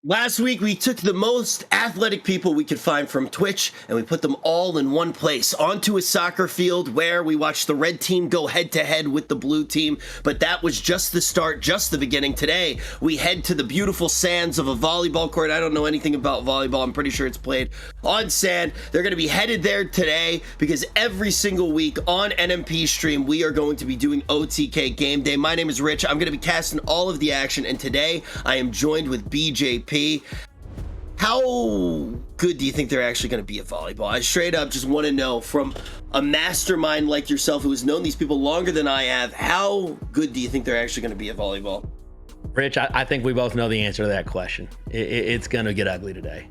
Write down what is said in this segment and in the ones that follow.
Last week, we took the most athletic people we could find from Twitch and we put them all in one place onto a soccer field where we watched the red team go head to head with the blue team. But that was just the start, just the beginning. Today, we head to the beautiful sands of a volleyball court. I don't know anything about volleyball. I'm pretty sure it's played on sand. They're going to be headed there today because every single week on NMP stream, we are going to be doing OTK Game Day. My name is Rich. I'm going to be casting all of the action. And today, I am joined with BJP. How good do you think they're actually going to be at volleyball? I straight up just want to know from a mastermind like yourself who has known these people longer than I have, how good do you think they're actually going to be at volleyball? Rich, I think we both know the answer to that question. It's going to get ugly today.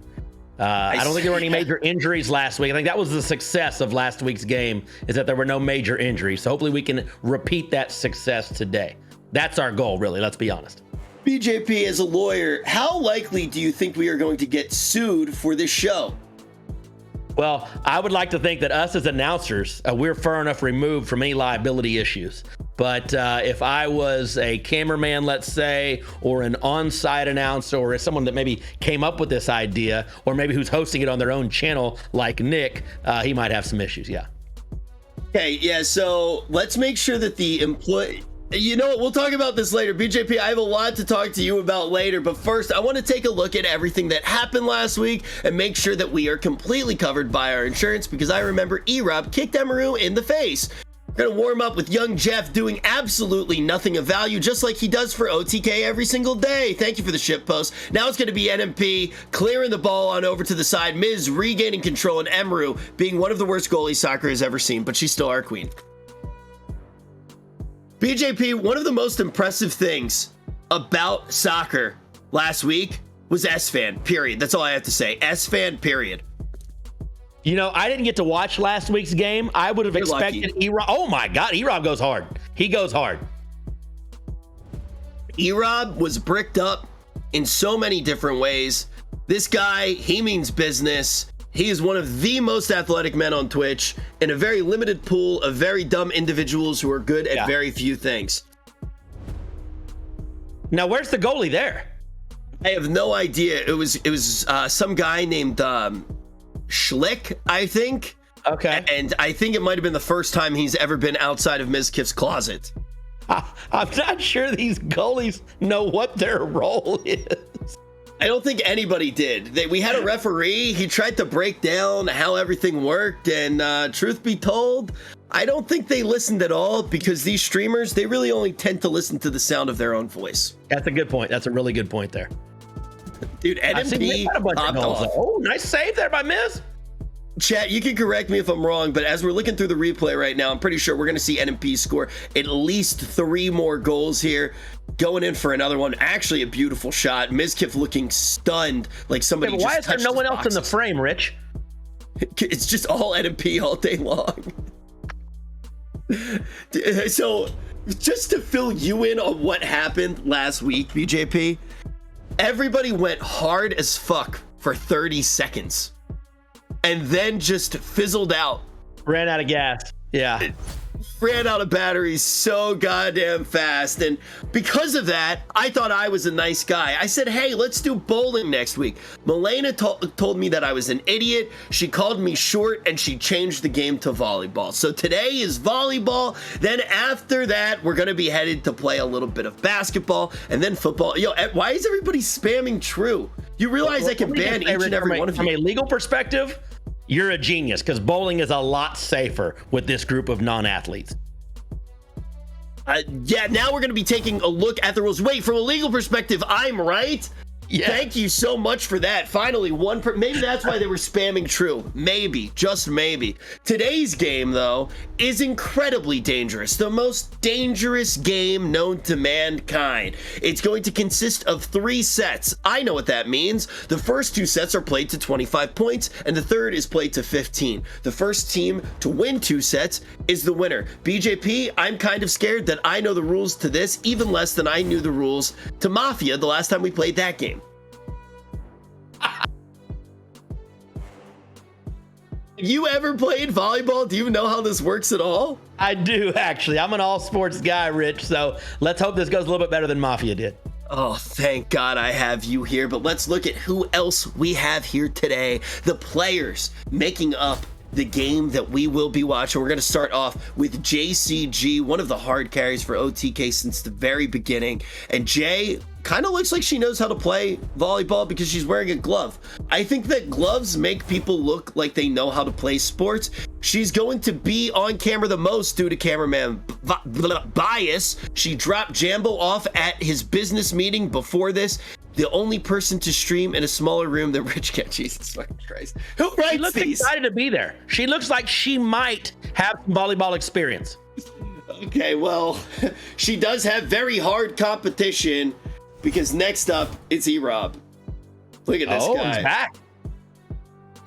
I don't think there were any major injuries last week. I think that was the success of last week's game, is that there were no major injuries. So hopefully we can repeat that success today. That's our goal, really. Let's be honest. BJP, as a lawyer, how likely do you think we are going to get sued for this show? Well, I would like to think that us as announcers, we're far enough removed from any liability issues. But if I was a cameraman, let's say, or an on-site announcer, or someone that maybe came up with this idea, or maybe who's hosting it on their own channel, like Nick, he might have some issues, yeah. Okay, yeah, so let's make sure that the employee... You know what? We'll talk about this later. BJP, I have a lot to talk to you about later, but first, I want to take a look at everything that happened last week and make sure that we are completely covered by our insurance, because I remember E-Rob kicked Emaru in the face. We're going to warm up with young Jeff doing absolutely nothing of value, just like he does for OTK every single day. Thank you for the ship post. Now it's going to be NMP clearing the ball on over to the side, Miz regaining control, and Emaru being one of the worst goalies soccer has ever seen, but she's still our queen. BJP, one of the most impressive things about soccer last week was S-Fan, period. That's all I have to say. S-Fan, period. You know, I didn't get to watch last week's game. I would have expected E-Rob. Oh my God, E-Rob goes hard. He goes hard. E-Rob was bricked up in so many different ways. This guy, he means business. He is one of the most athletic men on Twitch in a very limited pool of very dumb individuals who are good at very few things. Now, where's the goalie there? I have no idea. It was some guy named Schlick, I think. Okay. And I think it might have been the first time he's ever been outside of Ms. Kiff's closet. I'm not sure these goalies know what their role is. I don't think anybody did. We had a referee. He tried to break down how everything worked, and truth be told, I don't think they listened at all, because these streamers, they really only tend to listen to the sound of their own voice. That's a good point. That's a really good point there. Dude, NMP popped off. Oh, nice save there by Miz. Chat, you can correct me if I'm wrong, but as we're looking through the replay right now, I'm pretty sure we're going to see NMP score at least 3 more goals here. Going in for another one. Actually, a beautiful shot. Mizkif looking stunned, like somebody just touched his boxes. Why is there no one else in the frame, Rich? It's just all NMP all day long. So, just to fill you in on what happened last week, BJP, everybody went hard as fuck for 30 seconds. And then just fizzled out. Ran out of gas. Yeah. Ran out of batteries so goddamn fast. And because of that, I thought I was a nice guy. I said, hey, let's do bowling next week. Milena told me that I was an idiot. She called me short, and she changed the game to volleyball. So today is volleyball. Then after that, we're going to be headed to play a little bit of basketball and then football. Yo, why is everybody spamming true? You realize I can ban each and every one of you. From a legal perspective, you're a genius, because bowling is a lot safer with this group of non-athletes. Yeah, now we're going to be taking a look at the rules. Wait, from a legal perspective, I'm right? Yeah. Thank you so much for that. Finally, maybe that's why they were spamming true. Maybe, just maybe. Today's game, though, is incredibly dangerous. The most dangerous game known to mankind. It's going to consist of 3 sets. I know what that means. The first 2 sets are played to 25 points, and the third is played to 15. The first team to win 2 sets is the winner. BJP, I'm kind of scared that I know the rules to this even less than I knew the rules to Mafia the last time we played that game. Have you ever played volleyball? Do you know how this works at all? I do, actually. I'm an all sports guy, Rich. So let's hope this goes a little bit better than Mafia did. Oh, thank God I have you here. But let's look at who else we have here today. The players making up the game that we will be watching. We're going to start off with JCG, one of the hard carries for OTK since the very beginning. And Jay kind of looks like she knows how to play volleyball because she's wearing a glove. I think that gloves make people look like they know how to play sports. She's going to be on camera the most due to cameraman bias. She dropped Jambo off at his business meeting before this. The only person to stream in a smaller room than Rich Cat. Jesus fucking Christ. Who writes She looks these? excited to be there. She looks like she might have some volleyball experience. Okay, well, she does have very hard competition because next up it's E-Rob. Look at this guy. He's back.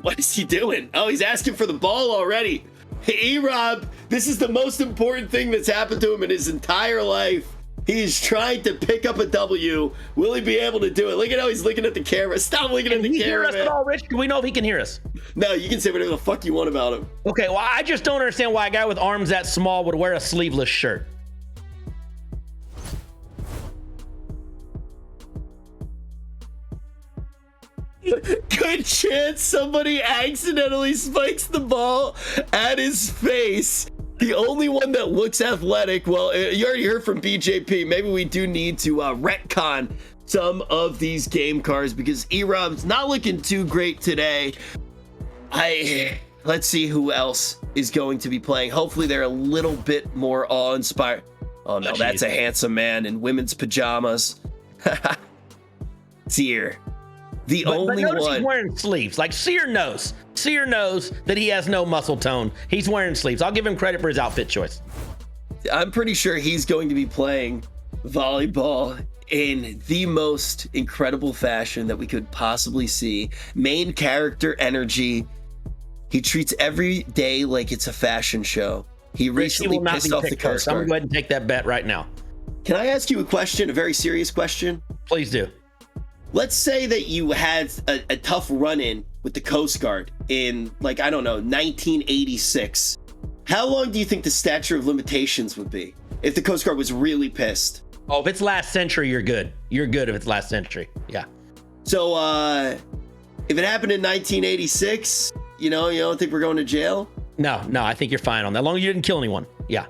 What is he doing? Oh, he's asking for the ball already. Hey, E-Rob, this is the most important thing that's happened to him in his entire life. He's trying to pick up a W. Will he be able to do it? Look at how he's looking at the camera. Stop looking at the camera, Can he hear us man. at all, Rich? Do we know if he can hear us? No, you can say whatever the fuck you want about him. Okay, well, I just don't understand why a guy with arms that small would wear a sleeveless shirt. Good chance somebody accidentally spikes the ball at his face. The only one that looks athletic, well, you already heard from BJP. Maybe we do need to retcon some of these game cards because E-Rob's not looking too great today. Let's see who else is going to be playing. Hopefully they're a little bit more awe-inspired. Oh no, that's a handsome man in women's pajamas. Seer. The only but notice one. he's wearing sleeves. Like Seer knows. Seer knows that he has no muscle tone. He's wearing sleeves. I'll give him credit for his outfit choice. I'm pretty sure he's going to be playing volleyball in the most incredible fashion that we could possibly see. Main character energy. He treats every day like it's a fashion show. He recently pissed off the Coast Guard. I'm going to go ahead and take that bet right now. Can I ask you a question? A very serious question? Please do. Let's say that you had a tough run-in with the Coast Guard in, like, I don't know, 1986. How long do you think the statute of limitations would be if the Coast Guard was really pissed? Oh, if it's last century, you're good. You're good if it's last century. Yeah. So, if it happened in 1986, you don't think we're going to jail? No, I think you're fine on that. As long as you didn't kill anyone. Yeah.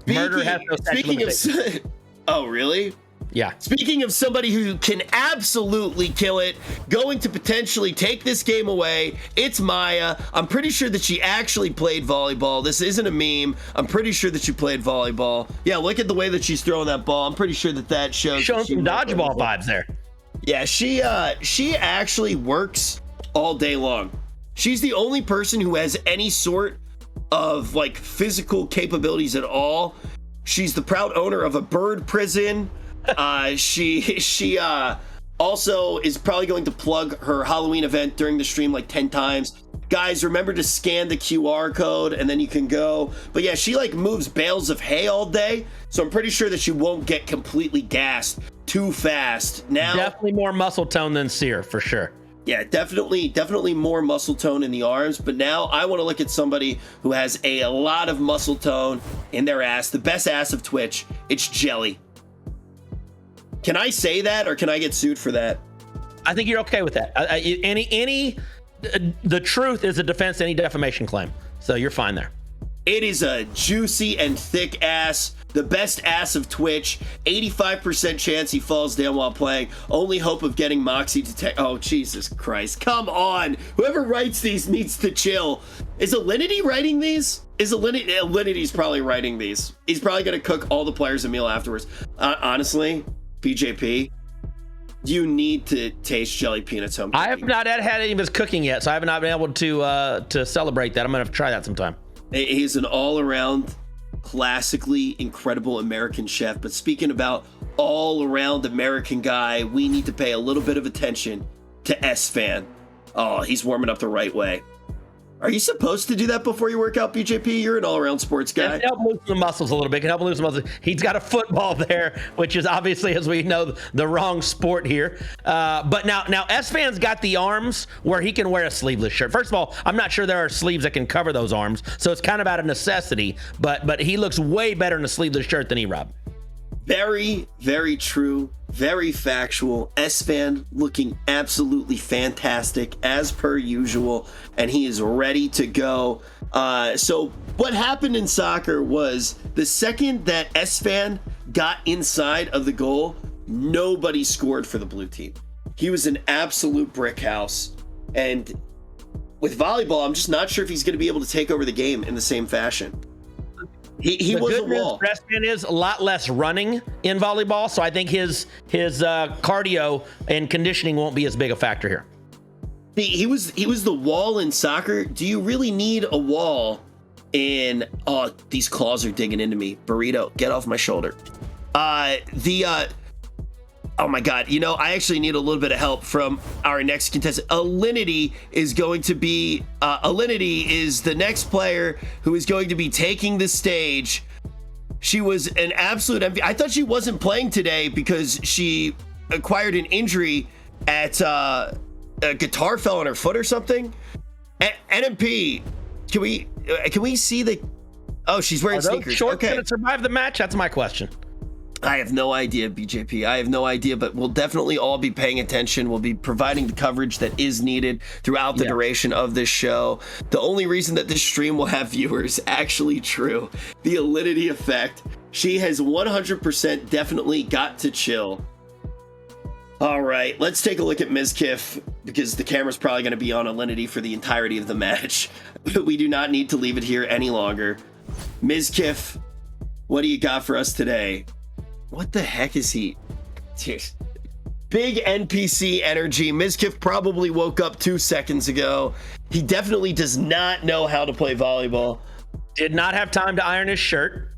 Murder has no statute of limitations. Oh, really? Yeah. Speaking of somebody who can absolutely kill it, going to potentially take this game away, it's Maya. I'm pretty sure that she actually played volleyball. This isn't a meme. I'm pretty sure that she played volleyball. Yeah, look at the way that she's throwing that ball. I'm pretty sure that shows. Showing some dodgeball vibes there. Yeah, she actually works all day long. She's the only person who has any sort of like physical capabilities at all. She's the proud owner of a bird prison. She also is probably going to plug her Halloween event during the stream like 10 times. Guys, remember to scan the QR code and then you can go. But yeah, she like moves bales of hay all day. So I'm pretty sure that she won't get completely gassed too fast. Now, definitely more muscle tone than Seer, for sure. Yeah, definitely more muscle tone in the arms. But now I want to look at somebody who has a lot of muscle tone in their ass. The best ass of Twitch. It's Jelly. Can I say that or can I get sued for that? I think you're okay with that. The truth is a defense to any defamation claim. So you're fine there. It is a juicy and thick ass. The best ass of Twitch. 85% chance he falls down while playing. Only hope of getting Moxie to take. Oh, Jesus Christ. Come on. Whoever writes these needs to chill. Is Alinity writing these? Alinity's probably writing these. He's probably going to cook all the players a meal afterwards. Honestly, BJP, you need to taste Jelly Peanut's home cooking. I have not had any of his cooking yet, so I have not been able to celebrate that. I'm going to have to try that sometime. He's an all-around, classically incredible American chef. But speaking about all-around American guy, we need to pay a little bit of attention to S-Fan. Oh, he's warming up the right way. Are you supposed to do that before you work out, BJP? You're an all-around sports guy. It can help loosen the muscles a little bit. Can help loosen the muscles. He's got a football there, which is obviously, as we know, the wrong sport here. But now S-Fan's got the arms where he can wear a sleeveless shirt. First of all, I'm not sure there are sleeves that can cover those arms, so it's kind of out of necessity. But he looks way better in a sleeveless shirt than E-Rob. Very, very true. Very factual. S-Fan looking absolutely fantastic as per usual, and he is ready to go. So what happened in soccer was the second that S-Fan got inside of the goal, nobody scored for the blue team. He was an absolute brick house. And with volleyball, I'm just not sure if he's going to be able to take over the game in the same fashion. He was a wall. S-Fan is a lot less running in volleyball, so I think his cardio and conditioning won't be as big a factor here. He was the wall in soccer. Do you really need a wall in? Oh, these claws are digging into me. Burrito, get off my shoulder. Oh my God, I actually need a little bit of help from our next contestant. Alinity is going to be, Alinity is the next player who is going to be taking the stage. She was an absolute MVP. I thought she wasn't playing today because she acquired an injury at, a guitar fell on her foot or something. NMP, can we see the, oh, she's wearing sneakers. Short gonna survive the match? That's my question. I have no idea, BJP. I have no idea, but we'll definitely all be paying attention. We'll be providing the coverage that is needed throughout the duration of this show. The only reason that this stream will have viewers, actually true. The Alinity effect. She has 100% definitely got to chill. All right, let's take a look at Ms. Kiff, because the camera's probably going to be on Alinity for the entirety of the match. We do not need to leave it here any longer. Ms. Kiff, what do you got for us today? What the heck is he? Jeez. Big NPC energy. Mizkif probably woke up 2 seconds ago. He definitely does not know how to play volleyball. Did not have time to iron his shirt.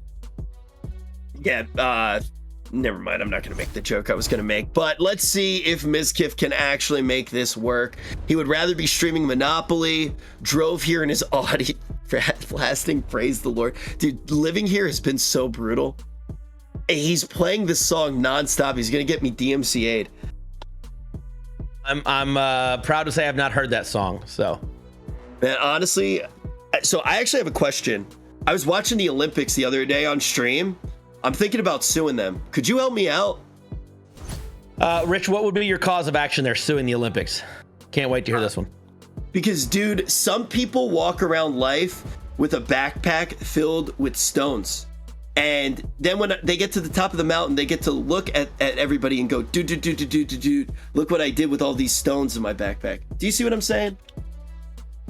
Yeah, never mind. I'm not going to make the joke I was going to make. But let's see if Mizkif can actually make this work. He would rather be streaming Monopoly. Drove here in his Audi. Lasting, praise the Lord. Dude, living here has been so brutal. He's playing this song nonstop. He's gonna get me DMCA'd. I'm proud to say I've not heard that song. So, man, honestly, so I actually have a question. I was watching the Olympics the other day on stream. I'm thinking about suing them. Could you help me out? Rich, what would be your cause of action there suing the Olympics? Can't wait to hear this one. Because, dude, some people walk around life with a backpack filled with stones. And then when they get to the top of the mountain, they get to look at everybody and go, dude, look what I did with all these stones in my backpack. Do you see what I'm saying?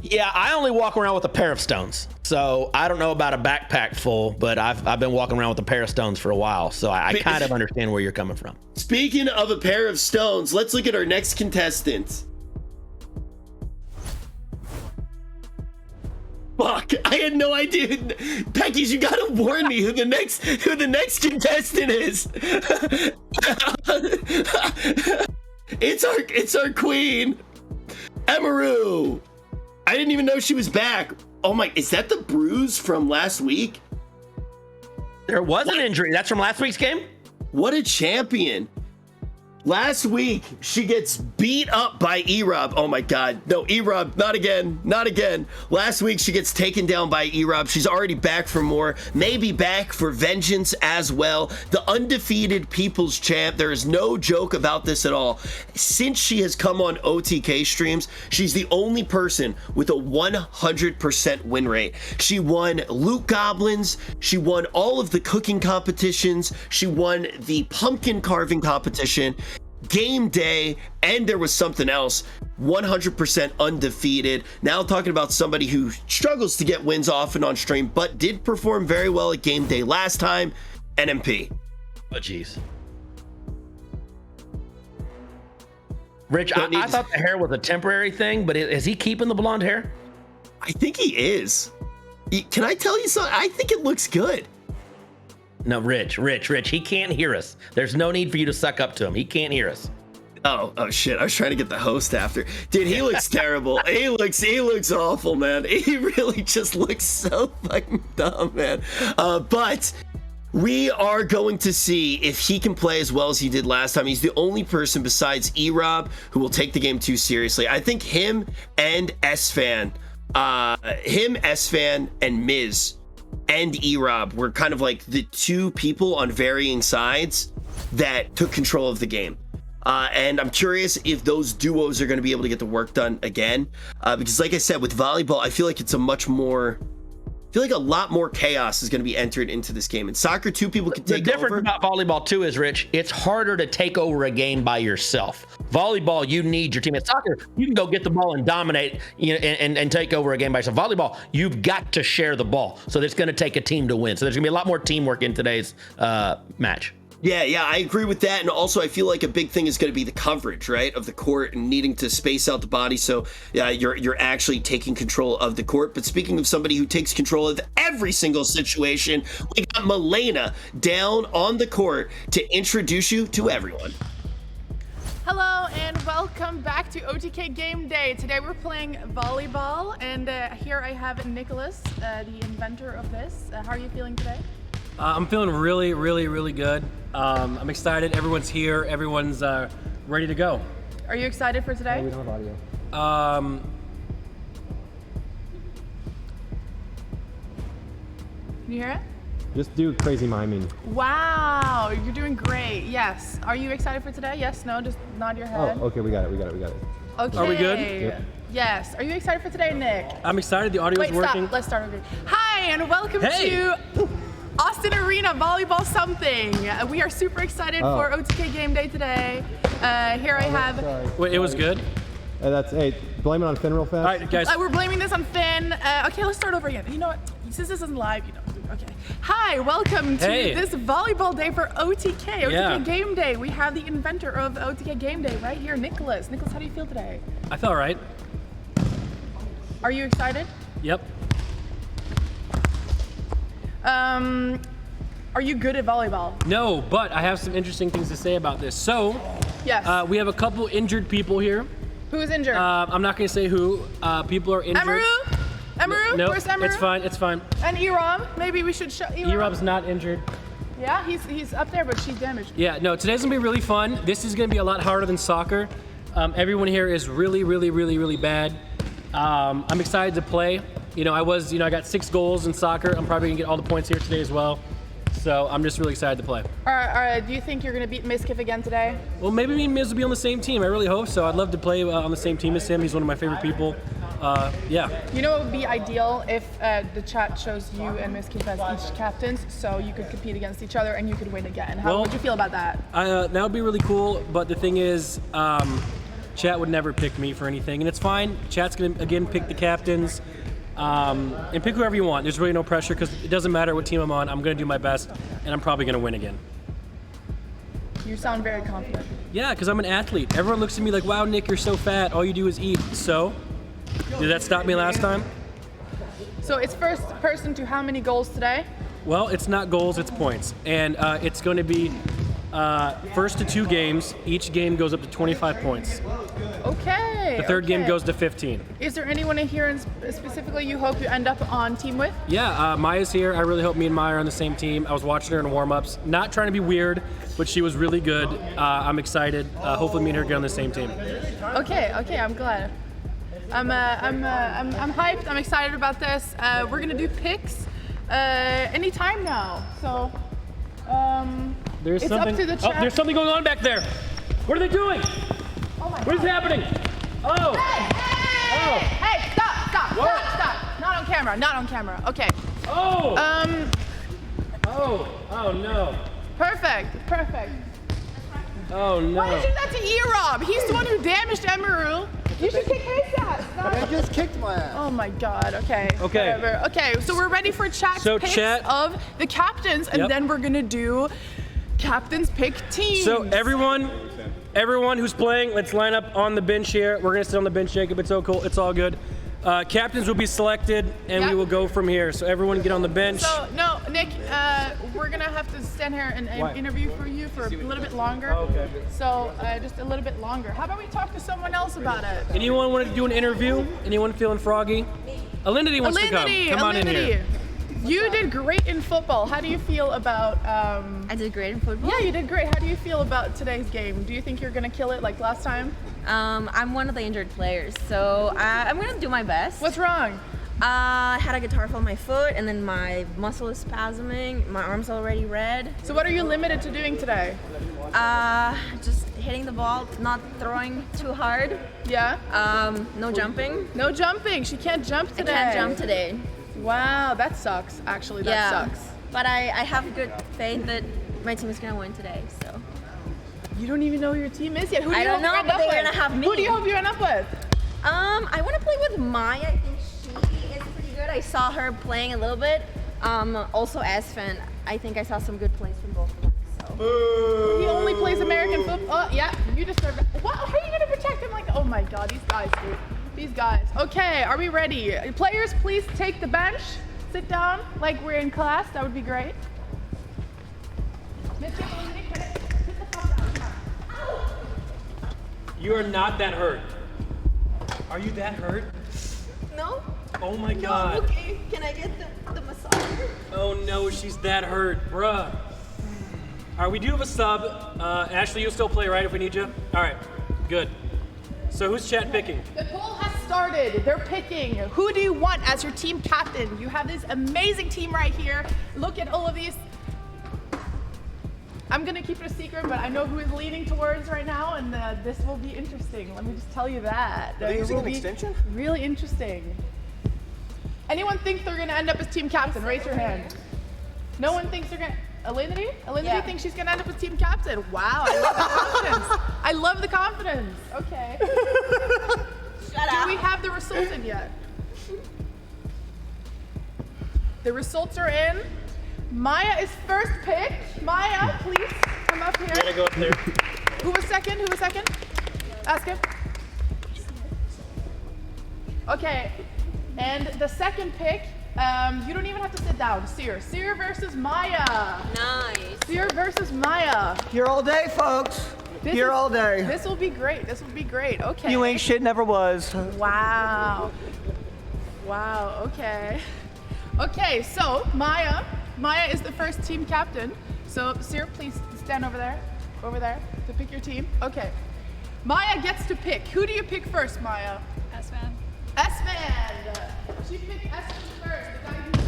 Yeah, I only walk around with a pair of stones. So I don't know about a backpack full, but I've been walking around with a pair of stones for a while. So I kind of understand where you're coming from. Speaking of a pair of stones, let's look at our next contestant. Fuck, I had no idea. Peckies, you gotta warn me who the next contestant is. It's our queen, Emaru. I didn't even know she was back. Oh my, is that the bruise from last week? There was an injury. That's from last week's game? What a champion. Last week, she gets beat up by E-Rob. Oh my God. No, E-Rob, not again. Not again. Last week, she gets taken down by E-Rob. She's already back for more. Maybe back for vengeance as well. The undefeated people's champ. There is no joke about this at all. Since she has come on OTK streams, she's the only person with a 100% win rate. She won Loot Goblins. She won all of the cooking competitions. She won the pumpkin carving competition. Game day, and there was something else. 100% undefeated. Now talking about somebody who struggles to get wins often on stream, but did perform very well at game day last time. NMP. Oh jeez. Rich, I thought the hair was a temporary thing, but is he keeping the blonde hair? I think he is. Can I tell you something? I think it looks good. No, Rich, he can't hear us. There's no need for you to suck up to him. He can't hear us. Oh shit. I was trying to get the host after. Dude, he looks terrible. He looks awful, man. He really just looks so fucking dumb, man. But we are going to see if he can play as well as he did last time. He's the only person besides E-Rob who will take the game too seriously. I think him and S-Fan, and Miz, and E-Rob were kind of like the two people on varying sides that took control of the game. And I'm curious if those duos are going to be able to get the work done again. Because like I said, with volleyball, I feel like it's a lot more chaos is going to be entered into this game. In soccer, two people can take over. The difference about volleyball too is, Rich, it's harder to take over a game by yourself. Volleyball, you need your team. In soccer, you can go get the ball and dominate, and take over a game by yourself. Volleyball, you've got to share the ball. So it's going to take a team to win. So there's going to be a lot more teamwork in today's match. Yeah, I agree with that. And also, I feel like a big thing is going to be the coverage, right, of the court and needing to space out the body. So you're actually taking control of the court. But speaking of somebody who takes control of every single situation, we got Milena down on the court to introduce you to everyone. Hello and welcome back to OTK Game Day. Today we're playing volleyball, and here I have Nicholas, the inventor of this. How are you feeling today? I'm feeling really, really, really good. I'm excited. Everyone's here. Everyone's ready to go. Are you excited for today? We don't have audio. Can you hear it? Just do crazy miming. Wow, you're doing great. Yes. Are you excited for today? Yes, no, just nod your head. Oh, okay, we got it. Okay. Are we good? Yep. Yes. Are you excited for today, Nick? I'm excited. The audio's Wait, working. stop. Let's start over. Hi, and welcome Hey. to Austin Arena Volleyball Something. We are super excited for OTK Game Day today. Here I have. Sorry. Wait, it was good? Hey, blame it on Finn real fast. All right, guys. We're blaming this on Finn. Okay, let's start over again. You know what? Since this isn't live, okay. Hi, welcome to this volleyball day for OTK. OTK Game Day. We have the inventor of OTK Game Day right here, Nicholas. Nicholas, how do you feel today? I feel all right. Are you excited? Yep. Are you good at volleyball? No, but I have some interesting things to say about this. So, Yes. we have a couple injured people here. Who's injured? I'm not going to say who. People are injured. Emaru? No, Where's Emaru? it's fine. And Erob? Maybe we should show Erob. E-Rob's not injured. Yeah, he's up there, but she's damaged. Yeah, no, today's gonna be really fun. This is gonna be a lot harder than soccer. Everyone here is really, really, really, really bad. I'm excited to play. I got 6 goals in soccer. I'm probably gonna get all the points here today as well. So I'm just really excited to play. All right, do you think you're gonna beat Miskiff again today? Well, maybe me and Miz will be on the same team. I really hope so. I'd love to play on the same team as him. He's one of my favorite people. Yeah. You know, it would be ideal if the chat shows you and Miskiff as each captains, so you could compete against each other and you could win again. How would you feel about that? That would be really cool, but the thing is, chat would never pick me for anything, and it's fine. Chat's gonna, again, pick the captains, and pick whoever you want. There's really no pressure, because it doesn't matter what team I'm on. I'm gonna do my best, and I'm probably gonna win again. You sound very confident. Yeah, because I'm an athlete. Everyone looks at me like, wow, Nick, you're so fat. All you do is eat. So, did that stop me last time? So it's first person to how many goals today? Well, it's not goals, it's points. And it's going to be first to 2 games. Each game goes up to 25 points. Okay. The third game goes to 15. Is there anyone in here specifically you hope you end up on team with? Yeah, Maya's here. I really hope me and Maya are on the same team. I was watching her in warm-ups. Not trying to be weird, but she was really good. I'm excited. Hopefully me and her get on the same team. Okay, I'm glad. I'm hyped. I'm excited about this. We're gonna do picks anytime now. So There's it's something. up to the chat. Oh, there's something going on back there. What are they doing? Oh my What is God. happening? Oh. Hey, stop. Not on camera. Okay. Oh. Oh no. Perfect. Oh no. Why did you do that to Erob? He's the one who damaged Emaru. You should kick his ass. I just kicked my ass. Oh my God. Okay. Okay. Whatever. Okay. So we're ready for chat's picks chat- of the captains, and Yep. then we're gonna do captains pick teams. So everyone who's playing, let's line up on the bench here. We're gonna sit on the bench, Jacob. It's so cool. It's all good. Captains will be selected, and we Yep. will go from here. So everyone get on the bench. So no, Nick, we're gonna have to stand here and Why? interview for you for a little bit longer. Okay. So just a little bit longer. How about we talk to someone else about it? Anyone want to do an interview? Anyone feeling froggy? Alinity wants to come. Come on in here. You did great in football. How do you feel about? I did great in football. Yeah, you did great. How do you feel about today's game? Do you think you're gonna kill it like last time? I'm one of the injured players, so I'm gonna do my best. What's wrong? I had a guitar fall on my foot, and then my muscle is spasming. My arm's already red. So what are you limited to doing today? Just hitting the ball, not throwing too hard. Yeah? No jumping. No jumping. She can't jump today. I can't jump today. Wow, that sucks. Actually, that sucks. But I have good faith that my team is gonna win today. So. You don't even know who your team is yet. Who do you I don't hope you know, end but up they're with? gonna have me. Who do you hope you end up with? I want to play with Maya. I think she is pretty good. I saw her playing a little bit. Also Asfen. I think I saw some good plays from both of them. So. He only plays American football. Oh, yeah, you deserve it. What? How are you gonna protect him like? Oh my God, these guys, dude. These guys. Okay, are we ready? Players, please take the bench. Sit down like we're in class. That would be great. You are not that hurt. Are you that hurt? No. Oh my No, God. okay. Can I get the massager? Oh no, she's that hurt, bruh. All right, we do have a sub. Ashley, you'll still play, right, if we need you? All right, good. So who's chat picking? The poll has started. They're picking. Who do you want as your team captain? You have this amazing team right here. Look at all of these. I'm gonna keep it a secret, but I know who is leaning towards right now, and this will be interesting. Let me just tell you that. Are they using an extension? Really interesting. Anyone think they're gonna end up as team captain? Raise your hand. No one thinks they're gonna. Elinity? Elinity thinks she's gonna end up as team captain. Wow, I love the confidence. I love the confidence. Okay. Shut up. Do we have the results in yet? The results are in. Maya is first pick. Maya, please come up here. You gotta go up there. Who was second? Who was second? Ask him. Okay, and the second pick, you don't even have to sit down. Seer versus Maya. Nice. Seer versus Maya. Here all day, folks. Here all day. This will be great. This will be great. Okay. You ain't shit, never was. Wow. Wow, okay. Okay, so Maya is the first team captain. So Seer, please stand over there, to pick your team. Okay. Maya gets to pick. Who do you pick first, Maya? S-Fan. S-Fan. She picked S-Fan first, the guy who's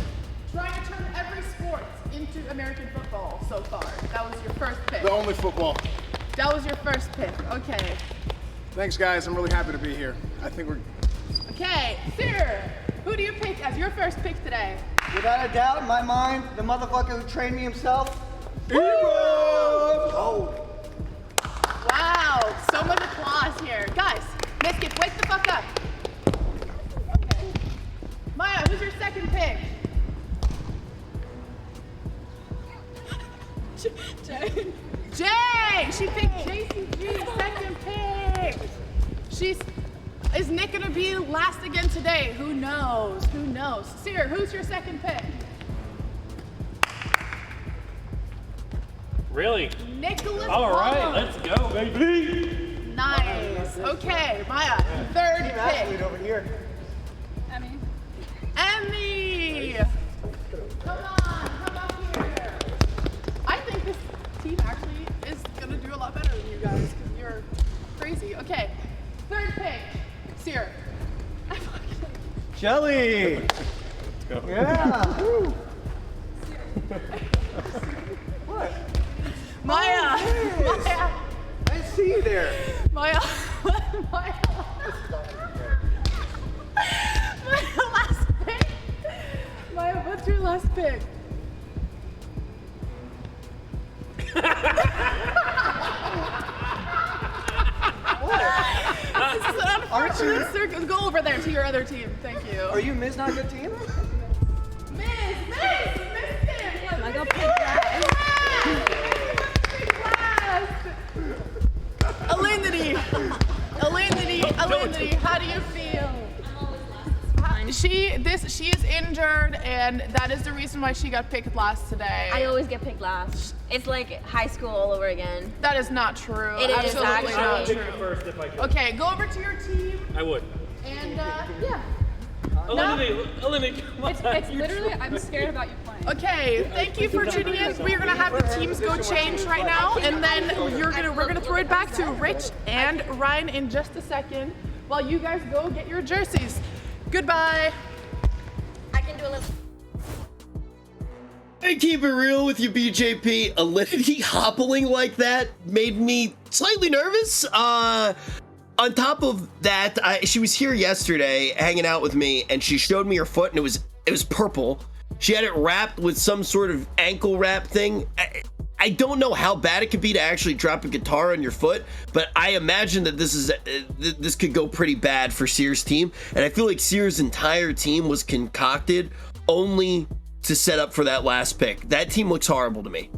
trying to turn every sport into American football so far. That was your first pick. The only football. That was your first pick. Okay. Thanks, guys. I'm really happy to be here. I think we're... Okay, Seer, who do you pick as your first pick today? Without a doubt, in my mind, the motherfucker who trained me himself. Oh. Wow, so much applause here. Guys, Miskit, wake the fuck up. Okay. Maya, who's your second pick? Jay! She picked JCG, second pick. Is Nick gonna be last again today? Who knows? Who knows? Seer, who's your second pick? Really? Nicholas. All right, Bond. let's go, baby. Nice. Okay, Maya, third pick. Over here. Emmy! Come on, come up here. I think this team actually is gonna do a lot better than you guys because you're crazy. Okay, third pick. Seer. Shelly. Let's go. Yeah. What? Maya. Oh, Maya. I see you there. Maya. Maya. Maya, last pick. Maya, what's your last pick? This is an unfortunate circus. Go over there to your other team. Thank you. Are you Miss Not Good Team? Miss Tim. I got picked last. Elinity, how do you feel? She is injured, and that is the reason why she got picked last today. I always get picked last. It's like high school all over again. That is not true. It is Absolutely actually. not I would pick true. you first if I could. Okay, go over to your team, I would. and yeah. Elinity, come on. It's literally, I'm scared about you playing. Okay, thank you for tuning in. We're gonna have the teams go change right now, and then we're gonna throw it back to Rich and Ryan in just a second, while you guys go get your jerseys. Goodbye. do a little. I keep it real with you, BJP. Alinity hoppling like that made me slightly nervous. On top of that, she was here yesterday hanging out with me, and she showed me her foot, and it was purple. She had it wrapped with some sort of ankle wrap thing. I don't know how bad it could be to actually drop a guitar on your foot, but I imagine that this could go pretty bad for Sears' team, and I feel like Sears' entire team was concocted only to set up for that last pick. That team looks horrible to me.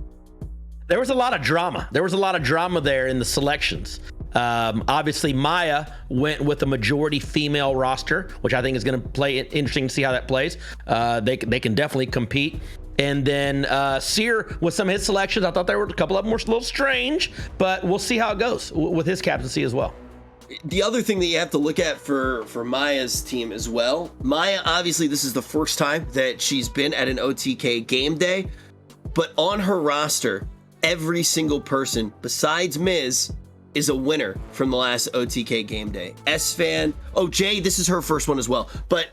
There was a lot of drama. There was a lot of drama there in the selections. Obviously, Maya went with a majority female roster, which I think is going to play interesting to see how that plays. They can definitely compete. And then Sear, with some of his selections, I thought there were a couple of them were a little strange, but we'll see how it goes with his captaincy as well. The other thing that you have to look at for Maya's team as well, Maya, obviously this is the first time that she's been at an OTK game day, but on her roster, every single person besides Miz is a winner from the last OTK game day. S-Fan, Jay, this is her first one as well, but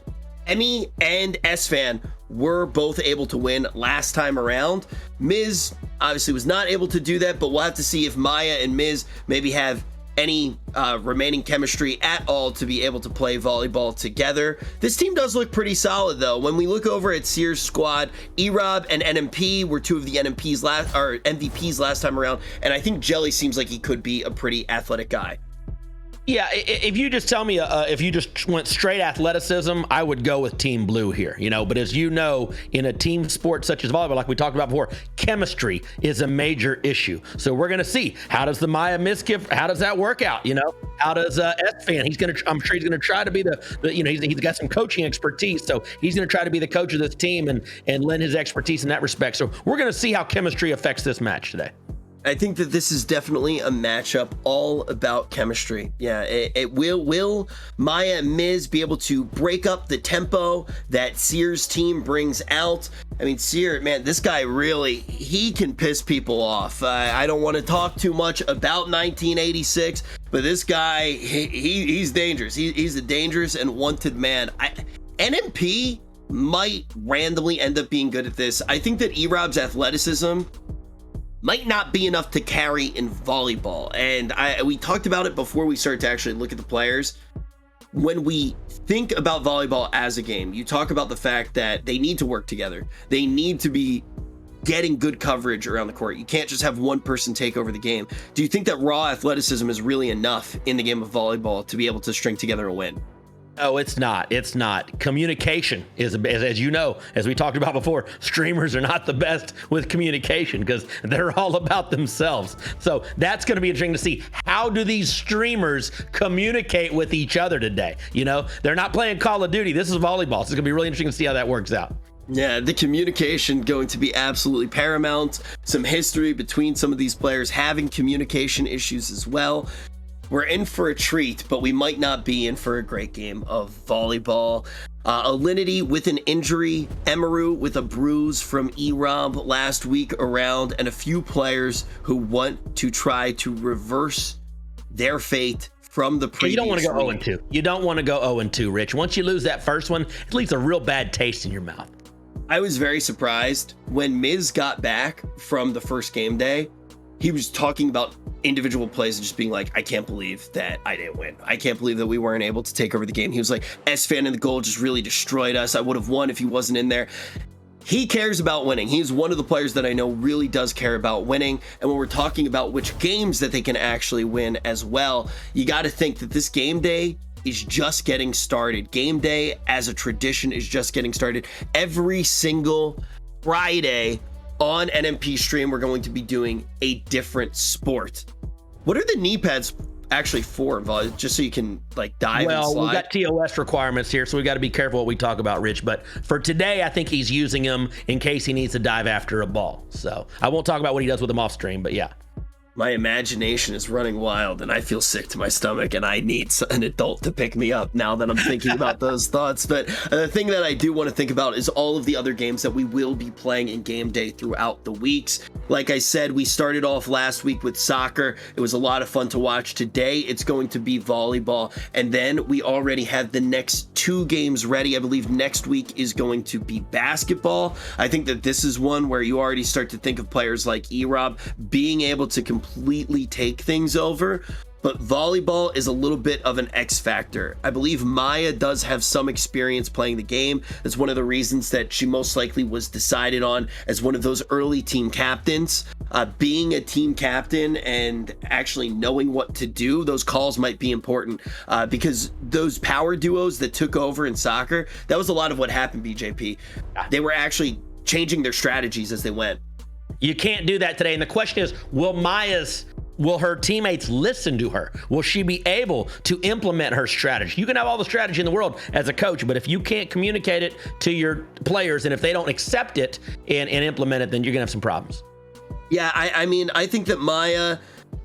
Emmy and S-Fan were both able to win last time around. Miz obviously was not able to do that, but we'll have to see if Maya and Miz maybe have any remaining chemistry at all to be able to play volleyball together. This team does look pretty solid though. When we look over at Sears' squad, Erob and NMP were two of the MVPs last time around, and I think Jelly seems like he could be a pretty athletic guy. Yeah, if you just tell me, if you just went straight athleticism, I would go with Team Blue here, But as you know, in a team sport such as volleyball, like we talked about before, chemistry is a major issue. So we're going to see, how does the Maya Miskiff, how does that work out, How does S-Fan? I'm sure he's going to try to be he's got some coaching expertise, so he's going to try to be the coach of this team and lend his expertise in that respect. So we're going to see how chemistry affects this match today. I think that this is definitely a matchup all about chemistry. Yeah, it will Maya and Miz be able to break up the tempo that Sears' team brings out? I mean, Sear, man, this guy really, he can piss people off. I don't want to talk too much about 1986, but this guy, he's dangerous. He's a dangerous and wanted man. NMP might randomly end up being good at this. I think that Erob's athleticism might not be enough to carry in volleyball. And we talked about it before we started to actually look at the players. When we think about volleyball as a game, you talk about the fact that they need to work together. They need to be getting good coverage around the court. You can't just have one person take over the game. Do you think that raw athleticism is really enough in the game of volleyball to be able to string together a win? Oh, it's not. It's not. Communication is, as you know, as we talked about before, streamers are not the best with communication because they're all about themselves. So that's going to be interesting to see. How do these streamers communicate with each other today? They're not playing Call of Duty. This is volleyball. So it's going to be really interesting to see how that works out. Yeah, the communication going to be absolutely paramount. Some history between some of these players having communication issues as well. We're in for a treat, but we might not be in for a great game of volleyball. Alinity with an injury, Emaru with a bruise from Erob last week around, and a few players who want to try to reverse their fate from the previous. You don't want to go 0-2. You don't want to go 0-2, Rich. Once you lose that first one, it leaves a real bad taste in your mouth. I was very surprised when Miz got back from the first game day. He was talking about individual plays and just being like, I can't believe that I didn't win. I can't believe that we weren't able to take over the game. He was like, S-Fan in the goal just really destroyed us. I would have won if he wasn't in there. He cares about winning. He's one of the players that I know really does care about winning. And when we're talking about which games that they can actually win as well, you got to think that this game day is just getting started. Game day as a tradition is just getting started. Every single Friday on NMP stream, we're going to be doing a different sport. What are the knee pads actually for involved? Just so you can dive and slide? Well, we've got TOS requirements here, so we got to be careful what we talk about, Rich. But for today, I think he's using them in case he needs to dive after a ball. So I won't talk about what he does with them off stream, but yeah. My imagination is running wild and I feel sick to my stomach and I need an adult to pick me up now that I'm thinking about those thoughts. But the thing that I do want to think about is all of the other games that we will be playing in game day throughout the weeks. Like I said, we started off last week with soccer. It was a lot of fun to watch. Today, it's going to be volleyball. And then we already have the next 2 games ready. I believe next week is going to be basketball. I think that this is one where you already start to think of players like E-Rob being able to completely take things over. But volleyball is a little bit of an X factor. I believe Maya does have some experience playing the game. That's one of the reasons that she most likely was decided on as one of those early team captains. Being a team captain and actually knowing what to do, those calls might be important because those power duos that took over in soccer, that was a lot of what happened, BJP. They were actually changing their strategies as they went. You can't do that today. And the question is, will her teammates listen to her? Will she be able to implement her strategy? You can have all the strategy in the world as a coach, but if you can't communicate it to your players and if they don't accept it and implement it, then you're gonna have some problems. Yeah, I mean, I think that Maya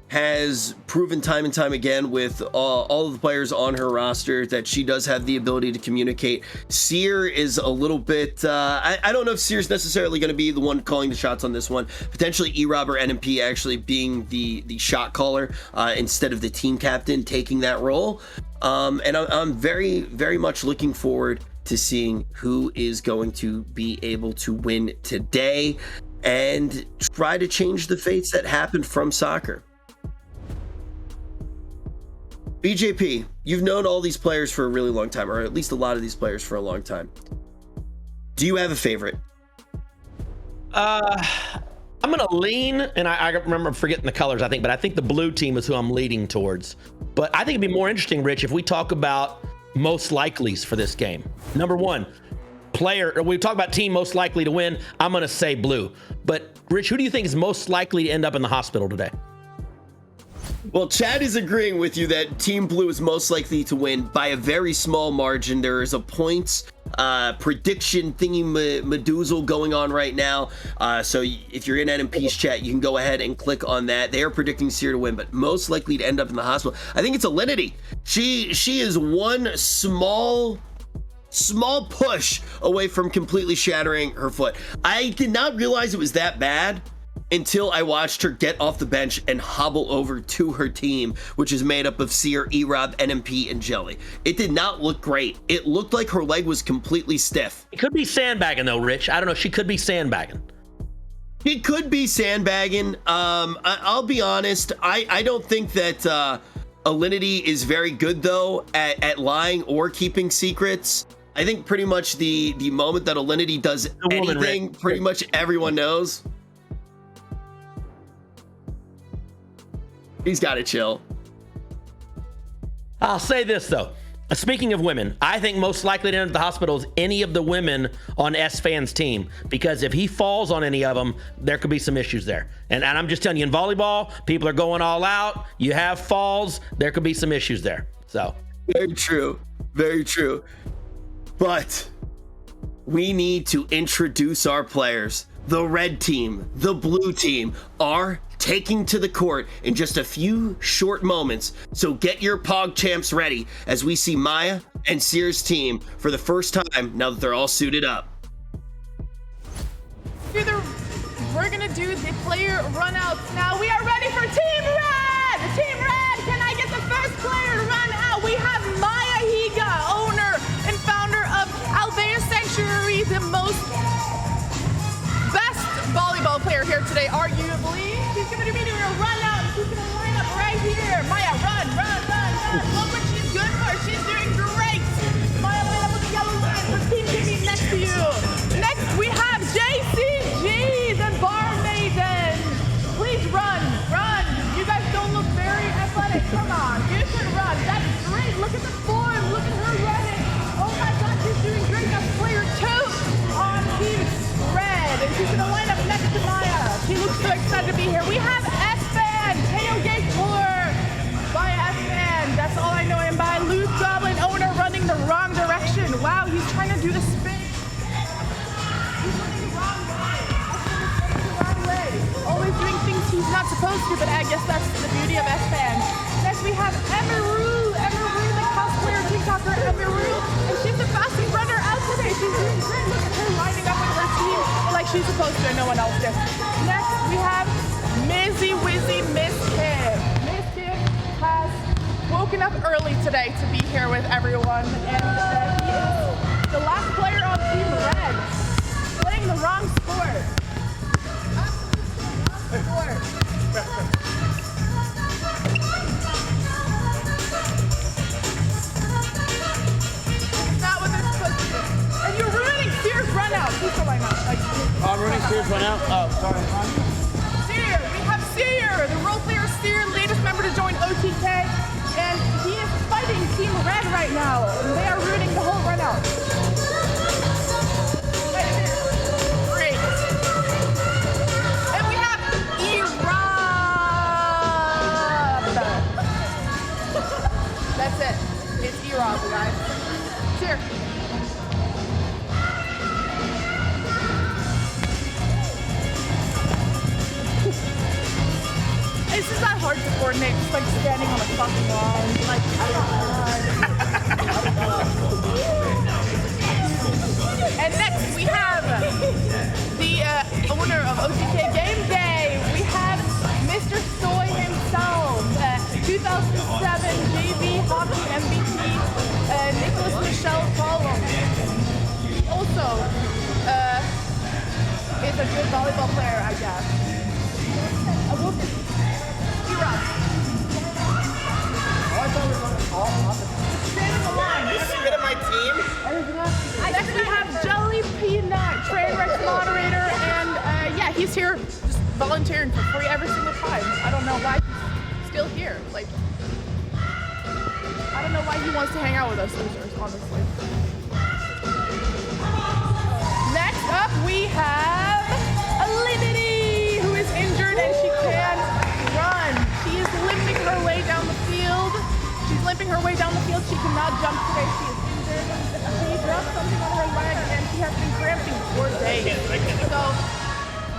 has proven time and time again with all of the players on her roster that she does have the ability to communicate. Sear is a little bit, I don't know if Sear's necessarily going to be the one calling the shots on this one. Potentially E-Rob or NMP actually being the shot caller instead of the team captain taking that role. And I'm very, very much looking forward to seeing who is going to be able to win today and try to change the fates that happened from soccer. BJP, you've known all these players for a really long time, or at least a lot of these players for a long time. Do you have a favorite? I'm going to lean, and I remember forgetting the colors, I think, but I think the blue team is who I'm leaning towards. But I think it'd be more interesting, Rich, if we talk about most likelies for this game. Number one, we talk about team most likely to win. I'm going to say blue. But Rich, who do you think is most likely to end up in the hospital today? Well, Chad is agreeing with you that Team Blue is most likely to win by a very small margin. There is a points prediction thingy madoozle going on right now. So if you're in NMP's chat, you can go ahead and click on that. They are predicting Sear to win, but most likely to end up in the hospital. I think it's Alinity. She is one small push away from completely shattering her foot. I did not realize it was that bad until I watched her get off the bench and hobble over to her team, which is made up of Sear, E-Rob, NMP, and Jelly. It did not look great. It looked like her leg was completely stiff. It could be sandbagging though, Rich. I don't know. She could be sandbagging. It could be sandbagging. I'll be honest. I don't think that Alinity is very good though at lying or keeping secrets. I think pretty much the moment that Alinity does anything, pretty much everyone knows. He's got to chill. I'll say this though. Speaking of women, I think most likely to enter the hospital is any of the women on S-Fan's team, because if he falls on any of them, there could be some issues there. And I'm just telling you, in volleyball, people are going all out. You have falls, there could be some issues there. So very true, very true. But we need to introduce our players. The red team, the blue team are taking to the court in just a few short moments. So get your Pog Champs ready as we see Maya and Sear's team for the first time now that they're all suited up. We're gonna do the player runouts now. We are ready for Team Red! Team Red, can I get the first player run out? We have Maya Higa, owner and founder of Albea Sanctuary, the most best volleyball player here today, arguably. She's going to be doing a run out. She's going to line up right here. Maya, run. Look what she's good for. She's doing great. Maya, line up with the yellow line. Her team can be next to you. Next, we have JCG, the bar maiden. Please run. You guys don't look very athletic. Come on, you should run. That's great. Look at the form. Look at her running. Oh my God, she's doing great. That's player 2 on Team Red. And she's going to line up next to Maya. She looks so excited to be here. We have S-Fan, tailgate tour by S-Fan. That's all I know him by. Luke Goblin, owner, running the wrong direction. Wow, he's trying to do the spin. He's running the wrong way. S-Fan is running the wrong way. Always doing things he's He's not supposed to, but I guess that's the beauty of S-Fans. Next we have Emeru, the cosplayer, TikToker Emeru, and she's the fastest runner out today. She's doing great. Look at her lining up with her team like she's supposed to, and no one else did. Next we have Mizzy Wizzy Miss Kid. Miss Kid has woken up early today to be here with everyone, and he is the last player on Team Red, playing the wrong sport. Not what they're supposed to do. And you're ruining Sears run out. Please go right now. I'm ruining Sears run out? Oh, sorry. Sear, we have Sear, the role player Sear, latest member to join OTK, and he is fighting Team Red right now. And they are ruining the whole run out. Great. And we have Erob. That's it. It's Erob, guys. Sear. It's just not hard to coordinate, just like standing on a fucking line. Like, and next we have the owner of OTK Gameday. We have Mr. Soy himself, 2007 JV Hockey MVP, Nicholas Michel Column. He also is a good volleyball player, I guess. Get in my team. Next we have Jelly Peanut, Trainwreck moderator, and yeah, he's here just volunteering for free every single time. I don't know why he's still here. Like, I don't know why he wants to hang out with us losers, honestly. Next up we have Liberty, who is injured and she can't run. She is limping her way down the field. She's limping her way down the field. She cannot jump today. She is injured. She dropped something on her leg and she has been cramping for days. So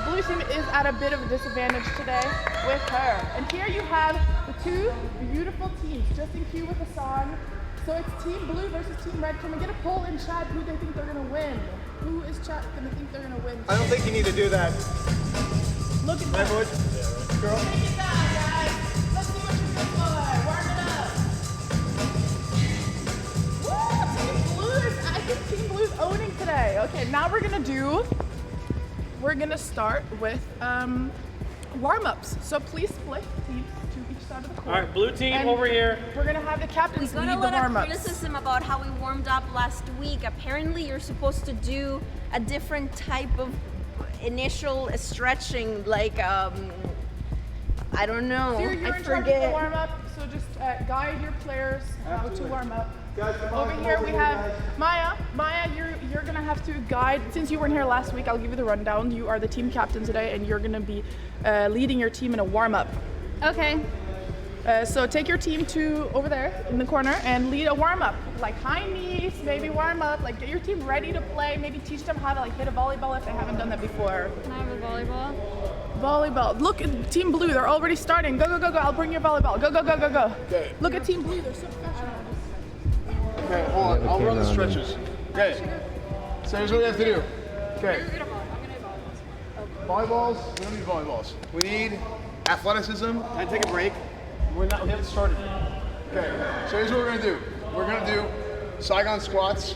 Blue Team is at a bit of a disadvantage today with her. And here you have the two beautiful teams, just in queue with a song. So it's Team Blue versus Team Red. Can we get a poll in chat who they think they're gonna win? Who is chat gonna think they're gonna win? I don't think you need to do that. Look at that. Girl. Take it down, guys. Let's see what you're good for. Warm it up. Woo! Team Blues. I think Team Blues owning today. Okay, now we're gonna start with warm-ups. So please split teams to each side of the court. All right, blue team And over here. We're gonna have the captains We got lead a the lot of warm-ups. criticism about how we warmed up last week. Apparently, you're supposed to do a different type of initial stretching, like I don't know. So you're in I charge of the forget. warm-up, so just guide your players how to warm up. Over here we have Maya. Maya, you're gonna have to guide. Since you weren't here last week, I'll give you the rundown. You are the team captain today, and you're gonna be leading your team in a warm-up. Okay. So take your team to over there in the corner and lead a warm-up. Like high knees, maybe warm up. Like get your team ready to play. Maybe teach them how to like hit a volleyball if they haven't done that before. Can I have a volleyball? Volleyball. Look at Team Blue. They're already starting. Go, go, go, go. I'll bring you a volleyball. Go, go, go, go, go. Okay. Look at Team Blue. They're so professional. Okay, hold on. I'll run the stretches. Okay. So here's what we have to do. Okay. I'm gonna have Volleyballs. We don't need volleyballs. We need athleticism. Can I take a break? We haven't started. Okay. So here's what we're gonna do. We're gonna do Saigon squats,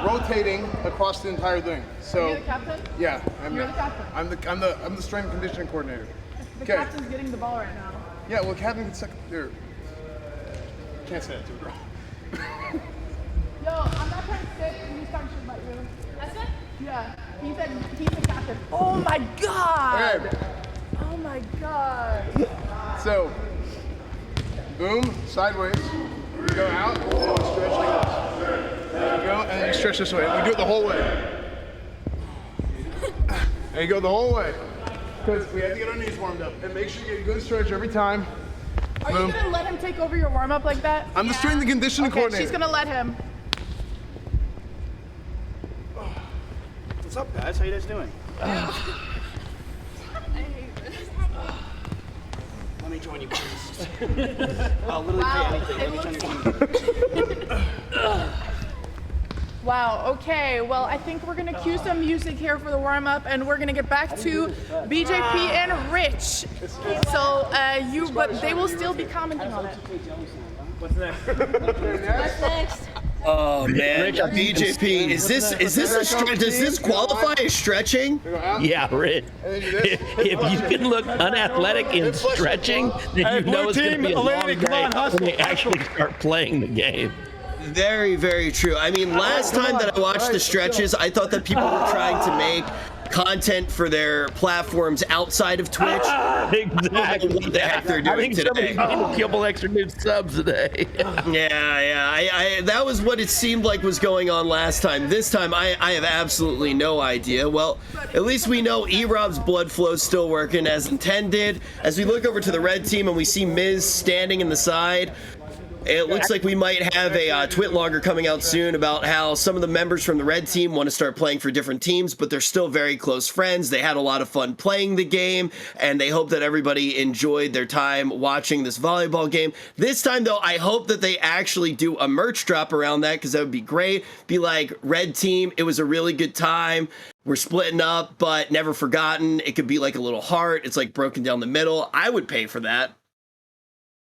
rotating across the entire thing. So You're the captain? yeah, You're the captain. I'm the strength and conditioning coordinator. The Okay. captain's getting the ball right now. Yeah, well, captain can second there. Can't say that to a girl. Yo, I'm not trying to sit. He's talking shit about you. That's it? Yeah. He said he's the captain. Oh my god! Okay. Oh my god. So, boom, sideways. You go out, and then you stretch like this. There you go, and then you stretch this way. We do it the whole way. And you go the whole way. Because we have to get our knees warmed up. And make sure you get a good stretch every time. Are you gonna let him take over your warm up like that? I'm the strength and conditioning Okay, coordinator. she's gonna let him. What's up, guys? How you guys doing? I hate this. me join you, please. I'll literally pay anything. Let me join your team. Wow, okay, well, I think we're gonna cue some music here for the warm-up, and we're gonna get back to BJP and Rich. So, but they will still be commenting on it. What's next? What's next? Oh man, BJP, is this does this qualify as stretching? Yeah, Rich. If you can look unathletic in stretching, then you know it's going to be a long day when they actually start playing the game. Very, very true. I mean, last time that I watched the stretches, I thought that people were trying to make content for their platforms outside of Twitch. Exactly. What the heck they're doing I think today. somebody's getting a couple extra new subs today. Yeah. That was what it seemed like was going on last time. This time, I have absolutely no idea. Well, at least we know E-Rob's blood flow's still working as intended. As we look over to the red team and we see Miz standing in the side, it looks like we might have a twit logger coming out soon about how some of the members from the red team want to start playing for different teams, but they're still very close friends. They had a lot of fun playing the game, and they hope that everybody enjoyed their time watching this volleyball game. This time, though, I hope that they actually do a merch drop around that, because that would be great. Be like, red team, it was a really good time. We're splitting up, but never forgotten. It could be like a little heart. It's like broken down the middle. I would pay for that.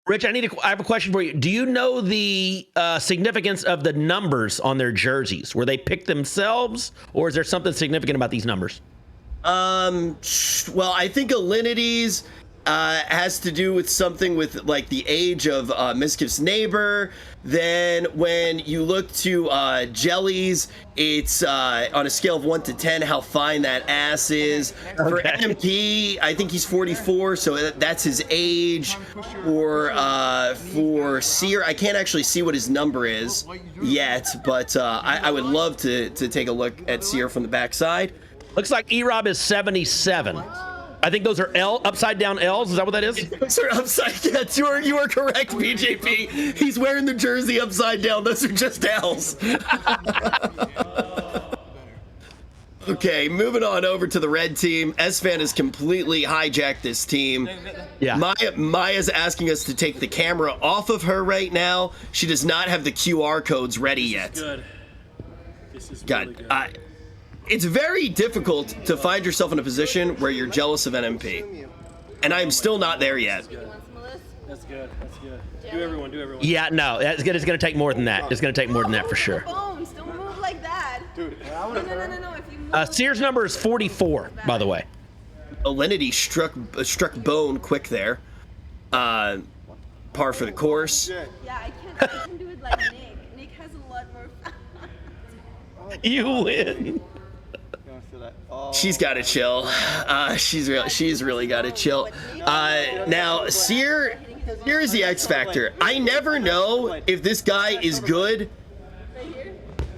Rich, I have a question for you. Do you know the significance of the numbers on their jerseys? Were they picked themselves, or is there something significant about these numbers? Well, I think Alinity's has to do with something with like the age of Miskif's neighbor. Then when you look to Jelly's, it's on a scale of 1 to 10 how fine that ass is. Okay. For MP, I think he's 44, so that's his age. For Seer, I can't actually see what his number is yet, but I would love to take a look at Seer from the backside. Looks like E-Rob is 77. I think those are upside down L's. Is that what that is? Those are upside down. You are correct, BJP. He's wearing the jersey upside down. Those are just L's. Okay, moving on over to the red team. S-Fan has completely hijacked this team. Yeah. Maya's asking us to take the camera off of her right now. She does not have the QR codes ready yet. This is really good. It's very difficult to find yourself in a position where you're jealous of NMP. And I'm still not there yet. That's good. Do everyone. Yeah, no, it's going to take more than that. It's going to take more than that for sure. Bones, don't move like that. Dude, no. If you move, Seer's number is 44, by the way. Alinity struck bone quick there. Par for the course. Yeah, I can do it like Nick. Nick has a lot more fun. You win. She's got to chill. She's really got to chill. Now, Seer, here's the X factor. I never know if this guy is good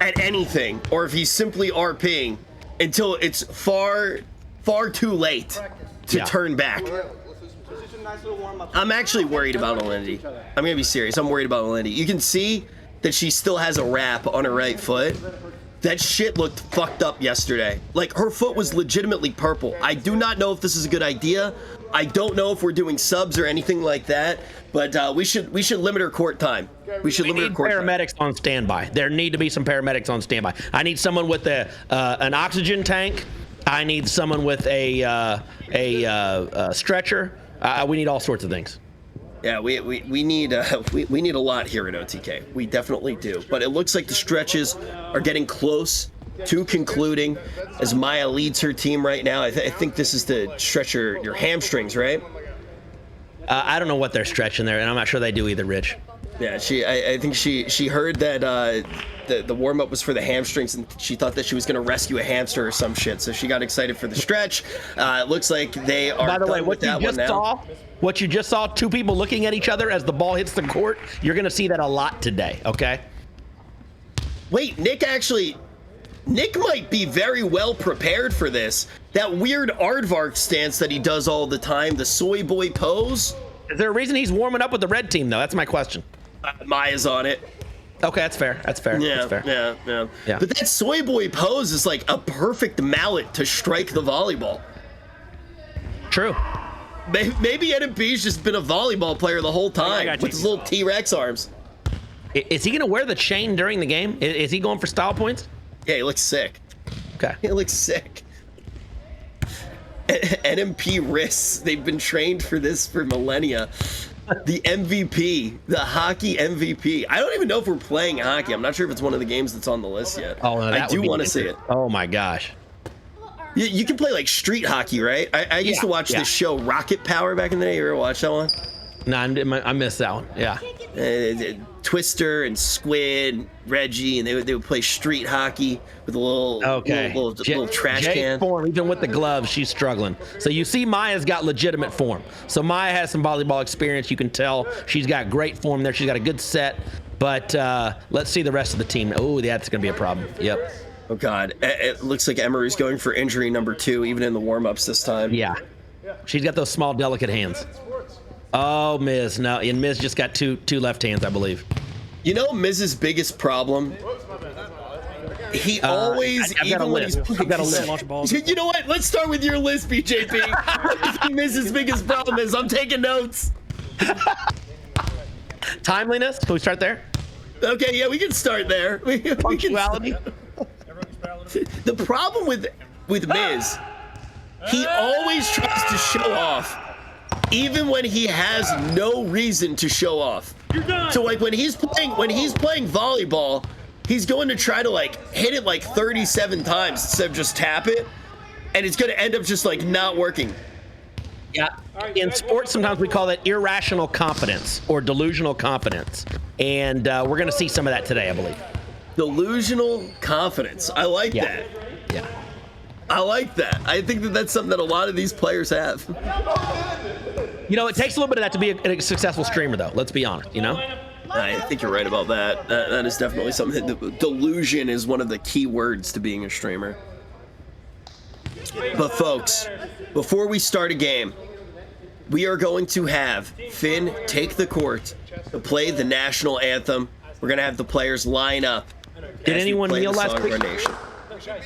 at anything or if he's simply RPing until it's far too late to turn back. I'm actually worried about Alinity. I'm gonna be serious. I'm worried about Alinity. You can see that she still has a wrap on her right foot. That shit looked fucked up yesterday. Like, her foot was legitimately purple. I do not know if this is a good idea. I don't know if we're doing subs or anything like that, but we should limit her court time. We need paramedics on standby. There need to be some paramedics on standby. I need someone with an oxygen tank. I need someone with a stretcher. We need all sorts of things. Yeah, we need a lot here at OTK. We definitely do. But it looks like the stretches are getting close to concluding as Maya leads her team right now. I think this is to stretch your hamstrings, right? I don't know what they're stretching there, and I'm not sure they do either, Rich. Yeah, I think she heard that the warm-up was for the hamstrings, and she thought that she was going to rescue a hamster or some shit, so she got excited for the stretch. It looks like they are. By the way, what you just saw, two people looking at each other as the ball hits the court, you're going to see that a lot today, okay? Wait, Nick might be very well prepared for this. That weird aardvark stance that he does all the time, the soy boy pose. Is there a reason he's warming up with the red team, though? That's my question. Maya's on it. Okay, that's fair. Yeah. But that soy boy pose is like a perfect mallet to strike the volleyball. True. Maybe NMP's just been a volleyball player the whole time with his little T-Rex arms. Is he going to wear the chain during the game? Is he going for style points? Yeah, he looks sick. Okay. He looks sick. NMP wrists. They've been trained for this for millennia. The MVP, the hockey MVP. I don't even know if we're playing hockey. I'm not sure if it's one of the games that's on the list yet. Oh, no, I do want to see it. Oh my gosh. You can play like street hockey, right? I used to watch this show Rocket Power back in the day. You ever watch that one? No, I missed that one. Yeah. Twister and Squid, Reggie, and they would play street hockey with a little little trash can. Form, even with the gloves, she's struggling. So you see, Maya's got legitimate form. So Maya has some volleyball experience. You can tell she's got great form there. She's got a good set. But let's see the rest of the team. Oh, that's going to be a problem. Yep. Oh God, it looks like Emery's going for injury number 2, even in the warm-ups this time. Yeah. She's got those small, delicate hands. Oh, Miz. No, and Miz just got two left hands, I believe. You know Miz's biggest problem? He always, even when he's playing... You know what? Let's start with your list, BJP. What do you think Miz's biggest problem is? I'm taking notes. Timeliness? Can we start there? Okay, yeah, we can start there. Punctuality? The problem with Miz, he always tries to show off, even when he has no reason to show off. So like when he's playing volleyball, he's going to try to like hit it like 37 times instead of just tap it, and it's going to end up just like not working. Yeah. In sports, sometimes we call that irrational confidence or delusional confidence, and we're going to see some of that today, I believe. Delusional confidence. I like that. Yeah. I like that. I think that's something that a lot of these players have. You know, it takes a little bit of that to be a successful streamer, though. Let's be honest, you know? I think you're right about that. That is definitely something. Delusion is one of the key words to being a streamer. But folks, before we start a game, we are going to have Finn take the court to play the national anthem. We're going to have the players line up. Did anyone kneel last week?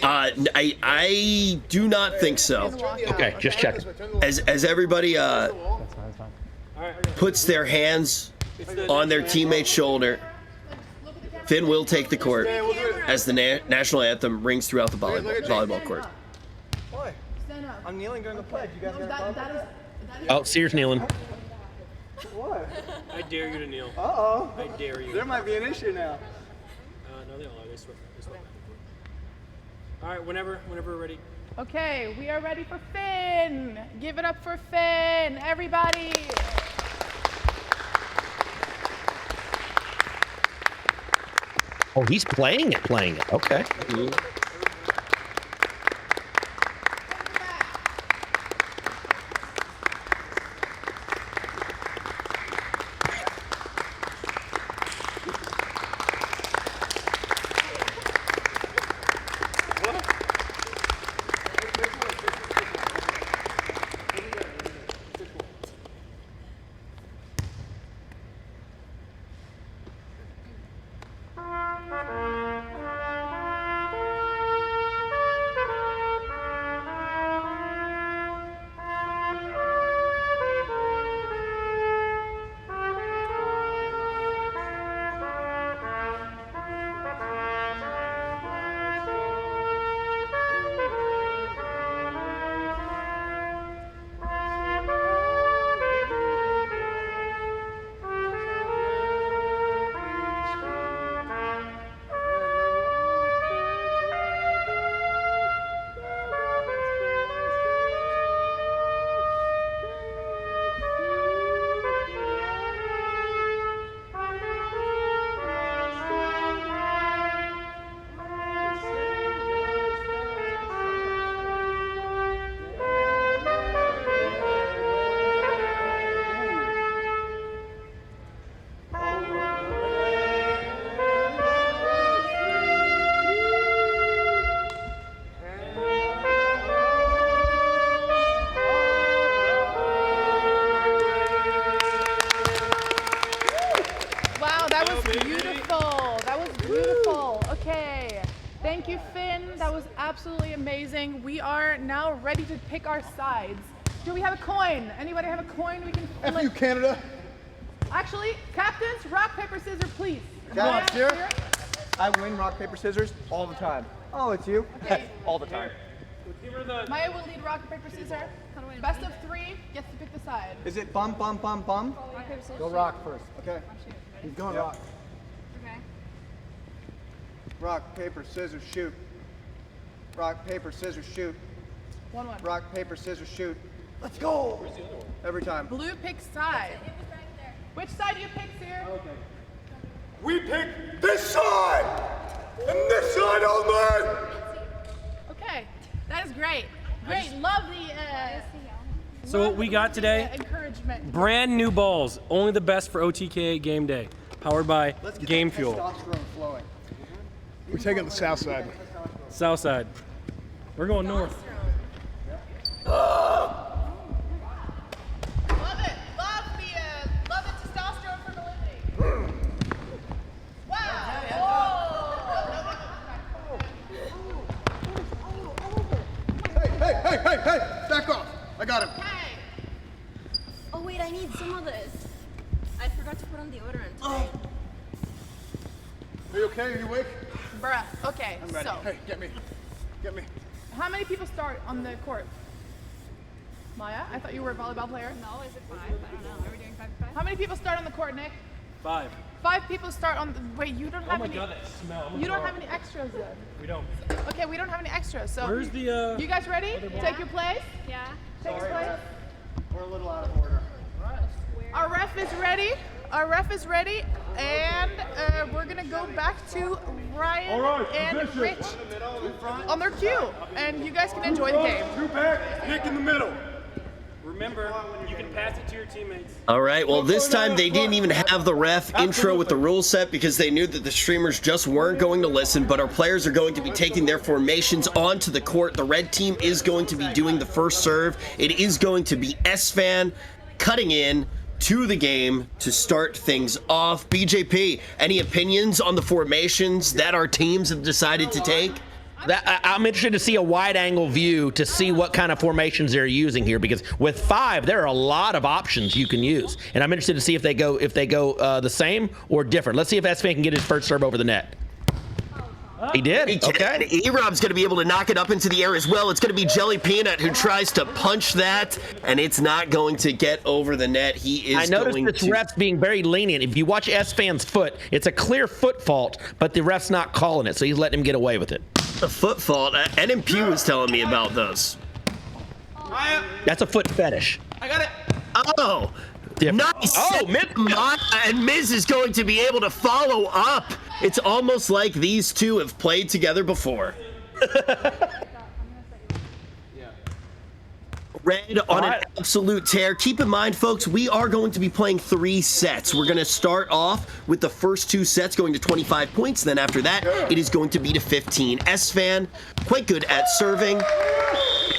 I do not think so. Okay, just checking. As everybody puts their hands on their teammate's shoulder, Finn will take the court as the national anthem rings throughout the volleyball court. Boy, I'm kneeling during the pledge. You guys got a problem? Oh, Sears kneeling. What? I dare you to kneel. Uh-oh. I dare you. There might be an issue now. No, they all are. They sweat. All right, whenever we're ready. Okay, we are ready for Finn. Give it up for Finn, everybody. Oh, he's playing it. Okay. Thank you, Finn. That was absolutely amazing. We are now ready to pick our sides. Do we have a coin? Anybody have a coin we can flip? F you, Canada. Actually, captains, rock, paper, scissors, please. Maya, here. I win rock, paper, scissors all the time. Oh, it's you? Okay. All the time. Maya will lead rock, paper, scissors. Best of 3 gets to pick the side. Is it bum, bum, bum, bum? Rock, paper, scissors. Go rock first. Okay. He's going rock. Okay. Rock, paper, scissors, shoot. Rock, paper, scissors, shoot. 1-1. Rock, paper, scissors, shoot. Let's go! Where's the other one? Every time. Blue picks side. Which side do you pick, Seer? Okay. We pick this side! And this side only! Okay, that is great. Great, love the So what we got today, encouragement. brand new balls, only the best for OTK game day, powered by Let's get Gamefuel. that testosterone flowing. We're taking the south side. South side. We're going north. Love it. Love the testosterone from Gameday. Wow. Hey! Back off! I got him. Okay. Oh wait, I need some of this. I forgot to put on deodorant. Are you okay? Are you awake? Bruh. Okay. I'm ready. So, Hey, get me. Get me. how many people start on the court? Maya, I thought you were a volleyball player. No, is it 5? I don't know. Are we doing 5 for 5? How many people start on the court, Nick? 5. 5 people start on the. Wait, you don't have any. that smell. You don't have any extras then. We don't. Okay, we don't have any extras. So. Where's the, You guys ready? Take your place. Yeah. Take your place. We're a little out of order. Our ref is ready. Our ref is ready, and we're gonna go back to Ryan and Rich on their cue, and you guys can enjoy the game. Two back, Nick in the middle. Remember, you can pass it to your teammates. All right, well, this time they didn't even have the ref intro with the rule set because they knew that the streamers just weren't going to listen, but our players are going to be taking their formations onto the court. The red team is going to be doing the first serve. It is going to be S-Fan cutting in to the game to start things off. BJP, any opinions on the formations that our teams have decided to take? I'm interested to see a wide-angle view to see what kind of formations they're using here, because with 5, there are a lot of options you can use, and I'm interested to see if they go the same or different. Let's see if S-Fan can get his first serve over the net. He did. Okay. E-Rob's going to be able to knock it up into the air as well. It's going to be Jelly Peanut who tries to punch that, and it's not going to get over the net. He is. I noticed this ref's being very lenient. If you watch S-Fan's foot, it's a clear foot fault, but the ref's not calling it, so he's letting him get away with it. The foot fault. NMP was telling me about those. That's a foot fetish. I got it. Oh. Different. Nice. Oh, And Miz is going to be able to follow up. It's almost like these two have played together before. Red on an absolute tear. Keep in mind, folks, we are going to be playing 3 sets. We're going to start off with the first 2 sets going to 25 points. Then after that, it is going to be to 15. S-Fan, quite good at serving.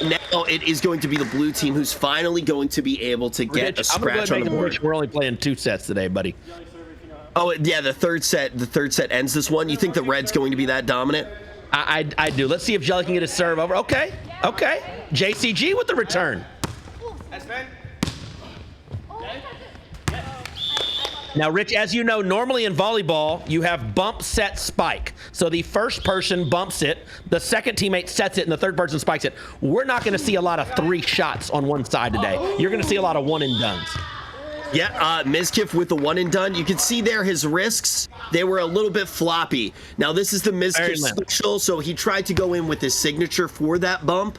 Now it is going to be the blue team who's finally going to be able to get a scratch on the board. We're only playing 2 sets today, buddy. Oh yeah, the third set ends this one. You think the red's going to be that dominant? I do. Let's see if Jelly can get a serve over. Okay. JCG with the return. Now, Rich, as you know, normally in volleyball, you have bump, set, spike. So the first person bumps it, the second teammate sets it, and the third person spikes it. We're not going to see a lot of 3 shots on one side today. You're going to see a lot of one and dones. Yeah, Mizkif with the one and done. You can see there his risks. They were a little bit floppy. Now, this is the Mizkif special, so he tried to go in with his signature for that bump,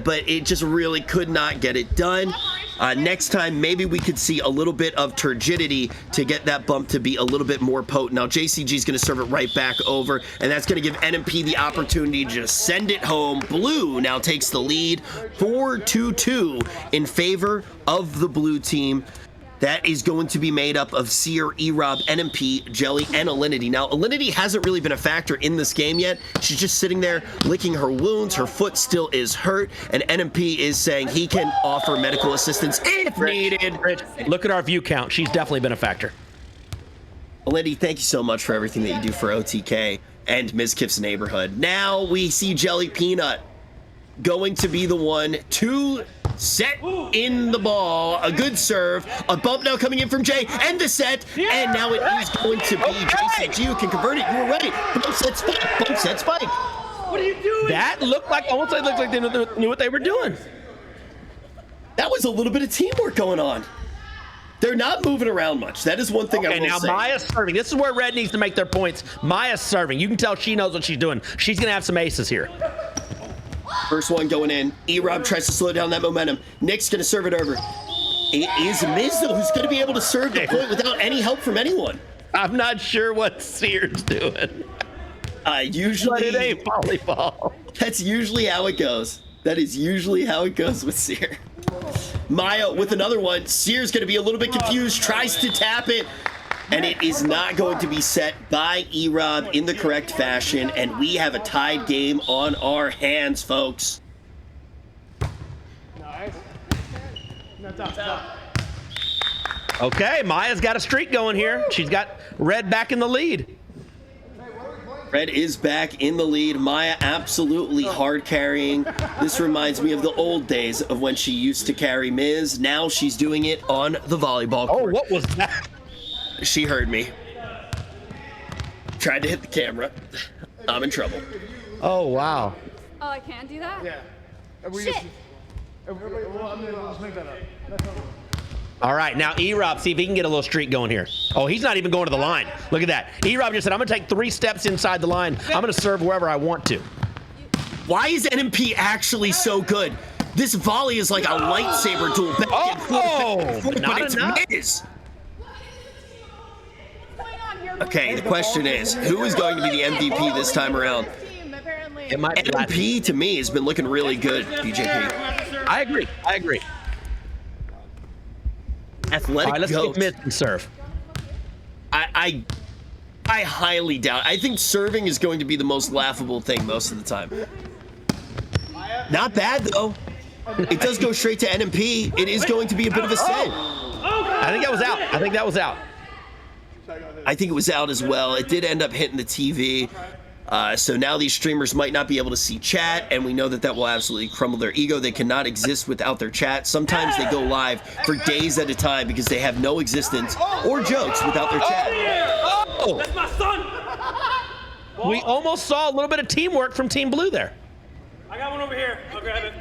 but it just really could not get it done. Next time, maybe we could see a little bit of turgidity to get that bump to be a little bit more potent. Now, JCG is going to serve it right back over, and that's going to give NMP the opportunity to just send it home. Blue now takes the lead 4-2 in favor of the blue team. That is going to be made up of Seer, E-Rob, NMP, Jelly, and Alinity. Now, Alinity hasn't really been a factor in this game yet. She's just sitting there licking her wounds. Her foot still is hurt, and NMP is saying he can offer medical assistance if needed. Rich, look at our view count. She's definitely been a factor. Alinity, thank you so much for everything that you do for OTK and Mizkif's neighborhood. Now we see Jelly Peanut going to be the one to set in the ball. A good serve. A bump now coming in from Jay. And the set. And now it is going to be JCG who can convert it. You were ready. Bump set spike. Bump set spike. What are you doing? That looked like they knew what they were doing. That was a little bit of teamwork going on. They're not moving around much. That is one thing I will say. Now Maya's serving. This is where Red needs to make their points. Maya's serving. You can tell she knows what she's doing. She's going to have some aces here. First one going in. E-Rob tries to slow down that momentum. Nick's going to serve it over. It is Miz, though, who's going to be able to serve the point without any help from anyone. I'm not sure what Sear's doing. Usually, but it ain't volleyball. That's usually how it goes. That is usually how it goes with Sear. Maya with another one. Sear's going to be a little bit confused, tries to tap it, and it is not going to be set by E-Rob in the correct fashion, and we have a tied game on our hands, folks. Okay, Maya's got a streak going here. She's got Red back in the lead. Red is back in the lead. Maya absolutely hard carrying. This reminds me of the old days of when she used to carry Miz. Now she's doing it on the volleyball court. Oh, what was that? She heard me. Tried to hit the camera. I'm in trouble. Oh, wow. Oh, I can't do that? Yeah. Shit. Let's make that up. All right, now E-Rob, see if he can get a little streak going here. Oh, he's not even going to the line. Look at that. E-Rob just said, I'm going to take 3 steps inside the line. I'm going to serve wherever I want to. Why is NMP actually so good? This volley is like a lightsaber duel. But it's Miz. Okay, the question is, who is going to be the MVP this time around? It might be NMP, to me, has been looking really good, BJP. I agree. Athletic All right, let's goat. get Miz to serve. I highly doubt. I think serving is going to be the most laughable thing most of the time. Not bad, though. It does go straight to NMP. It is going to be a bit of a set. I think that was out. I think it was out as well. It did end up hitting the TV. So now these streamers might not be able to see chat, and we know that that will absolutely crumble their ego. They cannot exist without their chat. Sometimes they go live for days at a time because they have no existence or jokes without their chat. Oh, that's my son. We almost saw a little bit of teamwork from Team Blue there. I got one over here. I'll grab it.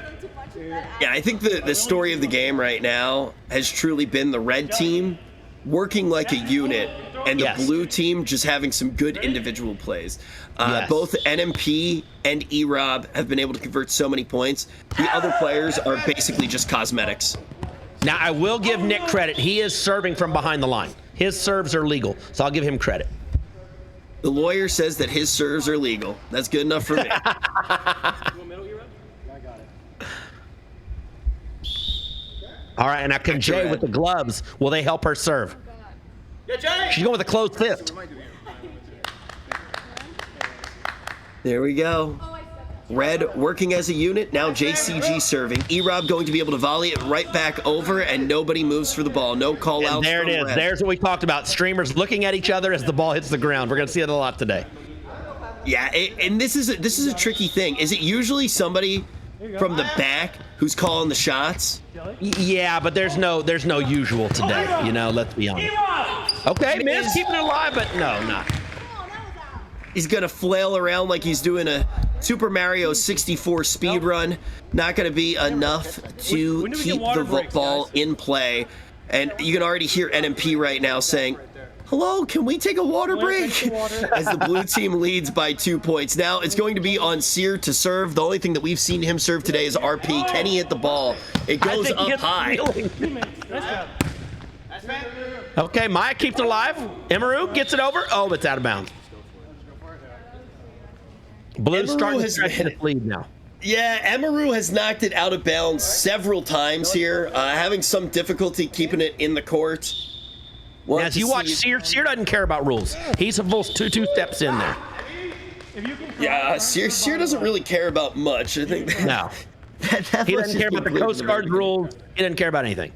Yeah, I think the story of the game right now has truly been the red team working like a unit and the blue team just having some good individual plays. Both NMP and E-Rob have been able to convert so many points. The other players are basically just cosmetics. Now, I will give Nick credit. He is serving from behind the line. His serves are legal, so I'll give him credit. The lawyer says that his serves are legal. That's good enough for me. All right, and now can Jay with the gloves, will they help her serve? She's going with a closed fist. There we go. Red working as a unit, now JCG serving. E-Rob going to be able to volley it right back over, and nobody moves for the ball. No call outs. There it is. Red. There's what we talked about. Streamers looking at each other as the ball hits the ground. We're going to see it a lot today. Yeah, and this is a tricky thing. Is it usually somebody from the back who's calling the shots? Yeah, but there's no usual today. You know, let's be honest. Okay, Miz keeping it alive, but no, not. He's gonna flail around like he's doing a Super Mario 64 speed run. Not gonna be enough to keep the ball in play. And you can already hear NMP right now saying, "Hello, can we take a water break?" As the blue team leads by 2 points. Now it's going to be on Sear to serve. The only thing that we've seen him serve today is RP. Can he hit the ball? It goes up high. Okay, Maya keeps it alive. Emaru gets it over. Oh, it's out of bounds. Blue's starting to stretch his lead now. Yeah, Emaru has knocked it out of bounds several times here, having some difficulty keeping it in the court. As you watch Sear doesn't care about rules. He's a full two steps in there. Yeah, Sear doesn't really care about much. I think. No. He doesn't care about the Coast Guard rules. He doesn't care about anything.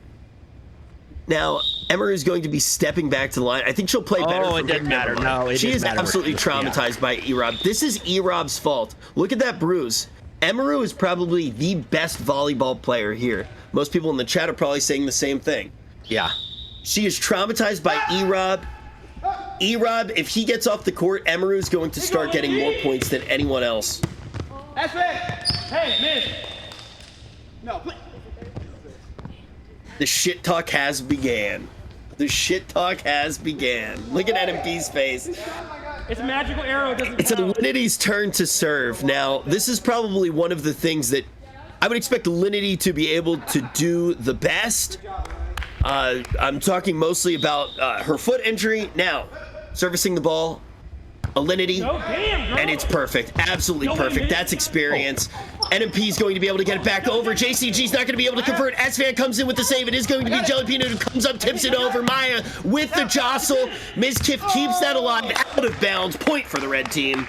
Now, Emaru is going to be stepping back to the line. I think she'll play better. Oh, it doesn't matter. No, it she is absolutely traumatized by E-Rob. This is E-Rob's fault. Look at that bruise. Emeru is probably the best volleyball player here. Most people in the chat are probably saying the same thing. Yeah. She is traumatized by E-Rob. E-Rob, if he gets off the court, Emeru is going to start getting more points than anyone else. That's it. Hey, miss. No, please. The shit talk has began. The shit talk has began. Look at NMP's face. It's a magical arrow. It doesn't It's count. Alinity's turn to serve. Now, this is probably one of the things that I would expect Alinity to be able to do the best. I'm talking mostly about her foot injury. Now, servicing the ball, Alinity, and it's perfect. Absolutely perfect. That's experience. NMP's going to be able to get it back over. JCG's not going to be able to convert. S-Fan comes in with the save. It is going to be Jelly Peanut who comes up, tips it over. Maya with the jostle. Ms. Kiff keeps that alive, out of bounds. Point for the red team.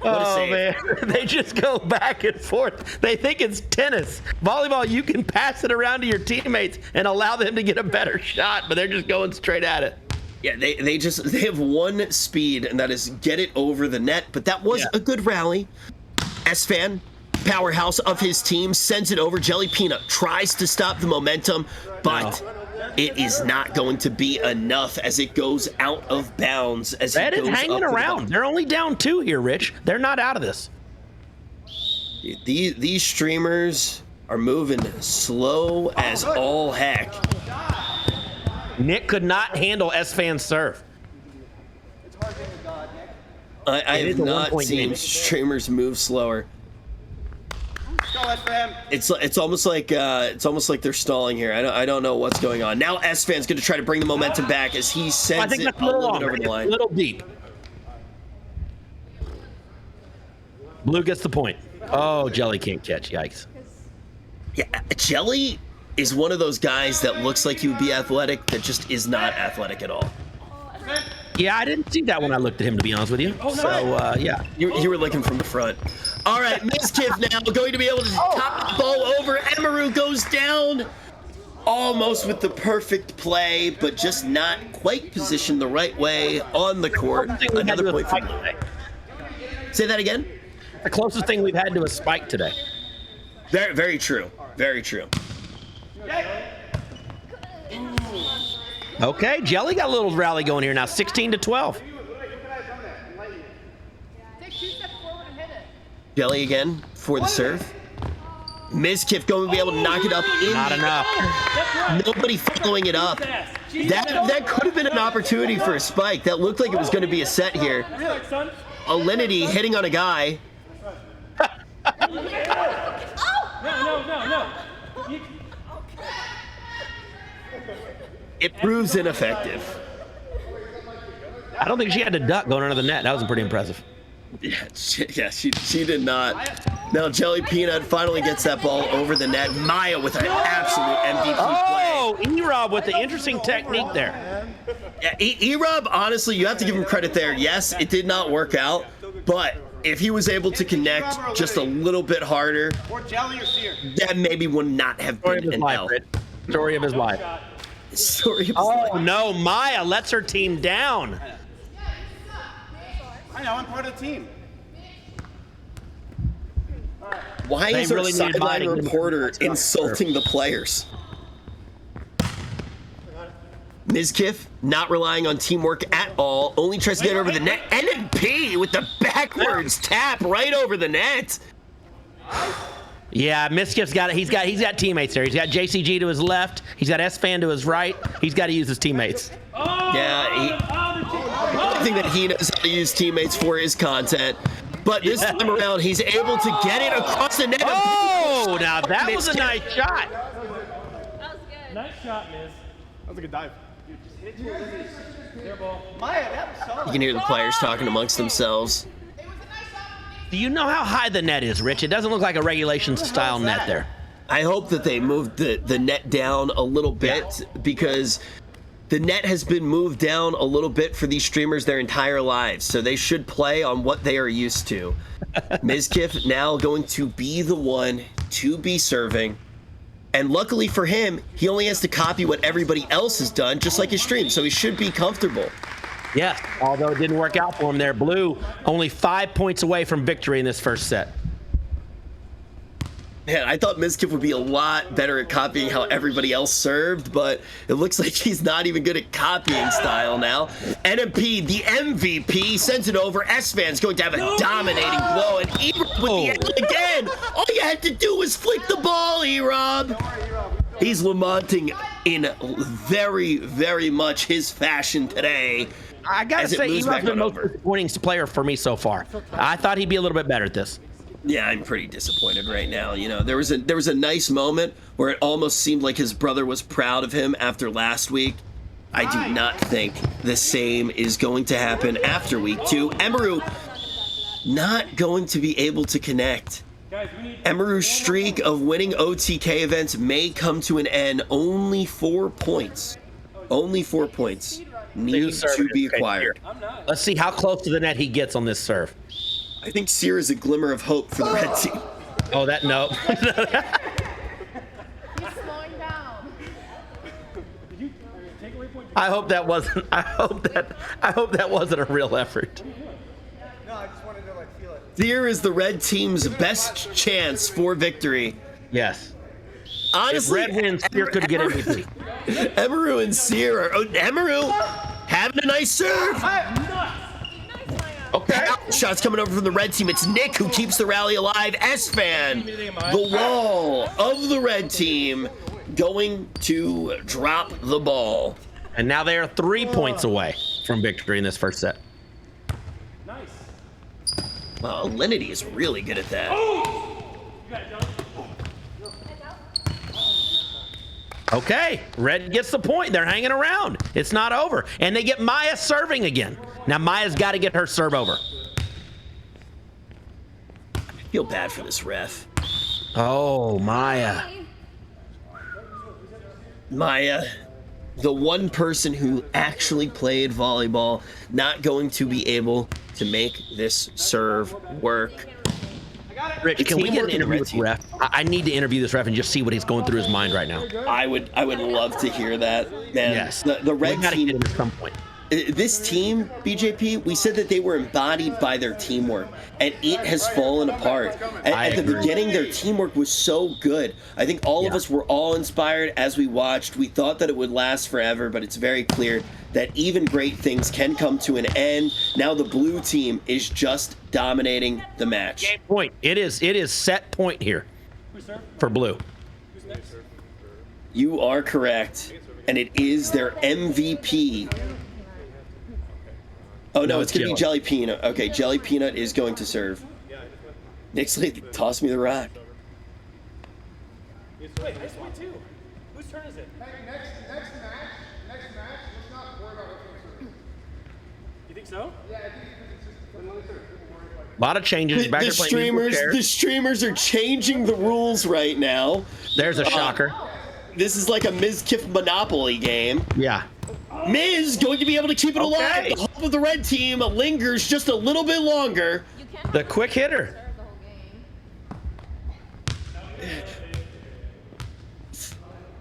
What a save. Man, they just go back and forth. They think it's tennis. Volleyball, you can pass it around to your teammates and allow them to get a better shot, but they're just going straight at it. Yeah, they have one speed, and that is get it over the net. But that was a good rally. S-Fan, powerhouse of his team, sends it over. Jelly Peanut tries to stop the momentum, but it is not going to be enough as it goes out of bounds. As That it is goes hanging up to the around. ball. They're only down 2 here, Rich. They're not out of this. These streamers are moving slow as all heck. Nick could not handle S-Fan's serve. I It have is a not 1-point seen game. streamers move slower. It's almost like they're stalling here. I don't know what's going on. Now S-Fan's going to try to bring the momentum back as he sends I think it that's a little bit longer. over the It's line. a little deep. Blue gets the point. Oh, Jelly can't catch. Yikes. Yeah, Jelly is one of those guys that looks like he would be athletic that just is not athletic at all. Yeah, I didn't see that when I looked at him, to be honest with you. So, yeah. You were looking from the front. All right, Ms. Kiff now going to be able to top the ball over. Emeru goes down almost with the perfect play, but just not quite positioned the right way on the court. Another point for me. Say that again? The closest thing we've had to a spike today. Very, very true. Very true. Okay, Jelly got a little rally going here now, 16-12. Jelly again for the serve. Ms. Kiff going to be able to knock it up in Not enough. Nobody following it up. That could have been an opportunity for a spike. That looked like it was going to be a set here. Alinity hitting on a guy. No. It proves ineffective. I don't think she had to duck going under the net. That was pretty impressive. Yeah, she did not. Now Jelly Peanut finally gets that ball over the net. Maya with an absolute MVP play. Oh, E-Rob with the interesting technique there. Yeah, E-Rob, honestly, you have to give him credit there. Yes, it did not work out, but if he was able to connect just a little bit harder, that maybe would not have been an L. Story of his life. Story of his Oh, life. no, Maya lets her team down. I know, I'm part of the team. Why They is our really need Maya sideline to give him reporter a insulting the players? Ms. Kiff not relying on teamwork at all, only tries to get over the net. NMP with the backwards tap right over the net. Yeah, Miskiff's got it. He's got teammates there. He's got JCG to his left. He's got S-Fan to his right. He's got to use his teammates. Yeah, I think that he knows how to use teammates for his content. But this time around, he's able to get it across the net. Oh, now that was a nice shot. Nice shot, Miz. That was a good dive. Maya, that was solid. You can hear the players talking amongst themselves. Do you know how high the net is, Rich? It doesn't look like a regulation style net there. I hope that they moved the net down a little bit because the net has been moved down a little bit for these streamers their entire lives. So they should play on what they are used to. Mizkiff now going to be the one to be serving. And luckily for him, he only has to copy what everybody else has done, just like his stream. So he should be comfortable. Yes, although it didn't work out for him there. Blue only 5 points away from victory in this first set. Man, I thought Mizkif would be a lot better at copying how everybody else served, but it looks like he's not even good at copying style now. NMP, the MVP, sends it over. S-Fan's going to have a dominating blow, and Erob with the end again. All you had to do was flick the ball, Erob. He's lamenting in very, very much his fashion today. I gotta say, Erob's the most disappointing player for me so far. I thought he'd be a little bit better at this. Yeah, I'm pretty disappointed right now. You know, there was a nice moment where it almost seemed like his brother was proud of him after last week. I do not think the same is going to happen after week 2. Emeru not going to be able to connect. Emeru's streak of winning OTK events may come to an end. Only 4 points. Only 4 points need to be acquired. Let's see how close to the net he gets on this serve. I think Sear is a glimmer of hope for the red team. Oh, that no. He's slowing down. I hope that wasn't. I hope that wasn't a real effort. No, I just wanted to feel it. Sear is the red team's best chance for victory. Yes. Honestly, if red wins, Sear could get MVP. Emeru and Sear are. Emeru having a nice serve. Okay. Shots coming over from the red team. It's Nick who keeps the rally alive. S-Fan, the wall of the red team, going to drop the ball. And now they are 3 points away from victory in this first set. Nice. Wow, Alinity is really good at that. Okay, red gets the point. They're hanging around. It's not over. And they get Maya serving again. Now Maya's got to get her serve over. I feel bad for this ref. Oh, Maya. Maya, the one person who actually played volleyball, not going to be able to make this serve work. Rich, can we get an interview with the ref? I need to interview this ref and just see what he's going through his mind right now. I would love to hear that, man. Yes. The red team at some point. This team, BJP, we said that they were embodied by their teamwork, and it has fallen apart. At the beginning, their teamwork was so good. I think all of us were all inspired as we watched. We thought that it would last forever, but it's very clear that even great things can come to an end. Now the blue team is just dominating the match. Game point. It is set point here for blue. You are correct, and it is their MVP. Oh, no, it's going to be Jelly Peanut. Okay, Jelly Peanut is going to serve. Nick's like, toss me the rock. Wait, I sweat too. Whose turn is it? Hey, next match, let's not worry about what. You think so? Yeah, I think it's just another serve. A lot of changes. The streamers are changing the rules right now. There's a shocker. This is like a Mizkif Monopoly game. Yeah. Miz going to be able to keep it alive. The hope of the red team lingers just a little bit longer. The quick hitter.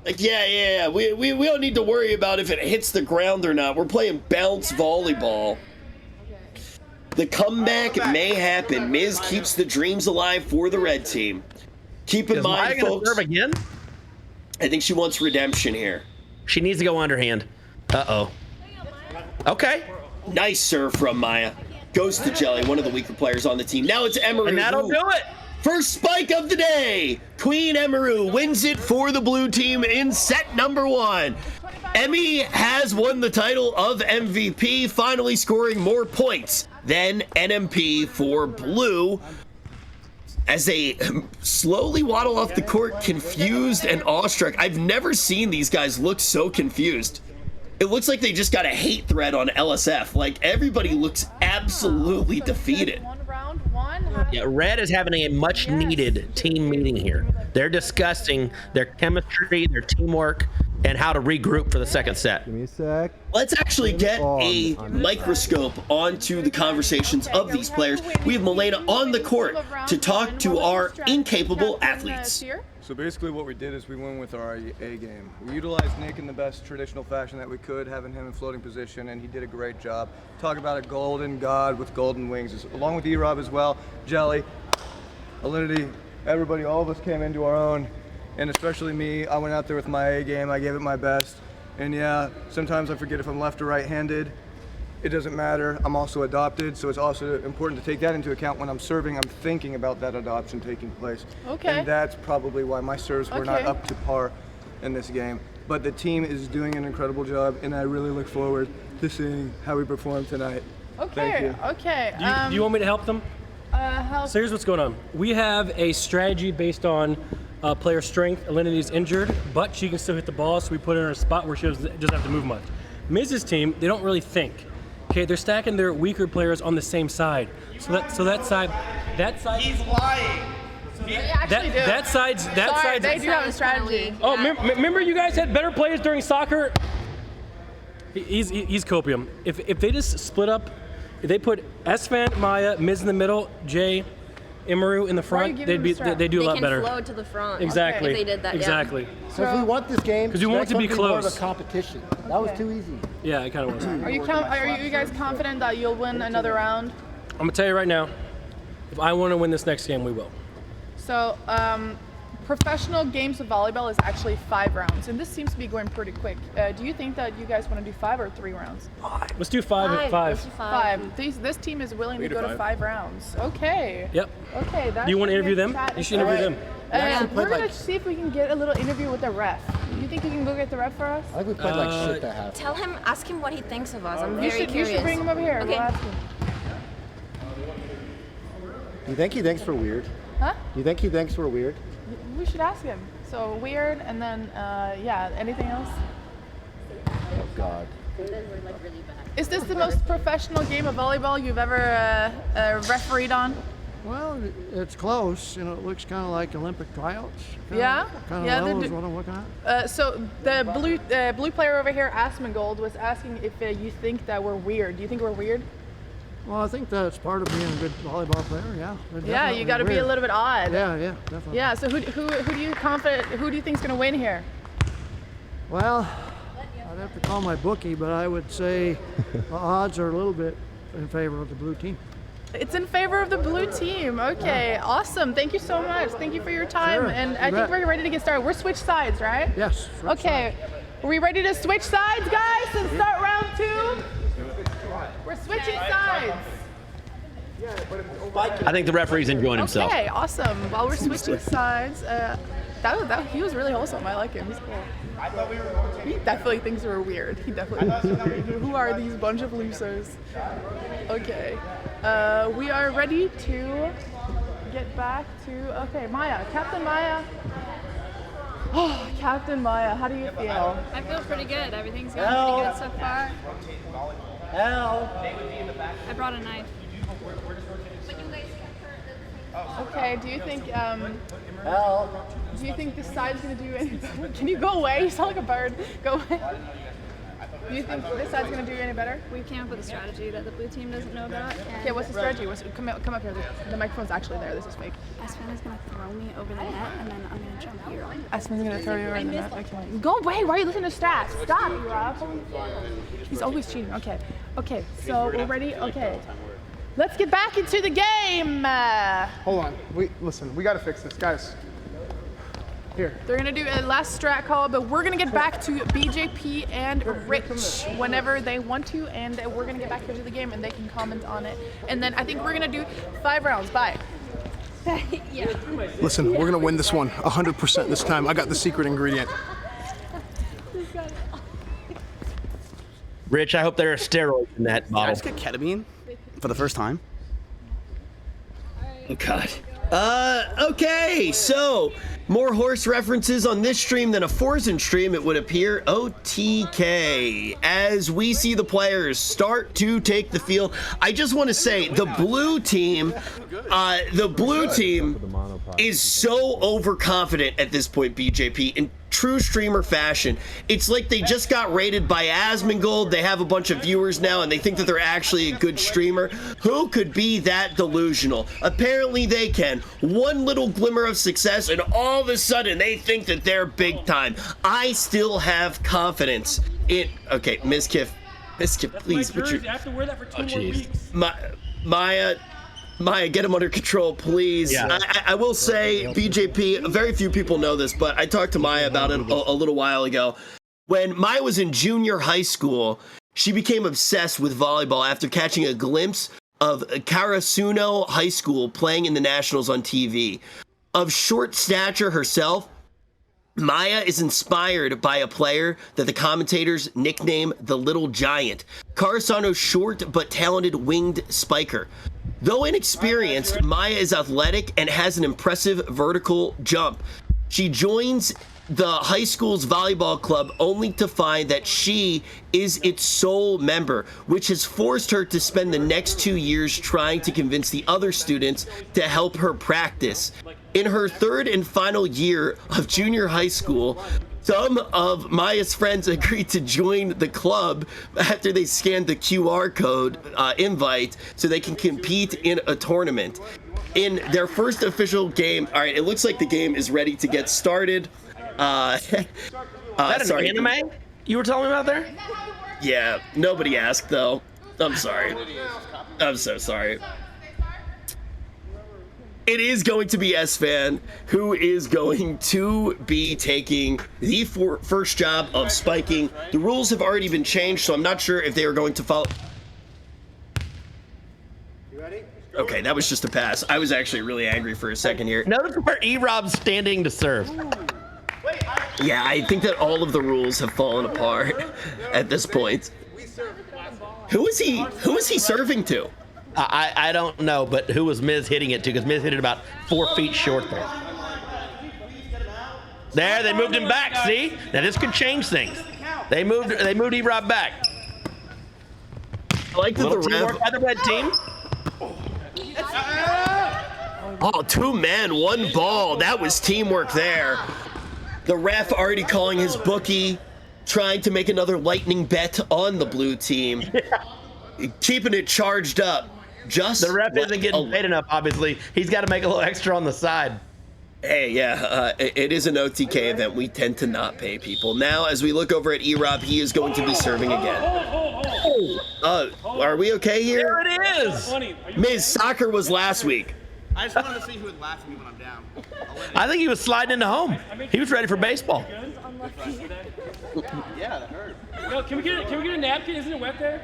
Like, yeah. We don't need to worry about if it hits the ground or not. We're playing bounce volleyball. The comeback may happen. Miz keeps the dreams alive for the red team. Keep in mind, folks. Serve again? I think she wants redemption here. She needs to go underhand. Uh-oh. Okay. Nice serve from Maya. Goes to Jelly, one of the weaker players on the team. Now it's Emeru. And that'll do it. First spike of the day. Queen Emeru wins it for the blue team in set number 1. Emmy has won the title of MVP, finally scoring more points than NMP for blue. As they slowly waddle off the court, confused and awestruck. I've never seen these guys look so confused. It looks like they just got a hate thread on LSF. Like, everybody looks absolutely defeated. Yeah, Red is having a much-needed team meeting here. They're discussing their chemistry, their teamwork, and how to regroup for the second set. Give me a sec. Let's actually get a microscope onto the conversations of these players. We have Milena on the court to talk to our incapable athletes. So basically what we did is we went with our A game. We utilized Nick in the best traditional fashion that we could, having him in floating position, and he did a great job. Talk about a golden god with golden wings, along with Erob as well. Jelly, Alinity, everybody, all of us came into our own, and especially me. I went out there with my A game. I gave it my best. And yeah, sometimes I forget if I'm left or right-handed. It doesn't matter. I'm also adopted, so it's also important to take that into account when I'm serving. I'm thinking about that adoption taking place. Okay. And that's probably why my serves were not up to par in this game. But the team is doing an incredible job, and I really look forward to seeing how we perform tonight. Okay. Thank you. Okay. Do you want me to help them? Help. So here's what's going on. We have a strategy based on player strength. Alinity is injured, but she can still hit the ball, so we put her in a spot where she doesn't have to move much. Miz's team, they don't really think. Okay, they're stacking their weaker players on the same side. So that side. He's lying. That side's. They do have a strategy. Oh, remember you guys had better plays during soccer? He's copium. If they just split up, if they put Esfand, Maya, Miz in the middle, Jay, Imaru in the front, they do a lot better. They can flow to the front. Exactly. If they did that, exactly. Yeah. So if we want this game, because we want it to be close. More of a competition. That was too easy. Yeah, it kind of was. Are you guys confident that you'll win another round? I'm gonna tell you right now, if I want to win this next game, we will. So, professional games of volleyball is actually 5 rounds, and this seems to be going pretty quick. Do you think that you guys want to do 5 or 3 rounds? Let's do 5. 5. This team is willing to go to 5 rounds. Okay. Yep. Okay. Do you want to interview them? You should interview them. We're gonna see if we can get a little interview with the ref. You think you can go get the ref for us? I think we played like shit that half. Tell him, ask him what he thinks of us. I'm very curious. You should bring him over here. Okay. We'll ask him. You think he thinks we're weird? Huh? You think he thinks we're weird? We should ask him. So weird, and then yeah. Anything else? Oh God. Is this the most professional game of volleyball you've ever refereed on? Well, it's close. You know, it looks kind of like Olympic tryouts. Yeah? Kind of level is what I'm looking at. So the blue player over here, Asmongold, was asking if you think that we're weird. Do you think we're weird? Well, I think that's part of being a good volleyball player. Yeah. Yeah, you got to be a little bit odd. Yeah, definitely. Yeah. So who do you think's gonna win here? Well, I'd have to call my bookie, but I would say the odds are a little bit in favor of the blue team. It's in favor of the blue team. Okay, yeah. Awesome. Thank you so much. Thank you for your time. Sure, and I think we're ready to get started. We're switch sides, right? Yes. Okay. Are we ready to switch sides, guys, and start round 2? We're switching sides. I think the referee's enjoying himself. Okay, awesome. While we're switching sides, he was really wholesome. I like him. He's cool. He definitely thinks we're weird. He definitely thinks who are these bunch of losers? Okay. We are ready to get back to, okay, Maya. Captain Maya. Oh, Captain Maya, how do you feel? I feel pretty good. Everything's going pretty good so far. I brought a knife. Okay, do you think this side's gonna do any better? Can you go away? You sound like a bird. Go away. Do you think this side's gonna do any better? We came up with a strategy that the blue team doesn't know about. Okay, what's the strategy? Come up here. The microphone's actually there. This is fake. Esfand is gonna throw me over the net, and then I'm gonna jump here. Esfand's gonna throw you over the net. Okay. Go away. Why are you listening to stats? Stop, you Rob. He's always cheating. Okay. Okay. So we're ready. Okay. Let's get back into the game. Hold on. Listen. We gotta fix this, guys. Here. They're gonna do a last strat call, but we're gonna get back to BJP and Rich whenever they want to, and we're gonna get back into the game and they can comment on it. And then I think we're gonna do 5 rounds. Bye. Yeah. Listen, we're gonna win this one 100% this time. I got the secret ingredient. Rich, I hope there are steroids in that bottle. Did I just get ketamine for the first time? Oh, God. Okay, so more horse references on this stream than a Forzen stream, it would appear. OTK. As we see the players start to take the field, I just want to say the blue team is so overconfident at this point, BJP, in true streamer fashion. It's like they just got rated by Asmongold. They have a bunch of viewers now, and they think that they're actually a good streamer. Who could be that delusional? Apparently they can. One little glimmer of success, and all of a sudden they think that they're big time. I still have confidence in... Okay, Ms. Kiff, please. I have to wear that for 2 more weeks. Maya, Maya, get him under control, please. Yeah. I will say, BJP, very few people know this, but I talked to Maya about it a little while ago. When Maya was in junior high school, she became obsessed with volleyball after catching a glimpse of Karasuno High School playing in the Nationals on TV. Of short stature herself, Maya is inspired by a player that the commentators nickname the Little Giant, Karasuno's short but talented winged spiker. Though inexperienced, Maya is athletic and has an impressive vertical jump. She joins the high school's volleyball club only to find that she is its sole member, which has forced her to spend the next 2 years trying to convince the other students to help her practice. In her third and final year of junior high school, some of Maya's friends agreed to join the club after they scanned the QR code invite so they can compete in a tournament. In their first official game, all right, it looks like the game is ready to get started. Is that an anime you were telling me about there? Yeah, nobody asked though. I'm sorry. I'm so sorry. It is going to be S-Fan who is going to be taking the first job of spiking. The rules have already been changed, so I'm not sure if they are going to follow. You ready? Okay, that was just a pass. I was actually really angry for a second here. Notice where E-Rob's standing to serve. Yeah, I think that all of the rules have fallen apart at this point. Who is he serving to? I don't know, but who was Miz hitting it to? Because Miz hit it about 4 feet short there. There, they moved him back. See, now this could change things. They moved E-Rob back. I like that the ref. By the red team. Oh, 2 men, 1 ball. That was teamwork there. The ref already calling his bookie, trying to make another lightning bet on the blue team. Keeping it charged up. Just the ref isn't getting paid enough, obviously. He's got to make a little extra on the side. Hey, yeah, it is an OTK event. We tend to not pay people. Now, as we look over at E-Rob, he is going to be serving again. Are we okay here? There it is. Miz, soccer was last week. I just wanted to see who would laugh at me when I'm down. I think he was sliding into home. He was ready for baseball. Yeah, that hurt. Yo, can we get a napkin? Isn't it wet there?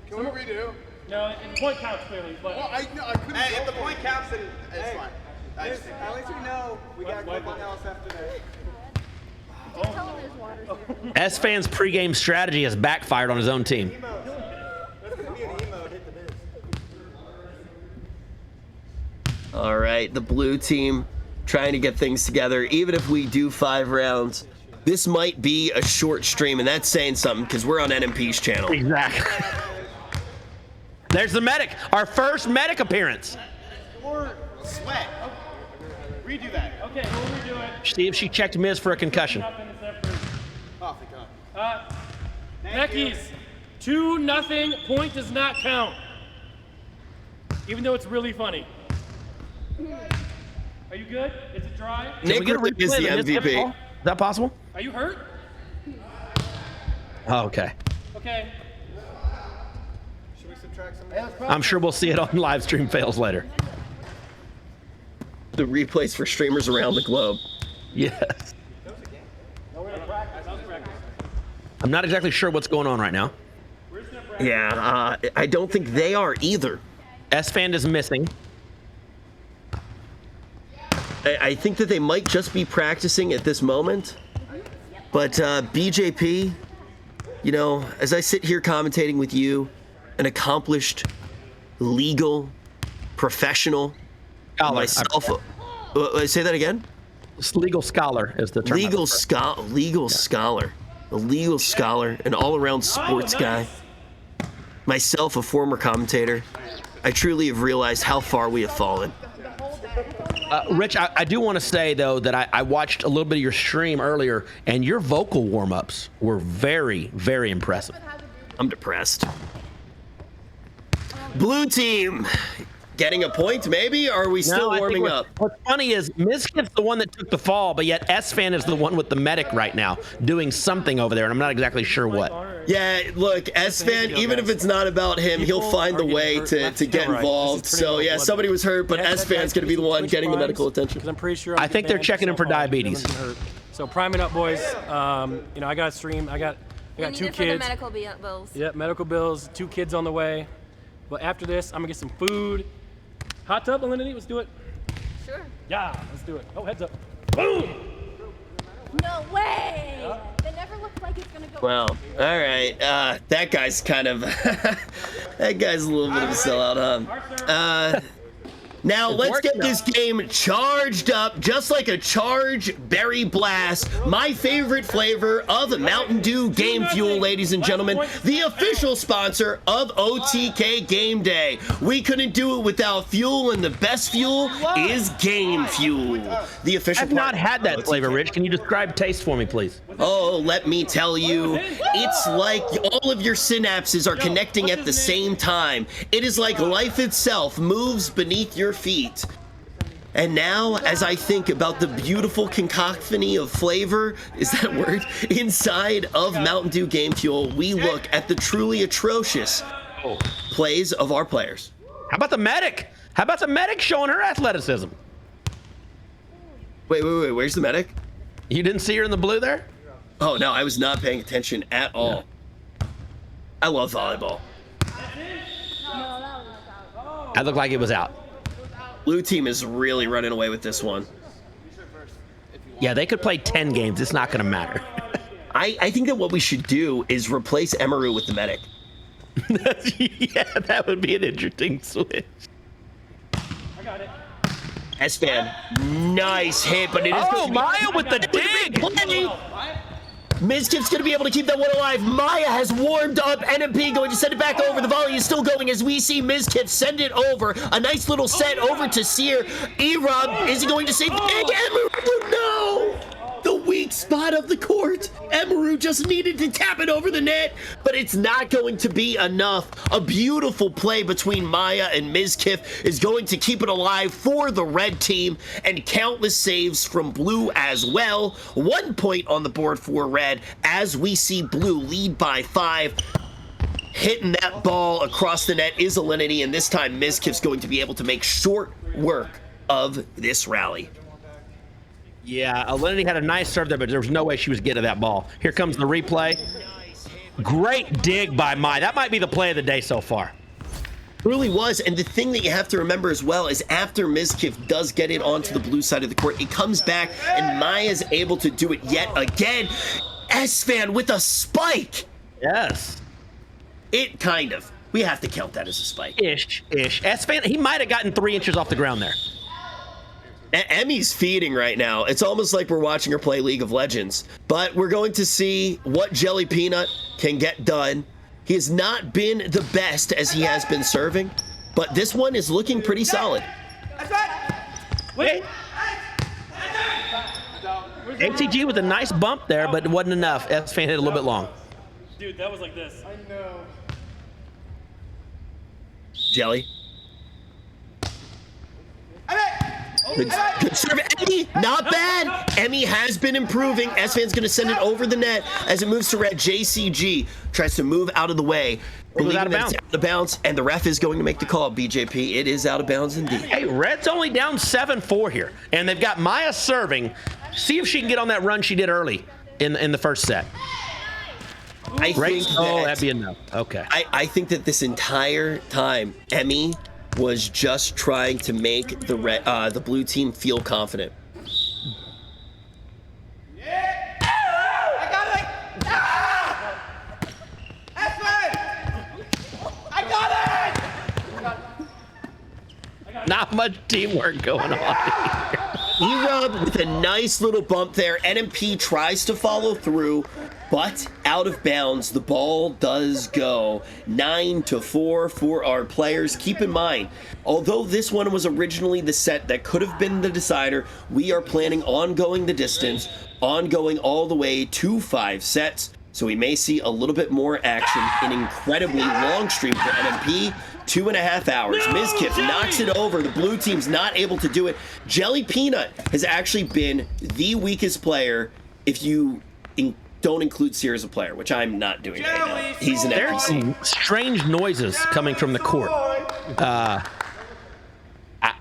Can we redo? No, the point counts clearly. But well, I couldn't. Hey, if the point counts, then it's fine. At least we know we got nothing else after that. S-Fan's pregame strategy has backfired on his own team. All right, the blue team trying to get things together. Even if we do 5 rounds, this might be a short stream, and that's saying something because we're on NMP's channel. Exactly. There's the medic, our first medic appearance. Or sweat. Redo that. Okay, we'll redo it. See if she checked Miz for a concussion. Oh, thank God. Neckies, 2-0. Point does not count. Even though it's really funny. Are you good? Is it dry? Nick is the MVP. Is that possible? Are you hurt? Oh, okay. Okay. Should we subtract some? I'm sure we'll see it on live stream fails later. The replays for streamers around the globe. Yes. I'm not exactly sure what's going on right now. Yeah, I don't think they are either. S-Fan is missing. I think that they might just be practicing at this moment. But BJP, you know, as I sit here commentating with you, an accomplished, legal, professional, scholar. Myself. Say that again? Legal scholar is the term. Legal scholar, a legal scholar, an all-around sports guy. Myself, a former commentator. I truly have realized how far we have fallen. Rich, I do want to say, though, that I watched a little bit of your stream earlier, and your vocal warm-ups were very, very impressive. I'm depressed. Blue team getting a point, maybe? Or are we still warming up? What's funny is Mizkif's the one that took the fall, but yet S-Fan is the one with the medic right now, doing something over there, and I'm not exactly sure what. Yeah, look, S-Fan, even if it's not about him, he'll find the way to get involved. So, yeah, somebody was hurt, but S-Fan's going to be the one getting the medical attention. I'm pretty sure I think they're checking him for diabetes. So priming up, boys. You know, I got a stream. I got 2 kids. For the medical bills. Yep, medical bills. 2 kids on the way. But after this, I'm gonna get some food. Hot tub, Alinity, let's do it. Sure. Yeah, let's do it. Oh, heads up. Boom! No way! Yeah. It never looks like it's gonna go. Well, all right. That guy's kind of that guy's a little bit of a sellout, huh? Now let's get this game charged up, just like a charge berry blast. My favorite flavor of Mountain Dew Gamefuel, ladies and gentlemen, the official sponsor of OTK Game Day. We couldn't do it without fuel, and the best fuel is Gamefuel. The official. I've not had that flavor, Rich. Can you describe taste for me, please? Oh, let me tell you, it's like all of your synapses are connecting at the same time. It is like life itself moves beneath your feet. And now, as I think about the beautiful cacophony of flavor, is that a word, inside of Mountain Dew Gamefuel, we look at the truly atrocious plays of our players. How about the medic? How about the medic showing her athleticism? Wait, where's the medic? You didn't see her in the blue there? Oh, no, I was not paying attention at all. Yeah. I love volleyball. That looked like it was out. Blue team is really running away with this one. Yeah, they could play 10 games. It's not going to matter. I think that what we should do is replace Emaru with the medic. Yeah, that would be an interesting switch. I got it. S-Fan, nice hit, but it is... Oh, Maya with the dig! Mizkif's going to be able to keep that one alive. Maya has warmed up. NMP going to send it back over. The volley is still going as we see Mizkif send it over. A nice little set over to Seer. E-Rob, is he going to save the dig? Emaru, no! The weak spot of the court. Emaru just needed to tap it over the net, but it's not going to be enough. A beautiful play between Maya and Mizkif is going to keep it alive for the red team, and countless saves from blue as well. 1 point on the board for red as we see blue lead by 5. Hitting that ball across the net is Alinity, and this time Mizkif's going to be able to make short work of this rally. Yeah, Alinity had a nice serve there, but there was no way she was getting to that ball. Here comes the replay. Great dig by Mai. That might be the play of the day so far. Really was, and the thing that you have to remember as well is after Mizkif does get it onto the blue side of the court, it comes back, and Maya's able to do it yet again. S-Fan with a spike! Yes. It kind of. We have to count that as a spike. Ish. S-Fan, he might have gotten 3 inches off the ground there. Emmy's feeding right now. It's almost like we're watching her play League of Legends. But we're going to see what Jelly Peanut can get done. He has not been the best as he has been serving, but this one is looking pretty solid. Wait. ATG with a nice bump there, but it wasn't enough. S-Fan hit a little bit long. Dude, that was like this. I know. Jelly. Good serve, Emmy, not bad. Emmy has been improving. S-Fan's going to send it over the net as it moves to red. JCG tries to move out of the way. It was out of bounds. Out of bounds, and the ref is going to make the call. BJP, it is out of bounds indeed. Hey, red's only down 7-4 here, and they've got Maya serving. See if she can get on that run she did early in the first set. I think that'd be enough. Okay. I think that this entire time, Emmy was just trying to make the blue team feel confident. Not much teamwork going on here. E-Rob with a nice little bump there. NMP tries to follow through, but out of bounds. The ball does go 9-4 for our players. Keep in mind, although this one was originally the set that could have been the decider, we are planning on going the distance, on going all the way to 5 sets. So we may see a little bit more action. An incredibly long stream for NMP. 2.5 hours. Mizkif knocks it over. The blue team's not able to do it. Jelly Peanut has actually been the weakest player if you don't include Seer as a player, which I'm not doing right now. He's an There's NPC. some strange noises coming from the court. I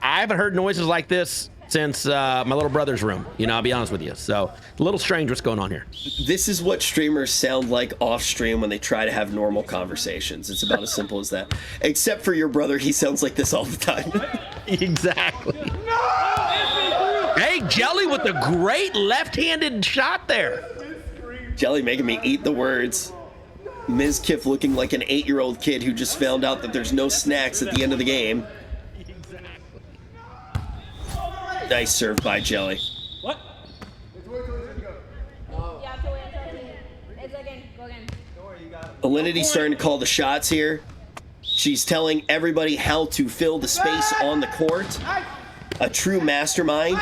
haven't heard noises like this since my little brother's room. I'll be honest with you. So a little strange what's going on here. This is what streamers sound like off stream when they try to have normal conversations. It's about as simple as that. Except for your brother, he sounds like this all the time. Exactly. Hey, Jelly with a great left-handed shot there. Jelly making me eat the words. Mizkif looking like an 8-year-old kid who just found out that there's no snacks at the end of the game. Nice serve by Jelly. What? Alinity's starting to call the shots here. She's telling everybody how to fill the space on the court. A true mastermind,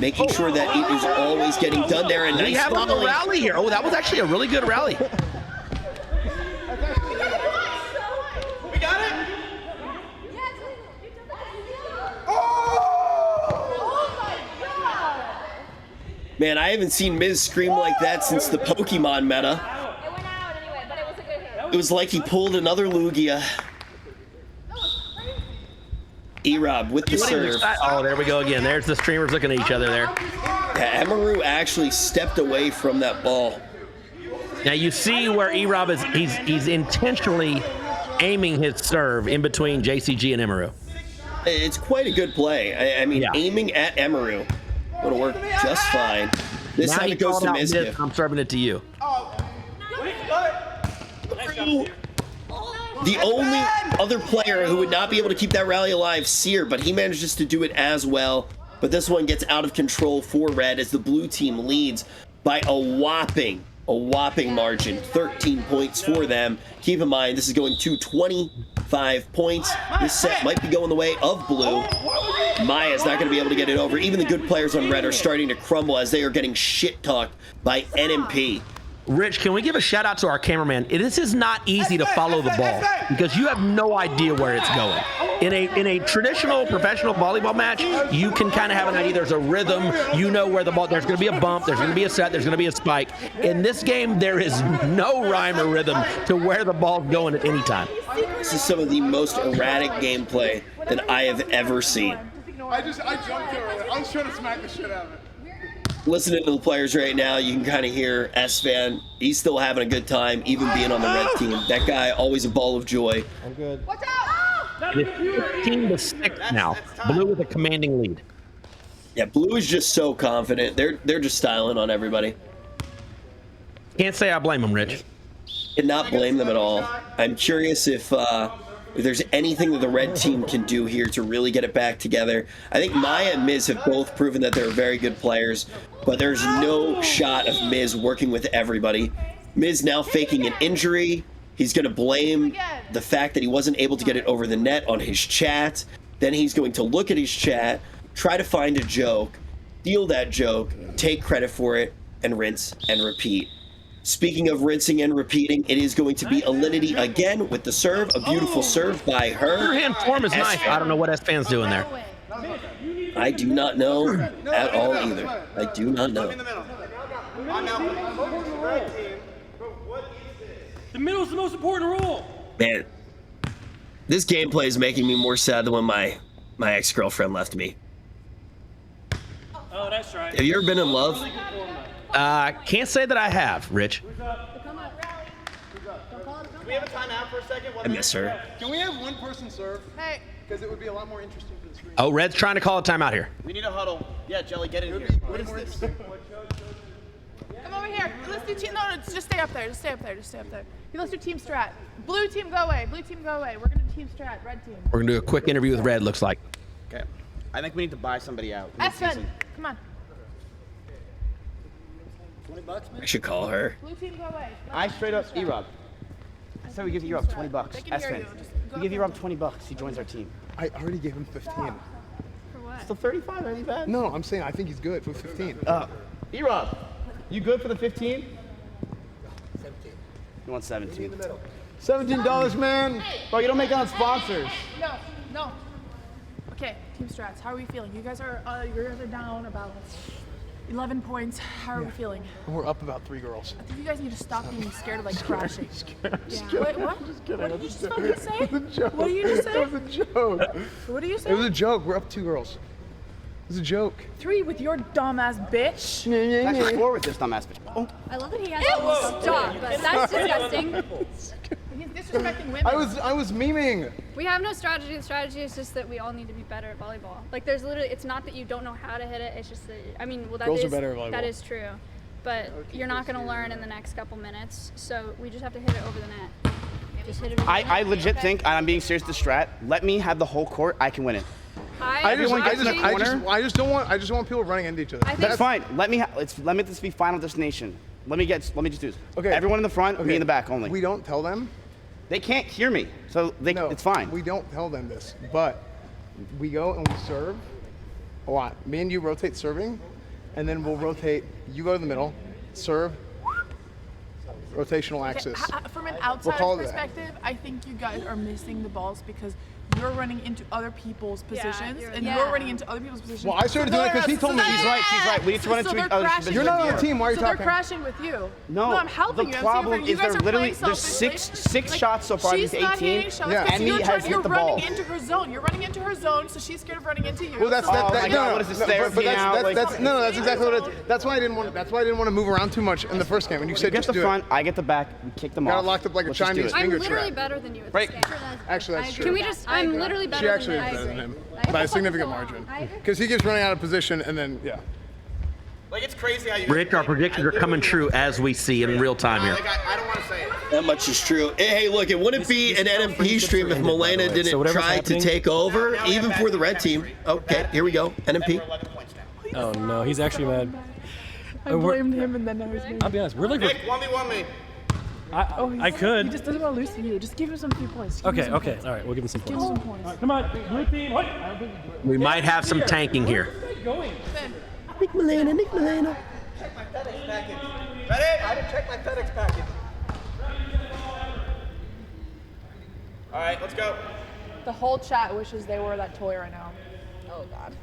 making sure that it is always getting done there. And We nice have a volley. rally here. Oh, that was actually a really good rally. We got it? Man, I haven't seen Miz scream like that since the Pokemon meta. It was like he pulled another Lugia. E-Rob with the serve. Oh, there we go again. There's the streamers looking at each other there. Yeah, Emaru actually stepped away from that ball. Now you see where E-Rob is. He's intentionally aiming his serve in between JCG and Emaru. It's quite a good play. I mean, aiming at Emaru would have worked just fine. This Now time he it goes called to out Miz. Mizkif. I'm serving it to you. The only other player who would not be able to keep that rally alive, Seer, but he manages to do it as well. But this one gets out of control for Red as the blue team leads by a whopping margin, 13 points for them. Keep in mind, this is going to 25 points. This set might be going the way of blue. Maya's not going to be able to get it over. Even the good players on Red are starting to crumble as they are getting shit-talked by NMP. Rich, can we give a shout out to our cameraman? This is not easy to follow the ball because you have no idea where it's going. In a traditional professional volleyball match, you can kind of have an idea. There's a rhythm. You know where the ball, there's going to be a bump, there's going to be a set, there's going to be a spike. In this game, there is no rhyme or rhythm to where the ball's going at any time. This is some of the most erratic gameplay that I have ever seen. I jumped over it. I was trying to smack the shit out of it. Listening to the players right now, you can kind of hear S-Fan. He's still having a good time, even being on the red team. That guy, always a ball of joy. I'm good. Watch out! It's 15-6 now. Blue with a commanding lead. Yeah, blue is just so confident. They're just styling on everybody. Can't say I blame them, Rich. Cannot blame them at all. I'm curious if there's anything that the red team can do here to really get it back together. I think Maya and Miz have both proven that they're very good players, but there's no shot of Miz working with everybody. Miz now faking an injury. He's going to blame the fact that he wasn't able to get it over the net on his chat. Then he's going to look at his chat, try to find a joke, steal that joke, take credit for it, and rinse and repeat. Speaking of rinsing and repeating, it is going to be Alinity again with the serve. A beautiful serve by her. Her hand form is nice. I don't know what S-Fan's doing there. I do not know at all either. I do not know. The middle is the most important rule. Man, this gameplay is making me more sad than when my ex-girlfriend left me. Oh, that's right. Have you ever been in love? Can't say that I have, Rich. Do we have a timeout for a second? I miss her. Can we have one person serve? Hey. Because it would be a lot more interesting for the screen. Oh, Red's trying to call a timeout here. We need a huddle. Yeah, Jelly, get in here. What is this? Come over here. Let's do team. No, just stay up there. Just stay up there. Just stay up there. Okay, let's do team strat. Blue team, go away. Blue team, go away. We're gonna do team strat. Red team. We're gonna do a quick interview with Red, looks like. Okay. I think we need to buy somebody out. Espen, come on. I should call her. Blue team, go away. I straight up, E-Rob. So we give E-Rob $20. They can hear you. Just go We give up E-Rob $20. He joins our team. I already gave him 15. For what? Still 35, ain't bad. No, I'm saying I think he's good for 15. E-Rob, you good for the 15? 17. You want 17? $17, man. Bro, you don't make it on sponsors. No. Okay, team strats. How are we feeling? You guys are down about 11 points. How are we feeling? We're up about 3 girls. I think you guys need to stop being scared of like crashing. Scared. Wait, what? Just kidding. What did you just fucking say? It was a joke. What did you just say? It was a joke. What did you say? It was a joke. We're up 2 girls. It was a joke. 3 with your dumbass bitch. Actually 4 with this dumbass bitch. Oh. I love that he has a stop, but that's disgusting. He's disrespecting women. I was memeing. We have no strategy. The strategy is just that we all need to be better at volleyball. Like there's literally, it's not that you don't know how to hit it. It's just that, I mean, well, Girls are better at volleyball. that is true, but you're not going to learn in the next couple minutes. So we just have to hit it over the net. Just hit it over the net. I legit think, and I'm being serious to strat, let me have the whole court, I can win it. I just don't want people running into each other. That's fine. Let me this be final destination. Let me just do this. Okay. Everyone in the front, me in the back only. We don't tell them. They can't hear me, so it's fine. We don't tell them this, but we go and we serve a lot. Me and you rotate serving, and then we'll rotate. You go to the middle, serve, rotational axis. From an outside perspective, I think you guys are missing the balls because you're running into other people's positions, and you're running into other people's positions. Well, I started doing it because he told me. She's right. We need to run into other positions. You're not on the team. Why are you so talking? they're crashing with you. No, I'm helping you. The problem is there's literally six shots so far against 18, and he has hit the ball. You're running into her zone. You're running into her zone, so she's scared of running into you. Well, that's what is this therapy now? That's exactly what it is. That's why I didn't want to move around too much in the first game. And you said just do it. Get the front, I get the back. We kick them off. Got locked up like a Chinese finger trap. I'm literally better than you at this game. Actually, that's true. Can we just? I'm literally better. She actually is better than him by a significant margin. Because he keeps running out of position, and then Like it's crazy how you. Rick, our predictions are coming true as we see in real time here. I don't want to say it. That much is true. Hey, look, it wouldn't be an NMP stream if Milena didn't try to take over, even for the red team. Okay, here we go. NMP. Oh no, he's actually mad. I blamed him and then now he's mad. I'll be honest, we're like. Nick, 1v1 me. I could. He just doesn't want to lose to you. Just give him some few points. Okay. All right, we'll give him some points. Give him some points. Come on, blue team. We might have some tanking here. Nick Milena. Check my FedEx package. Ready? I didn't check my FedEx package. All right, let's go. The whole chat wishes they were that toy right now. Oh God.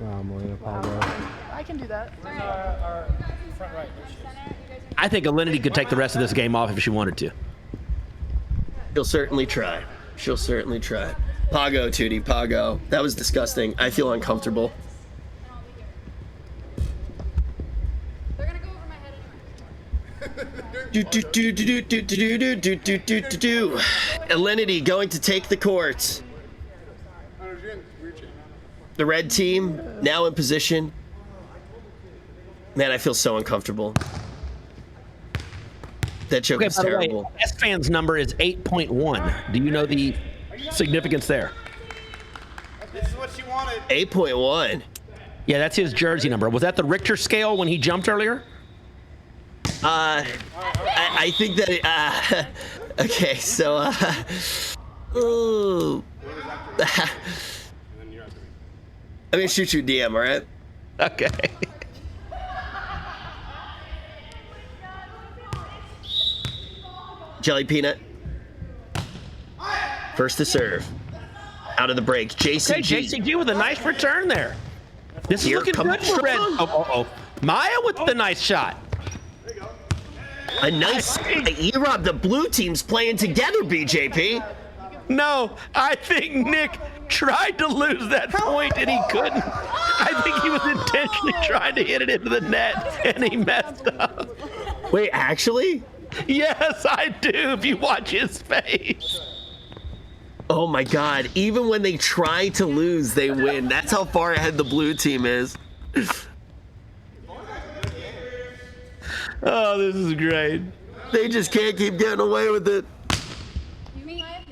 Wow, Milena Pablo. I can do that. Our front right. I think Alinity could take the rest of this game off if she wanted to. She'll certainly try. Pago, Tootie, Pago. That was disgusting. I feel uncomfortable. They're gonna go over my head Do. Alinity going to take the court. The red team now in position. Man, I feel so uncomfortable. That joke is terrible. Way, S-Fan's number is 8.1. Do you know the significance there? This is what she wanted. 8.1. Yeah, that's his jersey number. Was that the Richter scale when he jumped earlier? I think that. Okay, so. Ooh. I'm gonna shoot you a DM, all right? Okay. Jelly Peanut. First to serve. Out of the break. JCG. Okay, JCG with a nice return there. This is looking good for Red. Oh. Maya with the nice shot. A nice E-Rob. The blue team's playing together, BJP. No, I think Nick tried to lose that point and he couldn't. I think he was intentionally trying to hit it into the net and he messed up. Wait, actually? Yes, I do, if you watch his face. Oh my God, even when they try to lose, they win. That's how far ahead the blue team is. Oh, this is great. They just can't keep getting away with it.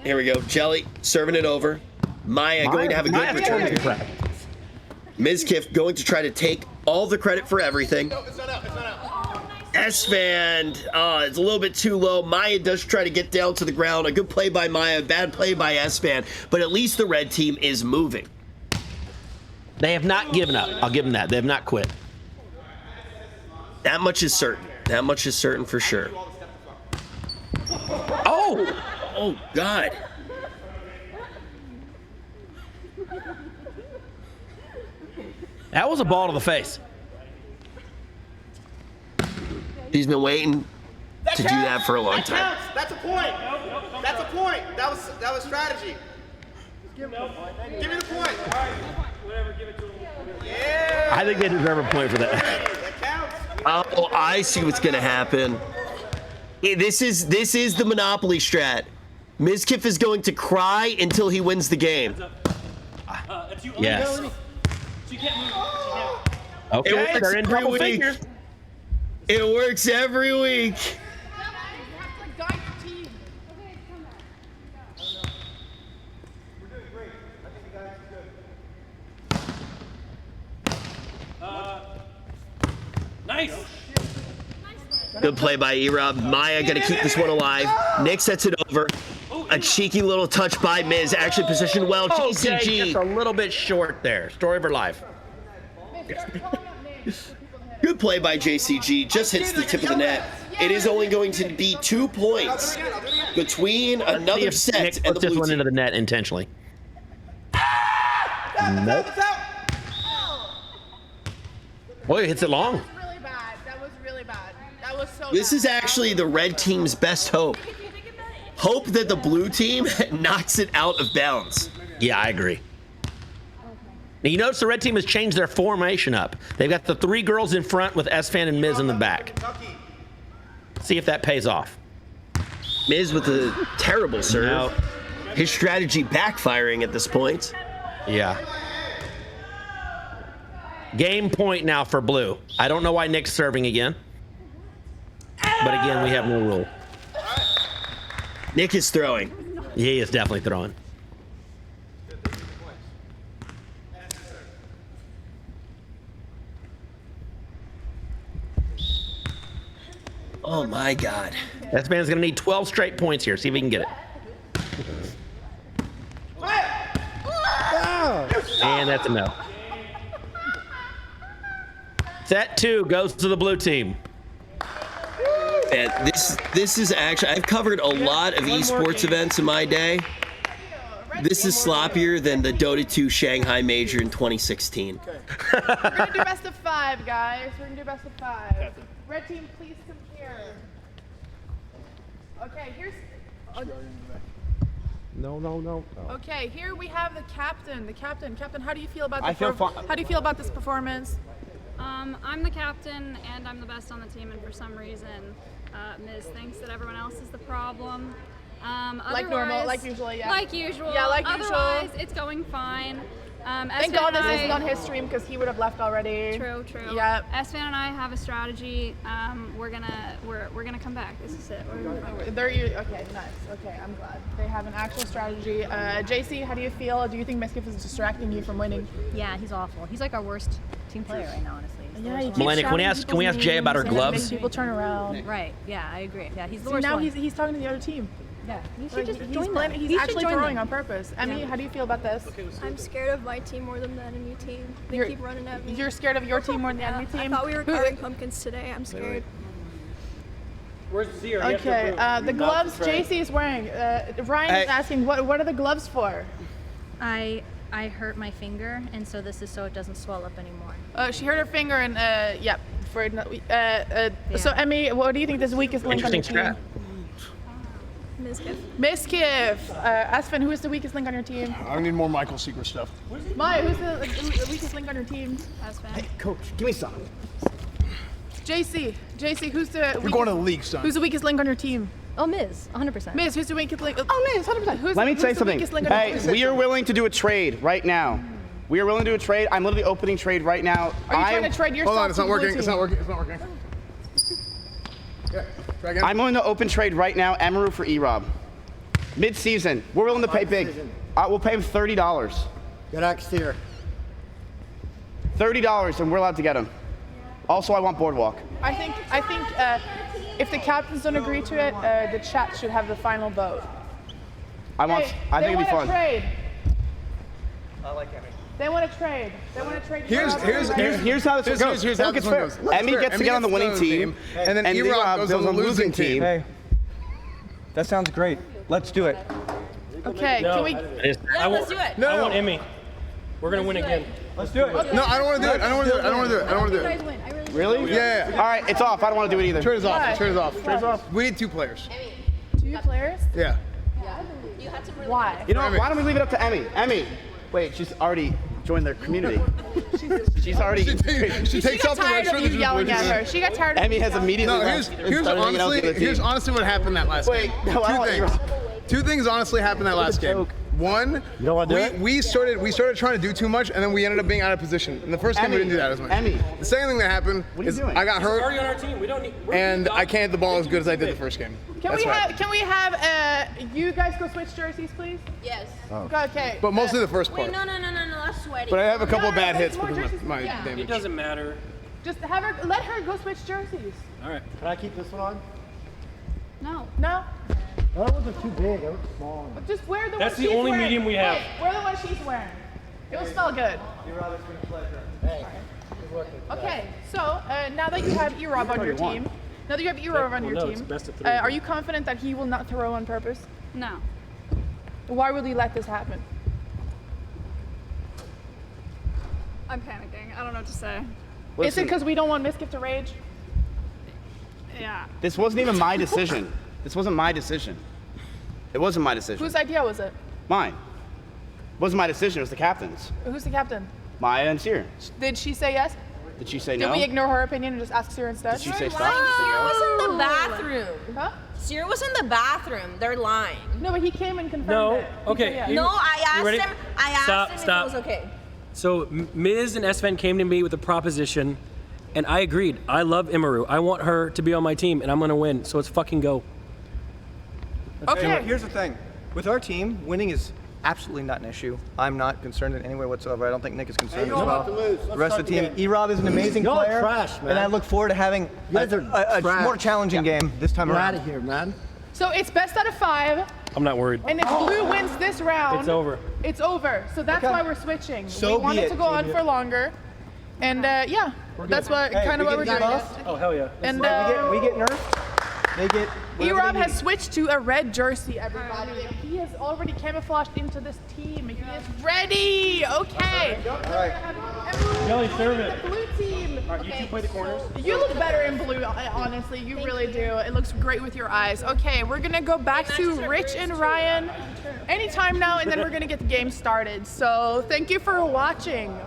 Here we go, Jelly serving it over. Maya going to have a good return here. Mizkif going to try to take all the credit for everything. No, it's not out. S-Fan, it's a little bit too low. Maya does try to get down to the ground. A good play by Maya, bad play by S-Fan, but at least the red team is moving. They have not given up. I'll give them that. They have not quit. That much is certain. That much is certain for sure. Oh, God. That was a ball to the face. He's been waiting to do that for a long time. That counts. That's a point. That's a point. That was strategy. Give me the point. Whatever, give it to him. Yeah. I think they deserve a point for that. That counts. Oh, I see what's gonna happen. This is the Monopoly strat. Mizkif is going to cry until he wins the game. Yes. She can't move. Okay, It works they're in every double week. figures. It works every week. Nice. Good play by E-Rob. Maya gonna keep this one alive. Nick sets it over. A cheeky little touch by Miz. Actually positioned well. Okay, JCG. just a little bit short there. Story of her life. Good play by JCG. Just hits the tip of the net. It is only going to be 2 points between another set Nick and puts the this blue one team. into the net intentionally. Nope. Boy, it hits it long. Really bad. That was really bad. That was so This bad. is actually the red team's best hope. Hope that the blue team knocks it out of bounds. Yeah, I agree. Now, you notice the red team has changed their formation up. They've got the 3 girls in front with S-Fan and Miz in the back. See if that pays off. Miz with a terrible serve. No. His strategy backfiring at this point. Yeah. Game point now for blue. I don't know why Nick's serving again. But again, we have no rule. Nick is throwing. He is definitely throwing. Oh my God. That man's gonna need 12 straight points here. See if he can get it. And that's a no. Set 2 goes to the blue team. And this is actually, I've covered a lot of esports events in my day. This is sloppier than the Dota 2 Shanghai Major in 2016. We're gonna do best of 5, guys. We're gonna do best of 5. Red team, please come here. Okay, here's. No. Okay, here we have the captain. Captain, how do you feel about I feel fine. How do you feel about this performance? I'm the captain and I'm the best on the team, and for some reason, Miz thinks that everyone else is the problem. Like normal, like usually, yeah. Like usual. Yeah, like Otherwise, usual. it's going fine. Thank God this isn't on his stream because he would have left already. True. Yep. S-Fan and I have a strategy. We're gonna come back. This is it. Okay, nice. Okay, I'm glad they have an actual strategy. JC, how do you feel? Do you think Mizkif is distracting you from winning? Yeah, he's awful. He's like our worst team player right now, honestly. Yeah, he keeps Melania, can we shouting ask Jay about her people's names and gloves? making people turn around. Right. Yeah, I agree. Yeah, he's the See, worst now one. he's talking to the other team. Yeah, he should Like, just he's join planning- them. He's He should actually join throwing them. on purpose. Emmy, how do you feel about this? I'm scared of my team more than the enemy team. They keep running at me. You're scared of your team more than the enemy team? I thought we were carving pumpkins today. I'm scared. Where's Zero? Okay, the gloves JC is wearing. Ryan is asking, what are the gloves for? I hurt my finger, and so this is so it doesn't swell up anymore. She hurt her finger and yep. So Emmy, what do you think this weakest link on your Interesting team? Mizkif. Mizkif. Aspen, who is the weakest link on your team? I need more Michael Secret stuff. Maya, who's the weakest link on your team? Aspen. Hey, coach, give me some. JC, who's the We're going to the league, son. Who's the weakest link on your team? Oh, Miz, 100%. Miz, who's the weakest link? Oh, Miz, 100%. Let me say the something. weakest link on your Hey, team? we are willing to do a trade right now. We are willing to do a trade. I'm literally opening trade right now. Are you trying to trade yourself? Hold on, it's to not the blue working. team? It's not working. It's not working. Okay, try again. I'm willing to open trade right now. Emaru for E-Rob. Mid-season. We're willing to pay big. We'll pay him $30. Good X tier. $30, and we're allowed to get him. Also, I want Boardwalk. I think if the captains don't agree to it, the chat should have the final vote. I think it'd be fun. Trade. I like Emmy. They want to trade. They want to trade. Here's how this goes. Here's how Look, this it's one fair. goes. Emmy gets to get on the winning team, and then E-Rob goes on the losing team. Hey. That sounds great. Let's do it. Okay, No. can we? I want, do it. I want Emmy. We're gonna win again. Let's do it. No, I don't want to do it. I don't want to do it. I don't want to do it. I don't want to do it. Really? Yeah. All right, it's off. I don't want to do it either. Turn it off. Why? Turn it off. Turn it off. We need 2 players. 2 players? Yeah. Why? You know what? Why don't we leave it up to Emmy? Emmy. Wait, she's already joined their community. She's already. She takes got off the tired red shirt of and you just yelling pushes at it. her. She got tired of Emmy you has yelling. immediately No, left and started hanging out with the here's team. honestly what happened that last game. No, I don't 2 want things. 2 things honestly happened that last game. One, You don't want to do it? we started trying to do too much, and then we ended up being out of position. In the first game, we didn't do that as much. Emmy. The second thing that happened What are you is doing? I got hurt, Already on our team. We don't need. and I can't hit the ball as good as I did the first game. Can That's right. we have you guys go switch jerseys, please? Yes. Okay. But mostly the first part. Wait, no, that's sweaty. But I have a couple of bad wait, hits more because jerseys. of my Yeah. It damage. doesn't matter. Just let her go switch jerseys. All right. Can I keep this one on? No. No? Those ones are too big. They look small. Just wear the That's one the she's only wearing. medium we have. Wait, wear the one she's wearing. It will smell good. Hey. Okay, so now that you have E-Rob on your team, Best of 3. are you confident that he will not throw on purpose? No. Why will he let this happen? I'm panicking. I don't know what to say. Is it Listen, because we don't want Miskiff to rage? Yeah. this wasn't even my decision. This wasn't my decision. It wasn't my decision. Whose idea was it? Mine. It wasn't my decision. It was the captain's. Who's the captain? Maya and Sear. Did she say yes? Did she say Did no? we ignore her opinion and just ask Sir instead? Did she say stop? Sear was in the Oh. bathroom. Huh? Sear was in the bathroom. They're lying. No, but he came and confirmed No. it. He Okay. said yes. You- No, I asked ready? him. I asked Stop, him stop. if it was okay. So Miz and Sven came to me with a proposition, and I agreed. I love Imaru. I want her to be on my team, and I'm gonna win. So let's fucking go. Okay. Here's the thing. With our team, winning is absolutely not an issue. I'm not concerned in any way whatsoever. I don't think Nick is concerned as well. The rest of the team, E-Rob is an amazing Y'all are player, trash, man. and I look forward to having You guys are a trash. more challenging game this time We're around. out of here, man. So it's best out of 5, I'm not worried. and if Blue wins this round, It's over. It's over. So that's Okay. why we're switching. So we be wanted it. to go on for longer, and yeah, that's what kind of what we're doing. Oh hell yeah. And we get nerfed. They get. whatever E-Rob they has need. switched to a red jersey, everybody. He has already camouflaged into this team. He is ready. Okay. All right. Jelly, serve it. The blue team. All right, you two play the corners. You look better in blue, honestly. You really do. It looks great with your eyes. Okay, we're gonna go back to Rich and Ryan anytime now, and then we're gonna get the game started. So thank you for watching.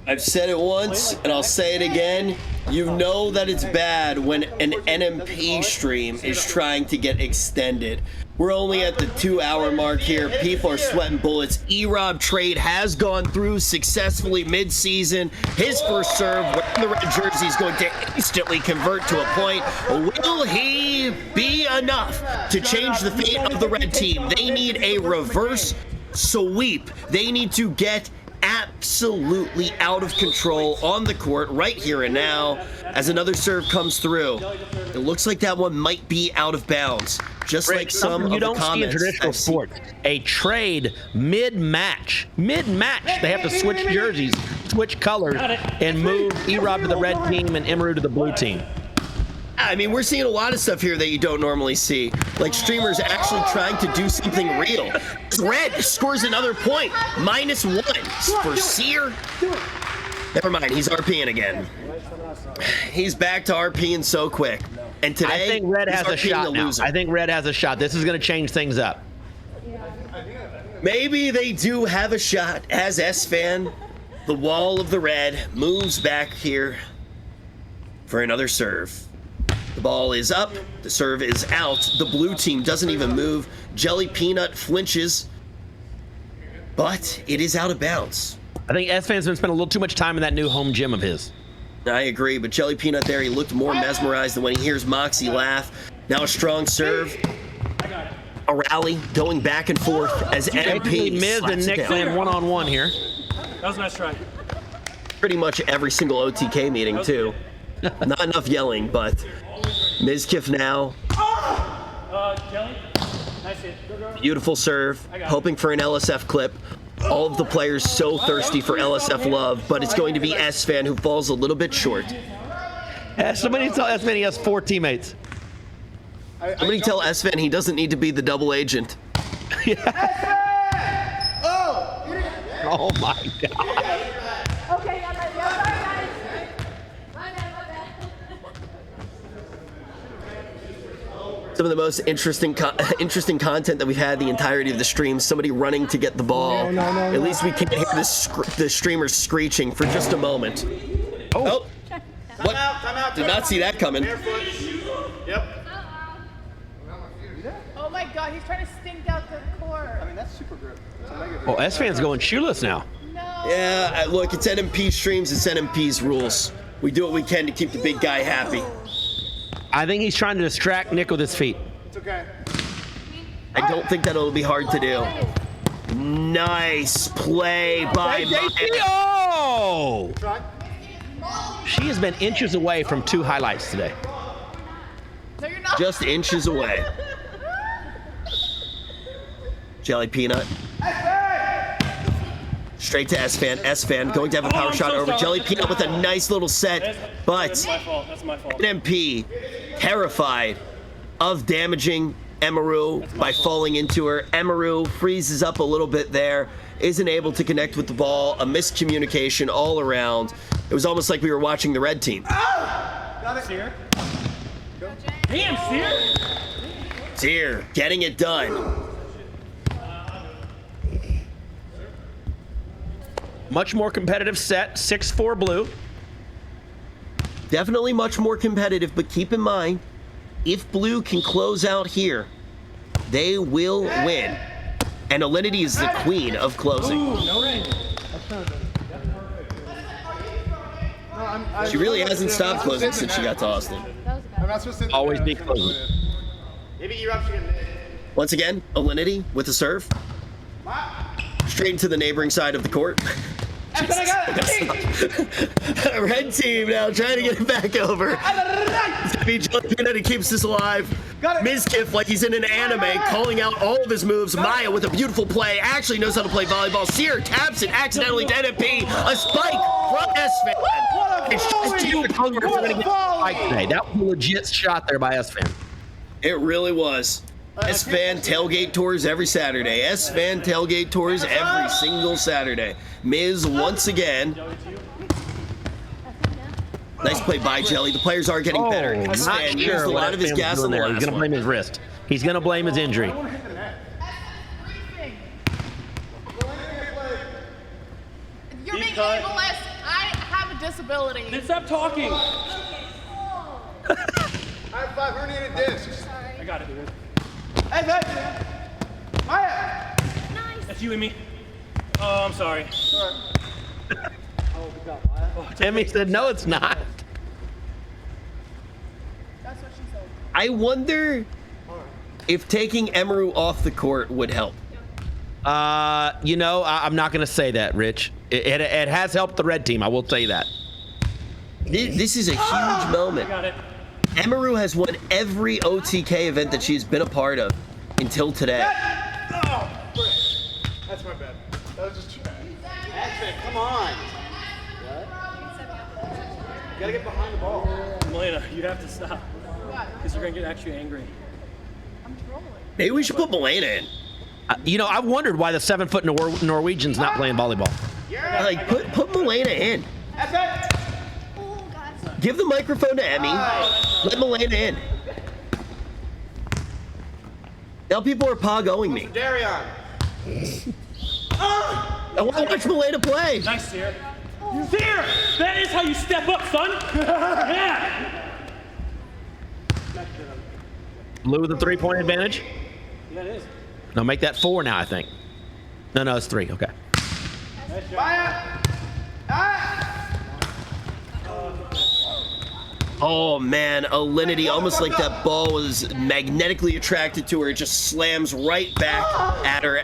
I've said it once, and I'll say it again. You know that it's bad when an NMP stream is trying to get extended. We're only at the 2-hour mark here. People are sweating bullets. E-Rob trade has gone through successfully mid-season. His first serve, wearing the red jersey, is going to instantly convert to a point. Will he be enough to change the fate of the red team? They need a reverse sweep. They need to get absolutely out of control on the court right here and now as another serve comes through. It looks like that one might be out of bounds, just like some you of the don't see in comments traditional I've seen. sports. A trade mid-match, they have to switch jerseys, switch colors, and move E-Rob to the red team and Imaru to the blue team. I mean, we're seeing a lot of stuff here that you don't normally see. Like streamers actually trying to do something real. Red scores another point. -1 for Sear. Never mind, he's RPing again. He's back to RPing so quick. And today, I think Red he's has a RPing shot the now. loser. I think Red has a shot. This is going to change things up. Maybe they do have a shot as S-Fan. The wall of the red moves back here for another serve. The ball is up, the serve is out. The blue team doesn't even move. Jelly Peanut flinches, but it is out of bounds. I think S-Fan's been spending a little too much time in that new home gym of his. I agree, but Jelly Peanut there, he looked more mesmerized than when he hears Moxie laugh. Now a strong serve. A rally going back and forth as NMP Miz and slaps it Nick down. playing one-on-one here. That was a nice try. Pretty much every single OTK meeting too. Not enough yelling, but Mizkif now. Jelly. Nice hit. Go, go. Beautiful serve, hoping for an LSF clip. All of the players so thirsty for LSF love, but it's going to be S-Fan who falls a little bit short. Somebody tell S-Man he has 4 teammates. Somebody tell S-Fan he doesn't need to be the double agent. Oh my God. Okay, sorry guys. My bad. Some of the most interesting content that we've had the entirety of the stream. Somebody running to get the ball. No. At least we can't hear the streamer screeching for just a moment. Oh. What? Time out. Did not see that coming. Barefoot. Yep. Oh my God, he's trying to stink out the court. I mean, that's super grip. Oh, S-Fan's going shoeless now. Yeah, look, it's NMP streams, it's NMP's rules. We do what we can to keep the big guy happy. I think he's trying to distract Nick with his feet. It's okay. I don't think that'll be hard to do. Nice play by Maya. Oh! She has been inches away from 2 highlights today. No, you're not. Just inches away. Jelly Peanut. Straight to S-Fan. S-Fan going to have a power shot over Jelly Peanut with a nice little set, but That's my fault. NMP terrified of damaging Emaru by falling into her. Emaru freezes up a little bit there, isn't able to connect with the ball, a miscommunication all around. It was almost like we were watching the red team. Got it. Sear. Damn, Sear. Sear getting it done. Much more competitive set, 6-4 blue. Definitely much more competitive, but keep in mind, if blue can close out here, they will win. And Alinity is the queen of closing. She really hasn't stopped closing since she got to Austin. I'm not supposed to. Always be closing. Maybe E-Rob should get Once again, Alinity with the serve. Straight into the neighboring side of the court. Red team now trying to get it back over. It's gonna be Jelly Peanut who keeps this alive. Mizkif, like he's in an anime, calling out all of his moves. Maya with a beautiful play, actually knows how to play volleyball. Sear taps it accidentally to NMP. A spike from S-Fan. It's just too hungry for to get Spike today. That was a legit shot there by S-Fan. It really was. S-Fan tailgate tours every Saturday. S-Fan tailgate tours every single Saturday. Miz once again. Nice play by Jelly. The players are getting better. S-Fan used a lot of his gas on the last one. He's gonna blame his wrist. He's gonna blame his injury. You're being ableist. I have a disability. Then stop talking. High five, herniated discs. I got it, dude. Hey, Maya! That's you and me. Oh, I'm sorry. Timmy said, no, it's not. That's what she said. I wonder if taking Emaru off the court would help. You know, I'm not going to say that, Rich. It has helped the red team. I will tell you that. This is a huge moment. I got it. Emaru has won every OTK event that she's been a part of until today. Oh, that's my bad. That was just trash. Come on. You gotta get behind the ball. Melena, you have to stop. Because you're going to get actually angry. I'm trolling. Maybe we should put Melena in. You know, I've wondered why the 7-foot Norwegian's not playing volleyball. Like, put Melena in. Give the microphone to Emmy. Let Melena in. Now people are going me. Darion. I want to watch Melena play. Nice, Sear. Sear! That is how you step up, son! Yeah! Blue with a 3-point advantage. Yeah, it is. No, make that 4 now, I think. No, it's 3. Okay. Maya! Oh man, Alinity, almost like that ball was magnetically attracted to her. It just slams right back at her.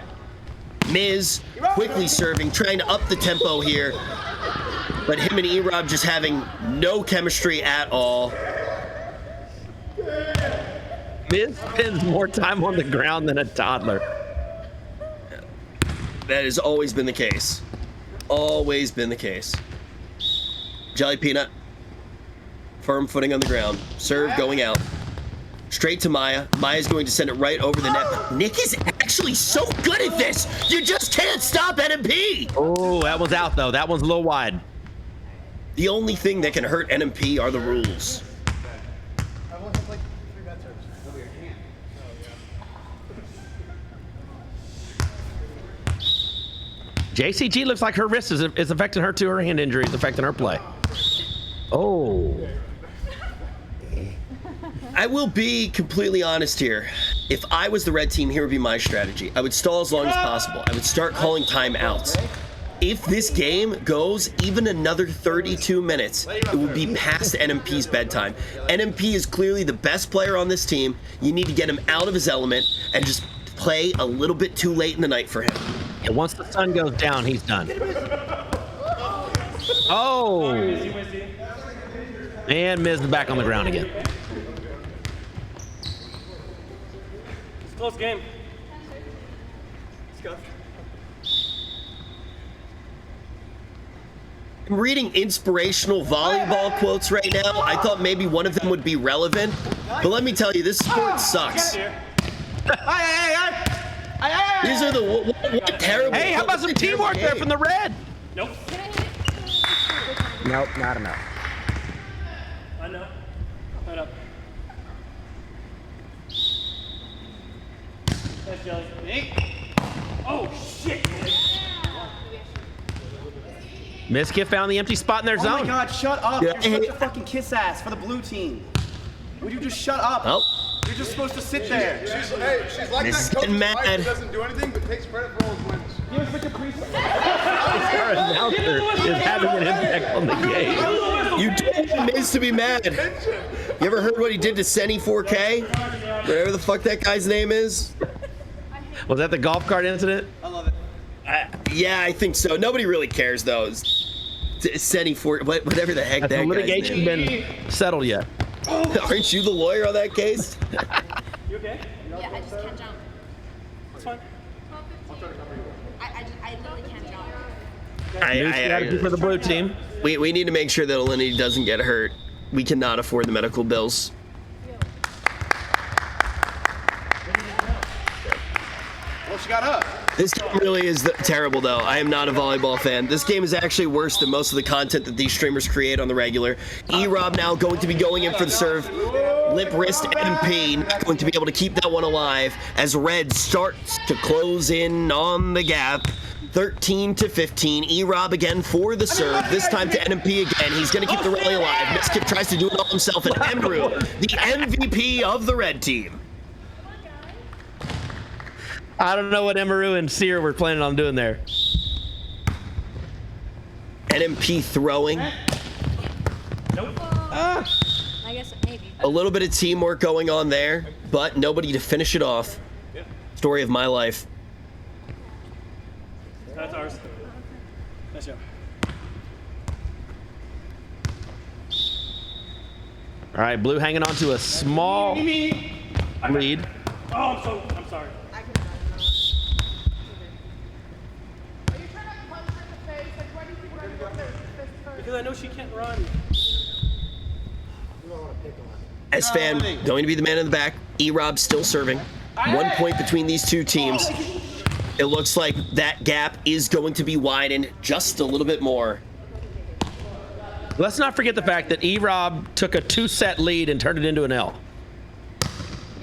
Miz quickly serving, trying to up the tempo here. But him and E-Rob just having no chemistry at all. Miz spends more time on the ground than a toddler. That has always been the case. Always been the case. Jelly Peanut. Firm footing on the ground. Serve going out. Straight to Maya. Maya's going to send it right over the net. Nick is actually so good at this. You just can't stop NMP. Oh, that one's out, though. That one's a little wide. The only thing that can hurt NMP are the rules. JCG looks like her wrist is affecting her too. Her hand injury is affecting her play. Oh. I will be completely honest here. If I was the red team, here would be my strategy. I would stall as long as possible. I would start calling timeouts. If this game goes even another 32 minutes, it will be past NMP's bedtime. NMP is clearly the best player on this team. You need to get him out of his element and just play a little bit too late in the night for him. And once the sun goes down, he's done. Oh. And Miz is back on the ground again. It's a close game. Let's go. I'm reading inspirational volleyball quotes right now. I thought maybe one of them would be relevant, but let me tell you, this sport sucks. These are the what terrible. Hey, how about some teamwork there from the red? Nope. Nope, not enough. I know. Hold up. Nice, Jelly. Oh, shit. Miskif found the empty spot in their zone. Oh my God, shut up. Yeah. You're such a fucking kiss ass for the blue team. Would you just shut up? Oh. You're just supposed to sit there. She's like Miss that coach getting mad. who doesn't do anything but takes credit for all his wins. Our announcer is having an impact on the game. You don't want Miz to be mad. You ever heard what he did to Senny 4K? Whatever the fuck that guy's name is. Was that the golf cart incident? I love it. Yeah, I think so. Nobody really cares though. Senny 4, whatever the heck Has that the guy's litigation name. been settled yet? Aren't you the lawyer on that case? You okay? Yeah, I just can't jump. That's fine. I literally can't jump. New strategy for the blue team. We need to make sure that Alinity doesn't get hurt. We cannot afford the medical bills. Well, she got up. This game really is terrible, though. I am not a volleyball fan. This game is actually worse than most of the content that these streamers create on the regular. E-Rob now going to be going in for the serve. Lip wrist NP not going to be able to keep that one alive as Red starts to close in on the gap. 13-15. E-Rob again for the serve. This time to NMP again. He's going to keep the rally alive. Miskip tries to do it all himself, and Emru, the MVP of the red team. I don't know what Emeru and Sear were planning on doing there. NMP throwing. Nope. I guess maybe. A little bit of teamwork going on there, but nobody to finish it off. Story of my life. That's ours. Nice job. All right, blue hanging on to a small lead. Oh, I'm sorry. Because I know she can't run. S-Fan going to be the man in the back. E-Rob still serving. 1 point between these two teams. It looks like that gap is going to be widened just a little bit more. Let's not forget the fact that E-Rob took a 2-set lead and turned it into an L.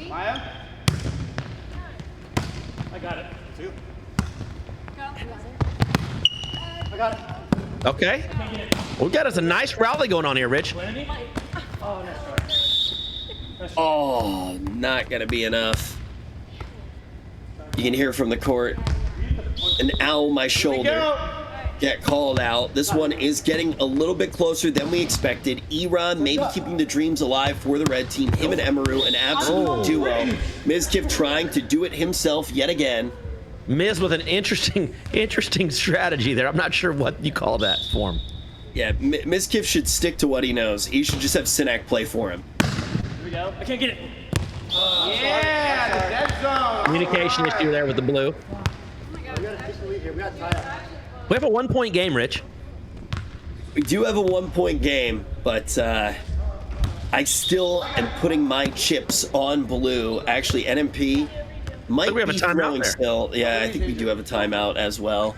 Maya? I got it. Two. I got it. Okay. We got us a nice rally going on here, Rich. Oh, nice try. Oh, not going to be enough. You can hear from the court. An owl my shoulder. Get called out. This one is getting a little bit closer than we expected. Eron maybe keeping the dreams alive for the red team. Him and Emeru, an absolute duo. Mizkif trying to do it himself yet again. Miz with an interesting strategy there. I'm not sure what you call that for him. Yeah, Mizkif should stick to what he knows. He should just have Sinak play for him. Here we go. I can't get it. Yeah, the dead zone. Communication issue there with the blue. We have a 1-point game, Rich. We do have a 1-point game, but I still am putting my chips on blue. Actually, NMP might we have a be timeout throwing there. still. Yeah, I think we do have a timeout as well.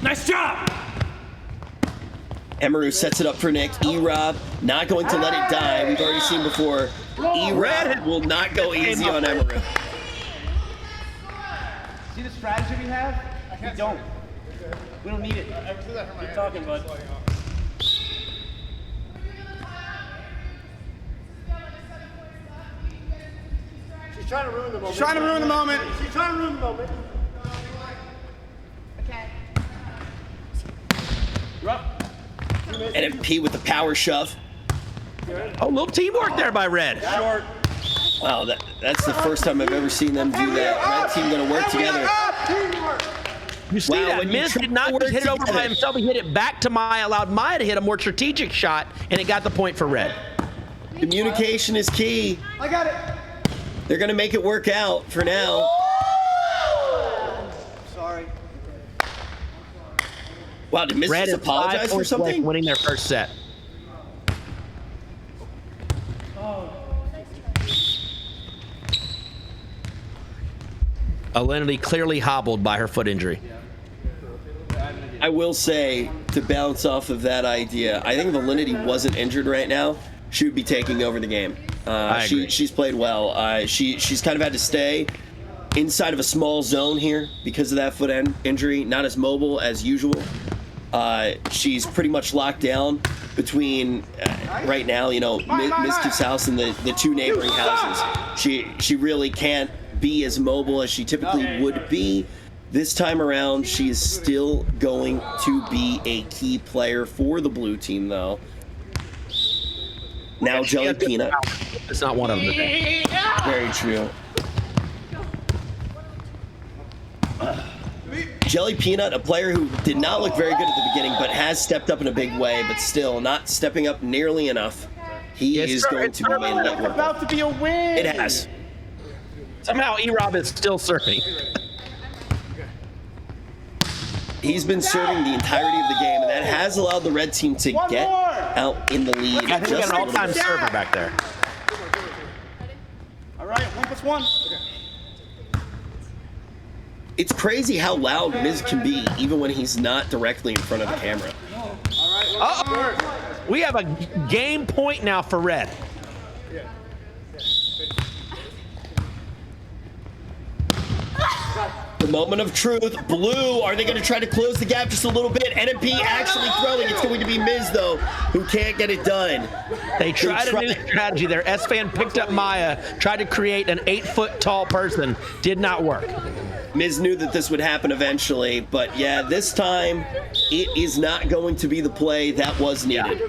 Nice job! Emaru sets it up for Nick. E-Rob not going to let it die. We've already seen before. E-Rob will not go easy on Emaru. See the strategy we have? We don't. We don't need it. Keep talking, bud. She's trying to ruin the moment. She's trying to ruin the moment. She's trying to ruin the moment. You're up. NMP with the power shove. Oh, little teamwork there by Red. Short. Wow, that's the first time I've ever seen them do that. Red team gonna work together. You see Wow, that? when you Miz try did to not work just hit it over by together. himself. He hit it back to Maya, allowed Maya to hit a more strategic shot, and it got the point for Red. Communication is key. I got it. They're gonna make it work out for now. Sorry. Wow, did Miz Red just is 5 apologize for points away something? from winning their first set. Alinity clearly hobbled by her foot injury. I will say, to bounce off of that idea, I think if Alinity wasn't injured right now, she would be taking over the game. I agree. She's played well. She's kind of had to stay inside of a small zone here because of that foot injury. Not as mobile as usual. She's pretty much locked down between right now, Misty's house and the two neighboring houses. She really can't be as mobile as she typically would be. This time around, she is still going to be a key player for the blue team, though. Now, Jelly Peanut. It's not one of them today. Very true. Jelly Peanut, a player who did not look very good at the beginning, but has stepped up in a big way, but still not stepping up nearly enough. He is going to be made It's network. about to be a win. It has. Somehow E-Rob is still surfing. He's been serving the entirety of the game, and that has allowed the red team to get out in the lead. I think we got an all-time bit. server back there. All right, 1+1. It's crazy how loud Miz can be, even when he's not directly in front of the camera. Uh-oh. We have a game point now for Red. The moment of truth. Blue, are they going to try to close the gap just a little bit? NMP actually throwing. It's going to be Miz, though, who can't get it done. They tried a new strategy there. S-Fan picked up Maya, tried to create an 8-foot-tall person. Did not work. Miz knew that this would happen eventually, but yeah, this time it is not going to be the play that was needed.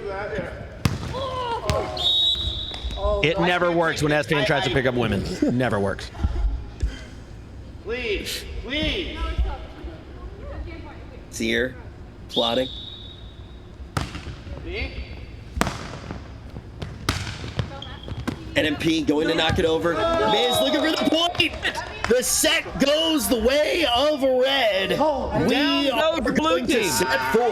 It never works when S-Fan tries to pick up women. Never works. Please, please. Seer, plotting. NMP going to knock it over. Miz looking for the point. The set goes the way of red. We are going to set 4.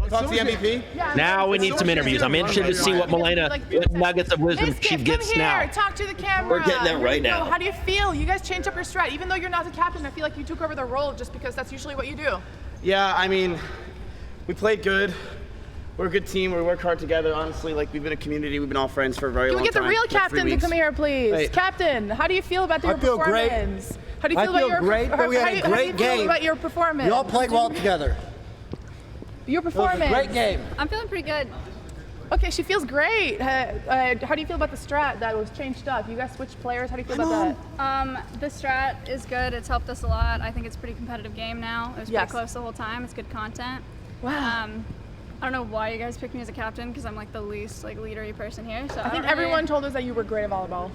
Talk to the MVP. Now we need some interviews. I'm interested to see what Milena, what nuggets of wisdom she gets Come now. here, talk to the camera. We're getting that right now. How do you feel? You guys changed up your strat. Even though you're not the captain, I feel like you took over the role just because that's usually what you do. Yeah, I mean, we played good. We're a good team. We work hard together. Honestly, like we've been a community. We've been all friends for a very Can long we time. get the real like 3 captain to weeks. come here, please? Wait. Captain, how do you feel about your I feel great. performance? How do you I feel feel about your great, but we had a how do you great feel game. about your performance? We all played well together. Your It was performance. a great game. I'm feeling pretty good. Okay, she feels great. How do you feel about the strat that was changed up? You guys switched players. How do you feel about that? The strat is good. It's helped us a lot. I think it's a pretty competitive game now. It was Yes. pretty close the whole time. It's good content. Wow. I don't know why you guys picked me as a captain because I'm like the least like leadery person here. So I think don't everyone really- told us that you were great at volleyball.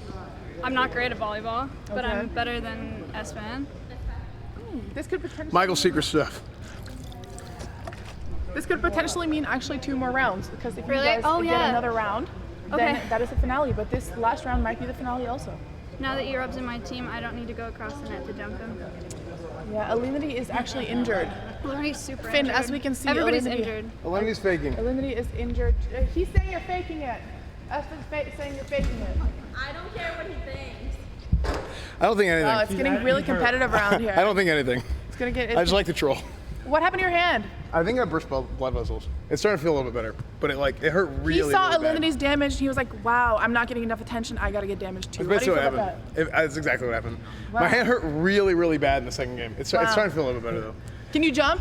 I'm not great at volleyball, but Okay. I'm better than S-Fan. This could potentially. Michael's secret stuff. This could potentially mean actually 2 more rounds because if Really? you guys Oh, get yeah. another round, then Okay. that is the finale. But this last round might be the finale also. Now that Erob's in my team, I don't need to go across the net to jump him. Yeah, Alinity is actually injured. Alinity's super Finn, injured. as we can see, everybody's Alinity- injured. Alinity's faking. Alinity is injured. He's saying you're faking it. Espen's saying you're faking it. I don't care what he thinks. I don't think anything. Oh, it's getting really competitive around here. I don't think anything. It's gonna get. I just like to troll. What happened to your hand? I think I burst blood vessels. It's starting to feel a little bit better, but it hurt really, He saw really bad. Alinity's damage and he was like, wow, I'm not getting enough attention. I gotta get damaged too. That's What do basically you what feel about happened. That's exactly what happened. Wow. My hand hurt really, really bad in the second game. It's starting to feel a little bit better though. that? Can you jump?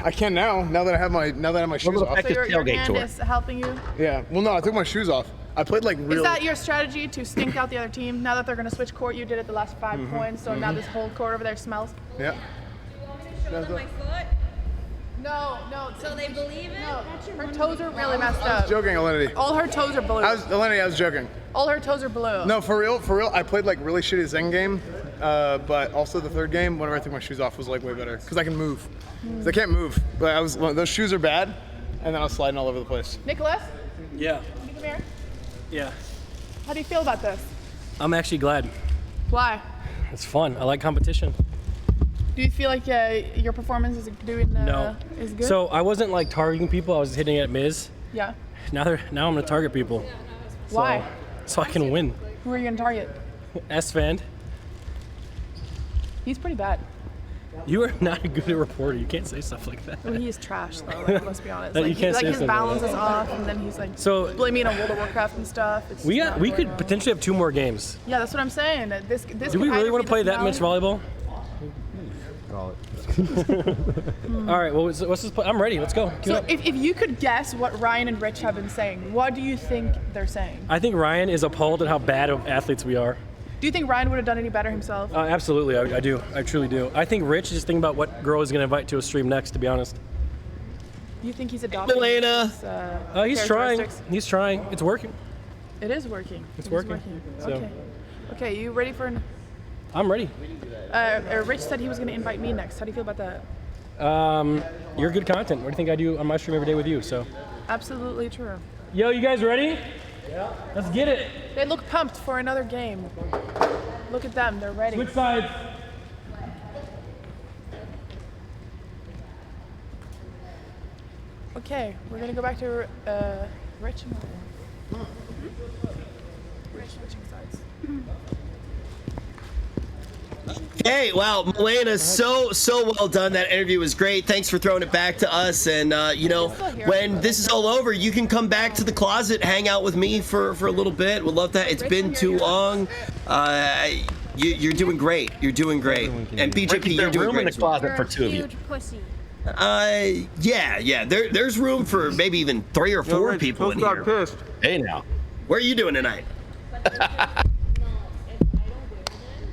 I can now that I have my shoes off. So your hand is helping you? Yeah. Well, no, I took my shoes off. I played like really. Is that your strategy to stink out the other team? Now that they're gonna switch court, you did it the last 5 Mhm, points, so now mhm. this whole court over there smells? Yeah. Show them my foot? No. So they believe it? No. Her toes are really messed I up. was joking, Alinity. All her toes are blue. I was joking. All her toes are blue. No, for real. I played like really shitty Zen game, but also the third game, whenever I took my shoes off, was like way better because I can move. 'Cause I can't move, but those shoes are bad, and then I was sliding all over the place. Nicholas, Yeah. can you come here? Yeah. How do you feel about this? I'm actually glad. Why? It's fun. I like competition. Do you feel like your performance is doing No. is good? So I wasn't like targeting people. I was hitting at Miz. Yeah. Now I'm gonna target people. Why? So I can win. Who are you gonna target? S-Fan. He's pretty bad. You are not a good reporter. You can't say stuff like that. Well, he is trash though. Like, let's be honest. No, you Like, can't say his something like balance that. is off, and then he's like So- blaming it on World of Warcraft and stuff. It's We just not we going could well. potentially have 2 more games. Yeah, that's what I'm saying. This Do could we really either want be to play the that much finale- volleyball? All right. Well, what's this play? I'm ready. Let's go. Give it So up. if you could guess what Ryan and Rich have been saying, what do you think they're saying? I think Ryan is appalled at how bad of athletes we are. Do you think Ryan would have done any better himself? Absolutely, I do. I truly do. I think Rich is thinking about what girl he's going to invite to a stream next, to be honest. Do you think he's adopting Milena. his, He's trying. characteristics? He's trying. It's working. It is working. It's It is working. So- Okay. Okay, you ready for? I'm ready. Rich said he was going to invite me next. How do you feel about that? You're good content. What do you think I do on my stream every day with you? So, Absolutely true. yo, you guys ready? Yeah. Let's get it. They look pumped for another game. Look at them. They're ready. Switch sides. Okay, we're gonna go back to Rich and Milena. Rich switching sides. Hey, wow, Milena, so well done. That interview was great. Thanks for throwing it back to us. And when this is all over, you can come back to the closet, hang out with me for a little bit. We'd love that. It's been too long. You're doing great. You're doing great. And BJP, you're doing room great. in the closet for 2 of you. Huge pussy. Yeah. There's room for maybe even 3 or 4 people in here. Pissed. Hey now. Where are you doing tonight?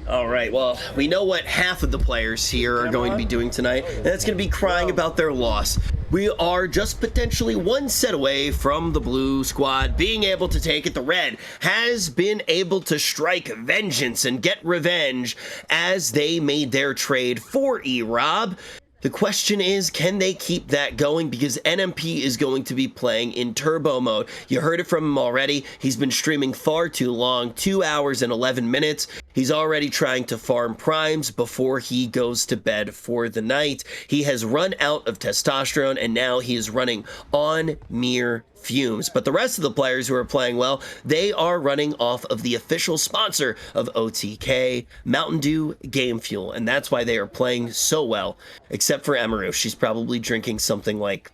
All right, well, we know what half of the players here are going to be doing tonight, and that's going to be crying about their loss. We are just potentially 1 set away from the blue squad being able to take it. The red has been able to strike vengeance and get revenge as they made their trade for E-Rob. The question is, can they keep that going? Because NMP is going to be playing in turbo mode. You heard it from him already. He's been streaming far too long, 2 hours and 11 minutes. He's already trying to farm primes before he goes to bed for the night. He has run out of testosterone, and now he is running on mere fumes. But the rest of the players who are playing well, they are running off of the official sponsor of OTK, Mountain Dew Gamefuel, and that's why they are playing so well, except for Emaru. She's probably drinking something like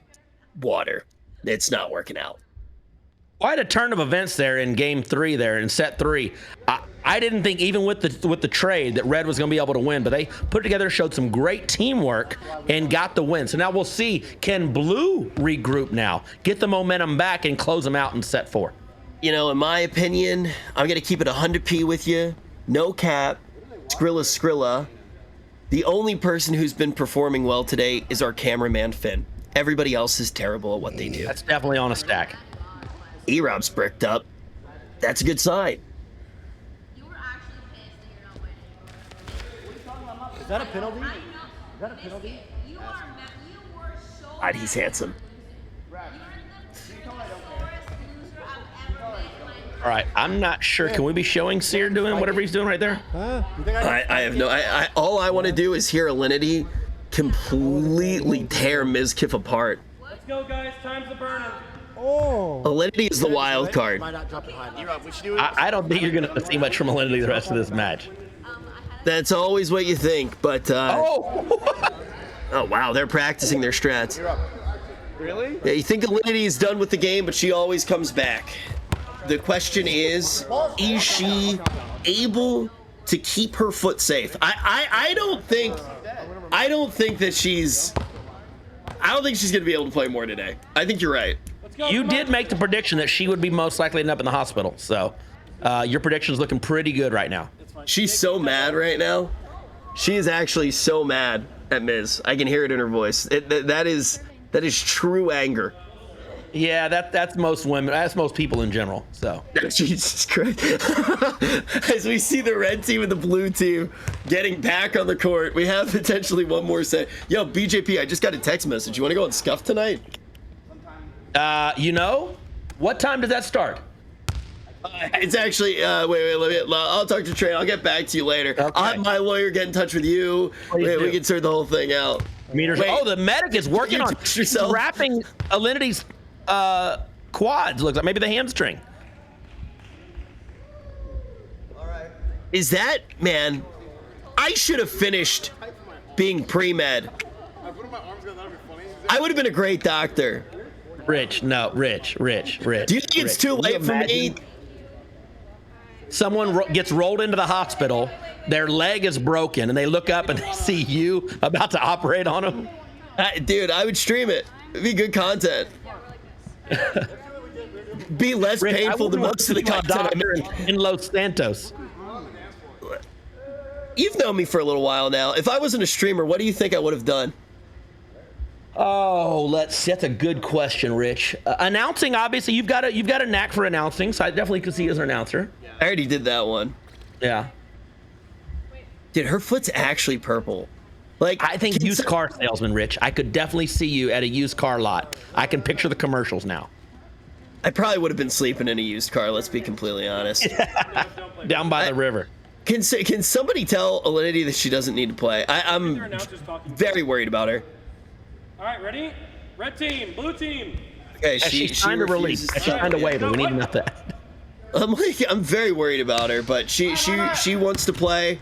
water. It's not working out. Quite a turn of events there in game 3 there in set 3. I didn't think even with the trade that Red was going to be able to win, but they put it together, showed some great teamwork, and got the win. So now we'll see, can Blue regroup now, get the momentum back, and close them out in set 4? You know, in my opinion, I'm going to keep it 100p with you. No cap. Skrilla. The only person who's been performing well today is our cameraman, Finn. Everybody else is terrible at what they do. That's definitely on a stack. E-Rob's bricked up. That's a good sign. Is that a penalty? Is that a penalty? God, he's handsome. All right, I'm not sure. Can we be showing Sear doing whatever he's doing right there? I have no. All I want to do is hear Alinity completely tear Mizkif apart. Let's go, guys. Time's the burner. Oh. Alinity is the wild card. I don't think you're going to see much from Alinity the rest of this match. That's always what you think, but oh wow, they're practicing their strats. Really? Yeah, you think Alinity is done with the game, but she always comes back. The question is she able to keep her foot safe? I don't think that she's gonna be able to play more today. I think you're right. You did make the prediction that she would be most likely to end up in the hospital, so your prediction is looking pretty good right now. She's so mad right now. She is actually so mad at Miz. I can hear it in her voice. That is true anger. Yeah, that's most women. That's most people in general. So Jesus Christ! As we see the red team and the blue team getting back on the court, we have potentially one more set. Yo, BJP, I just got a text message. You want to go on Scuff tonight? What time does that start? It's actually wait. I'll talk to Trey. I'll get back to you later. Okay. I'll have my lawyer get in touch with you. We can sort the whole thing out. The medic is working on wrapping Alinity's quads. Looks like maybe the hamstring. Is that, man? I should have finished being pre-med. I would have been a great doctor. Rich. Do you think it's too late for me? Someone gets rolled into the hospital, their leg is broken, and they look up and they see you about to operate on them. Dude, I would stream it. It'd be good content. Be less painful than most of the content I make. In Los Santos. You've known me for a little while now. If I wasn't a streamer, what do you think I would have done? Oh, that's a good question, Rich. Announcing, obviously, you've got a knack for announcing, so I definitely could see you as an announcer. I already did that one. Yeah. Dude, her foot's actually purple. Like, I think used car salesman, Rich. I could definitely see you at a used car lot. I can picture the commercials now. I probably would have been sleeping in a used car, let's be completely honest. Down by the river. Can somebody tell Alinity that she doesn't need to play? I'm very worried about her. All right, ready? Red team, blue team. Okay, she's trying to release. She's trying to waiver. We need to know that. I'm very worried about her, but she wants to play.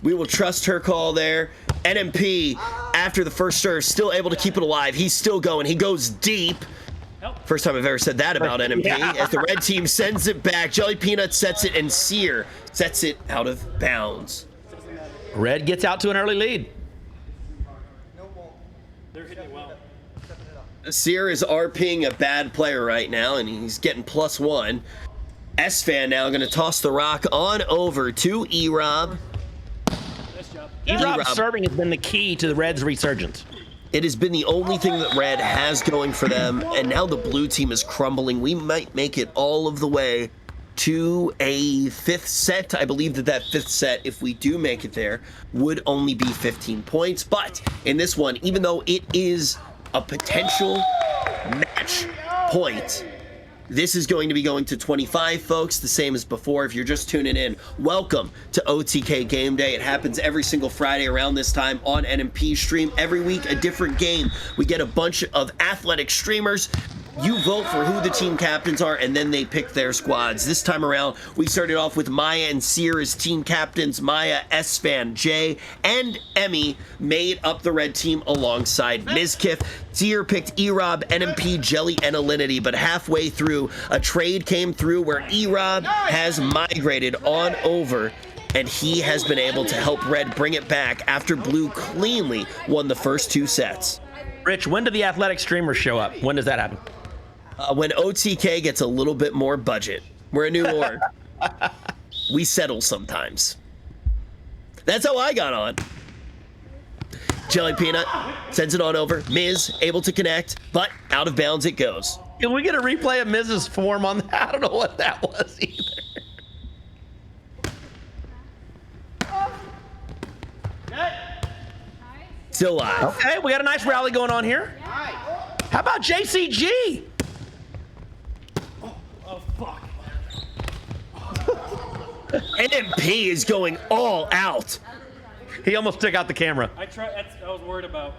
We will trust her call there. NMP, after the first serve, still able to keep it alive. He's still going. He goes deep. First time I've ever said that about NMP. Yeah. As the red team sends it back, Jelly Peanut sets it, and Sear sets it out of bounds. Red gets out to an early lead. Sear is RPing a bad player right now, and he's getting +1. S-Fan now going to toss the rock on over to E-Rob. E-Rob's serving has been the key to the Reds' resurgence. It has been the only thing that Red has going for them, and now the blue team is crumbling. We might make it all of the way to a fifth set. I believe that fifth set, if we do make it there, would only be 15 points. But in this one, even though it is a potential match point, this is going to be going to 25, folks, the same as before. If you're just tuning in, welcome to OTK Game Day. It happens every single Friday around this time on NMP stream. Every week, a different game. We get a bunch of athletic streamers. You vote for who the team captains are, and then they pick their squads. This time around, we started off with Maya and Sear as team captains. Maya, S-Fan, Jay, and Emmy made up the red team alongside Mizkif. Sear picked E-Rob, NMP, Jelly, and Alinity, but halfway through, a trade came through where E-Rob has migrated on over, and he has been able to help Red bring it back after Blue cleanly won the first 2 sets. Rich, when do the athletic streamers show up? When does that happen? When OTK gets a little bit more budget. We're a new org. We settle sometimes. That's how I got on. Jelly Peanut sends it on over. Miz able to connect, but out of bounds it goes. Can we get a replay of Miz's form on that? I don't know what that was either. Still live. Okay, we got a nice rally going on here. How about JCG? Oh, fuck. NMP is going all out. He almost took out the camera. I was worried about.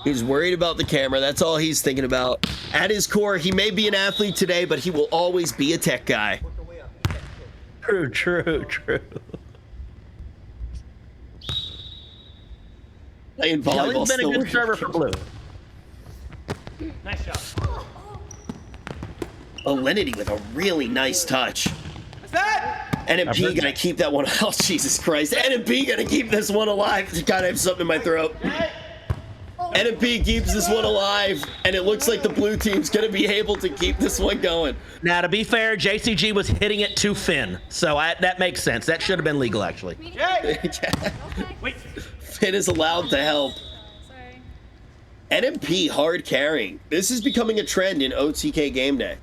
He's worried about the camera. That's all he's thinking about. At his core, he may be an athlete today, but he will always be a tech guy. True. Playing volleyball. He's been a good server for Blue. Nice job. Alinity with a really nice touch. NMP gonna keep that one. Oh, Jesus Christ. NMP gonna keep this one alive. God, I have something in my throat. NMP keeps this one alive, and it looks like the blue team's gonna be able to keep this one going. Now, to be fair, JCG was hitting it to Finn, so that makes sense. That should have been legal, actually. Wait. Finn is allowed to help. Sorry. NMP hard carrying. This is becoming a trend in OTK Gameday.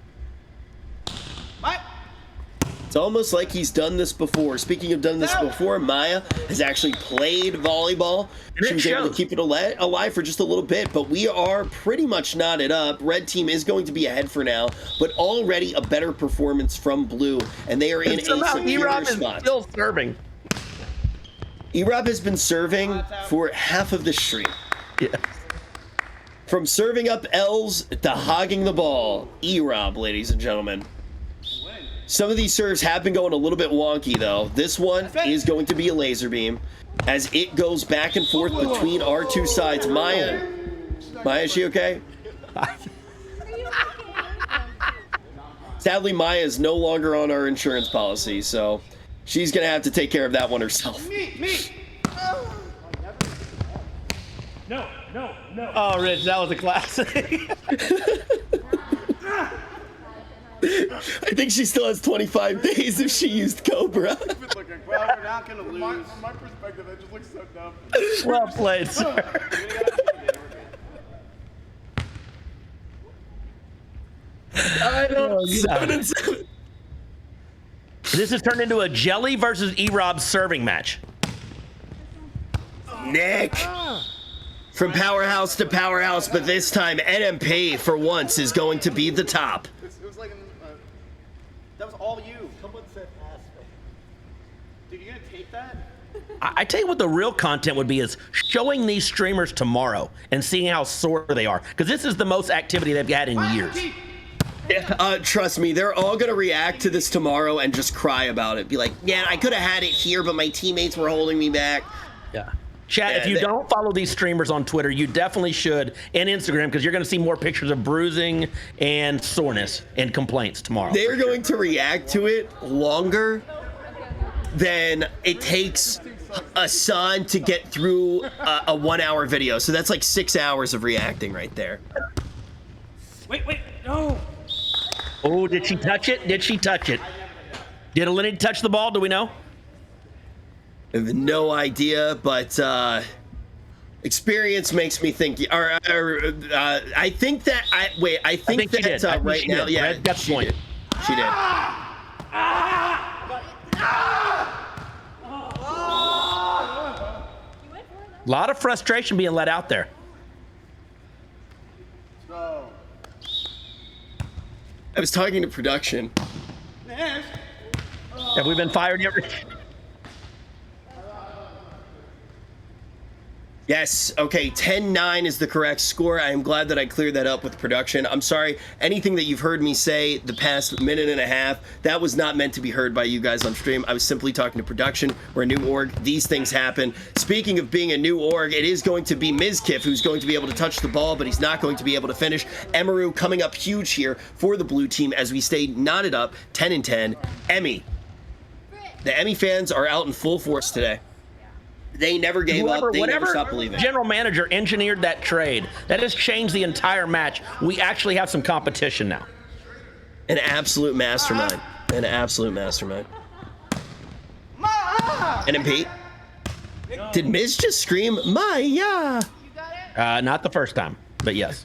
It's almost like he's done this before. Speaking of done this before, Maya has actually played volleyball. She was able to keep it alive for just a little bit, but we are pretty much knotted up. Red team is going to be ahead for now, but already a better performance from blue, and they are in a superior spot. Still serving. Erob has been serving for half of the stream. Yeah. From serving up L's to hogging the ball, Erob, ladies and gentlemen. Some of these serves have been going a little bit wonky, though. This one is going to be a laser beam as it goes back and forth between our two sides. Maya, is she okay? Sadly, Maya is no longer on our insurance policy, so she's going to have to take care of that one herself. No. Oh, Rich, that was a classic. I think she still has 25 days if she used Cobra. Well, we're not gonna lose. From my perspective, that just looks so dumb. Well played, sir. I don't 7-7. This has turned into a Jelly versus E-Rob serving match. Nick. From powerhouse to powerhouse, but this time NMP for once is going to be the top. It was like that was all you. Someone said ass. Dude, you gonna take that? I tell you what the real content would be is showing these streamers tomorrow and seeing how sore they are, because this is the most activity they've had in years. Trust me, they're all gonna react to this tomorrow and just cry about it. Be like, yeah, I could have had it here, but my teammates were holding me back. Yeah. Chat, if you don't follow these streamers on Twitter, you definitely should, and Instagram, because you're going to see more pictures of bruising and soreness and complaints tomorrow. They're going to react to it longer than it takes a son to get through a 1 hour video. So that's like 6 hours of reacting right there. Wait, no. Oh, did she touch it? Did Alinity touch the ball? Do we know? I have no idea, but experience makes me think. I think that. I think that right now. Yeah, Red got the point. She did. A lot of frustration being let out there. I was talking to production. Have we been fired yet? Yes, okay, 10-9 is the correct score. I am glad that I cleared that up with production. I'm sorry, anything that you've heard me say the past minute and a half, that was not meant to be heard by you guys on stream. I was simply talking to production. We're a new org. These things happen. Speaking of being a new org, it is going to be Mizkif who's going to be able to touch the ball, but he's not going to be able to finish. Emaru coming up huge here for the blue team as we stay knotted up, 10-10. Emmy. The Emmy fans are out in full force today. They never gave up. They never stopped believing. General manager engineered that trade. That has changed the entire match. We actually have some competition now. An absolute mastermind. An absolute mastermind. NMP. Did Miz just scream, Maya? Not the first time, but yes.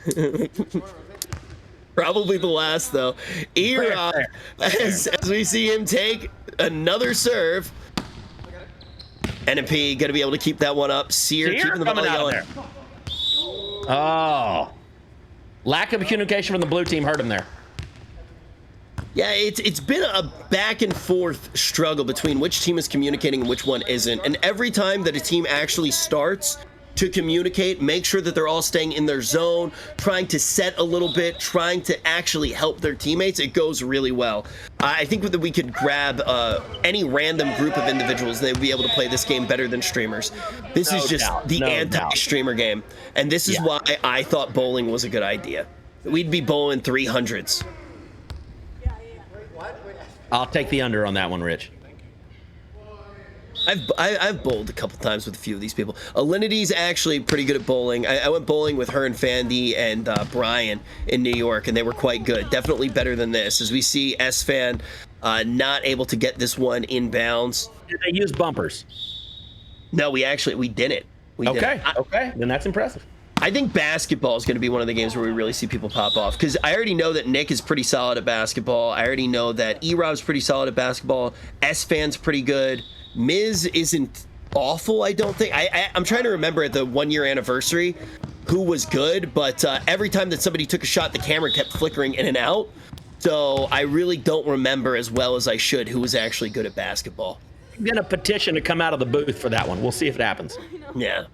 Probably the last, though. Era, as we see him take another serve. NMP going to be able to keep that one up. Sear keeping the ball going. There. Oh. Lack of communication from the blue team hurt him there. Yeah, it's been a back and forth struggle between which team is communicating and which one isn't. And every time that a team actually starts to communicate, make sure that they're all staying in their zone, trying to set a little bit, trying to actually help their teammates, it goes really well. I think that we could grab any random group of individuals, they would be able to play this game better than streamers. This is just the anti-streamer game. And this is why I thought bowling was a good idea. We'd be bowling 300s. I'll take the under on that one, Rich. I've bowled a couple times with a few of these people. Alinity's actually pretty good at bowling. I went bowling with her and Fandy and Brian in New York, and they were quite good. Definitely better than this. As we see S-Fan not able to get this one in bounds. Did they use bumpers? No, we didn't. Okay, then that's impressive. I think basketball is going to be one of the games where we really see people pop off, because I already know that Nick is pretty solid at basketball. I already know that E-Rob's pretty solid at basketball. S-Fan's pretty good. Miz isn't awful, I don't think. I'm trying to remember at the 1-year anniversary who was good, but every time that somebody took a shot, the camera kept flickering in and out. So I really don't remember as well as I should who was actually good at basketball. I'm going to petition to come out of the booth for that one. We'll see if it happens. Yeah.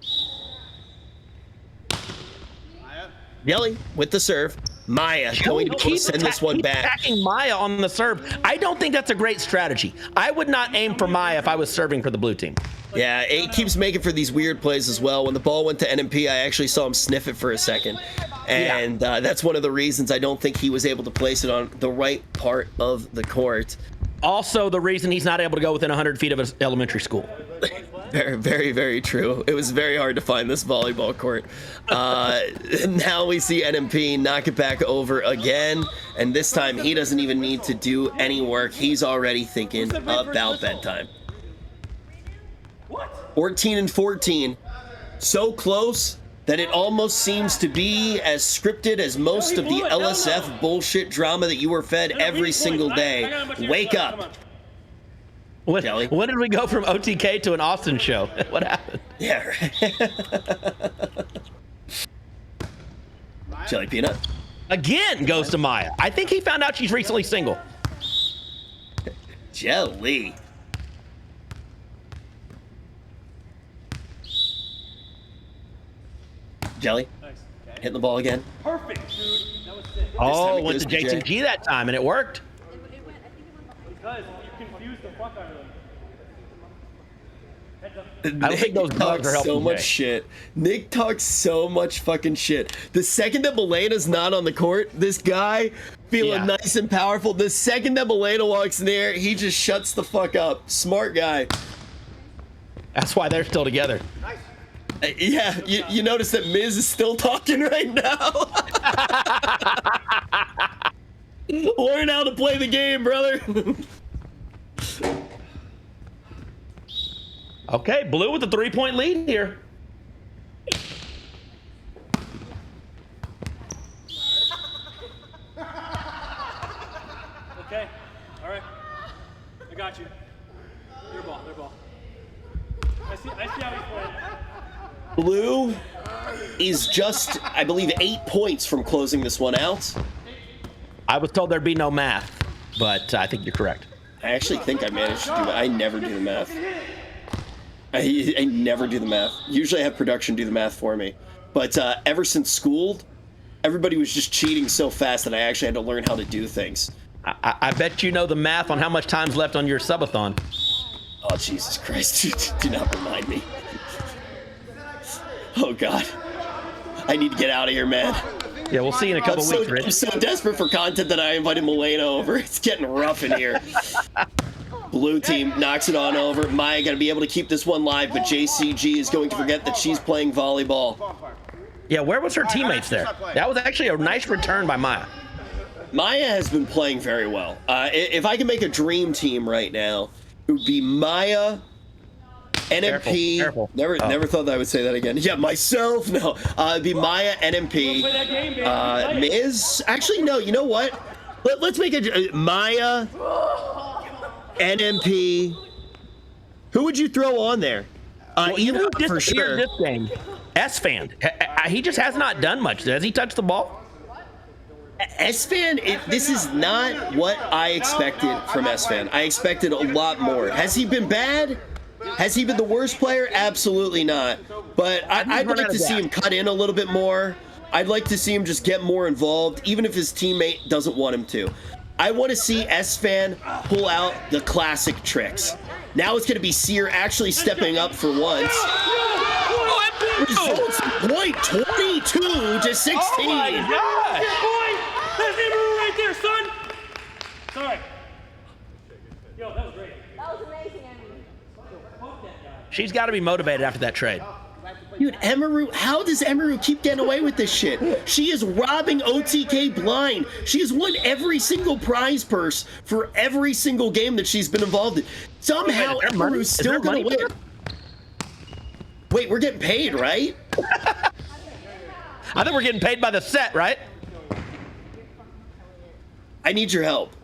Yelly with the serve. Maya going to send this one back. Attacking Maya on the serve. I don't think that's a great strategy. I would not aim for Maya if I was serving for the blue team. Yeah, it keeps making for these weird plays as well. When the ball went to NMP, I actually saw him sniff it for a second. And that's one of the reasons I don't think he was able to place it on the right part of the court. Also, the reason he's not able to go within 100 feet of his elementary school. Very, very, very true. It was very hard to find this volleyball court. Now we see NMP knock it back over again. And this time, he doesn't even need to do any work. He's already thinking about bedtime. 14 and 14. So close that it almost seems to be as scripted as most of the LSF bullshit drama that you were fed every single day. Wake up. When did we go from OTK to an Austin show? What happened? Yeah, right. Jelly Peanut. Again goes to Maya. I think he found out she's recently single. Jelly. Jelly. Nice. Okay. Hitting the ball again. Perfect, dude. That was sick. Oh, went to JTG that time, and it worked. Because you confused the fuck out of them. I don't think those bugs are helping so much shit. Nick talks so much fucking shit. The second that Melena's not on the court, this guy feeling nice and powerful. The second that Melena walks in there, he just shuts the fuck up. Smart guy. That's why they're still together. Nice. Yeah, you notice that Miz is still talking right now. Learn how to play the game, brother. Okay, blue with a 3-point lead here. Okay, all right. I got you. Your ball, their ball. I see how he's playing. Blue is just, I believe, 8 points from closing this one out. I was told there'd be no math, but I think you're correct. I actually think I managed to do that. I never do the math. I never do the math. Usually I have production do the math for me. But ever since school, everybody was just cheating so fast that I actually had to learn how to do things. I bet you know the math on how much time's left on your subathon. Oh, Jesus Christ. Do not remind me. Oh, God. I need to get out of here, man. Yeah, we'll see you in a couple weeks, Rich. I'm so desperate for content that I invited Melena over. It's getting rough in here. Blue team knocks it on over. Maya got to be able to keep this one live, but JCG is going to forget that she's playing volleyball. Yeah, where was her teammates there? That was actually a nice return by Maya. Maya has been playing very well. If I can make a dream team right now, it would be Maya, NMP. Careful. Never thought that I would say that again. Yeah, myself. No. It'd be Maya, NMP, Miz. Actually, no. You know what? Let's make a Maya, NMP. Who would you throw on there? For sure. This game, S-Fan. He just has not done much. Has he touched the ball? S-Fan, this is not what I expected from S-Fan. I expected a lot more. Has he been bad? Has he been the worst player? Absolutely not. But I'd like to see him cut in a little bit more. I'd like to see him just get more involved, even if his teammate doesn't want him to. I want to see S-Fan pull out the classic tricks. Now it's going to be Seer actually stepping up for once. Results point 22 to 16. Oh my gosh! That's Emeru right there, son! Sorry. Yo, that was great. That was amazing, Emily. She's got to be motivated after that trade. Dude, Emeru, how does Emeru keep getting away with this shit? She is robbing OTK blind. She has won every single prize purse for every single game that she's been involved in. Somehow, Emeru's still gonna win. Wait, we're getting paid, right? I think we're getting paid by the set, right? I need your help.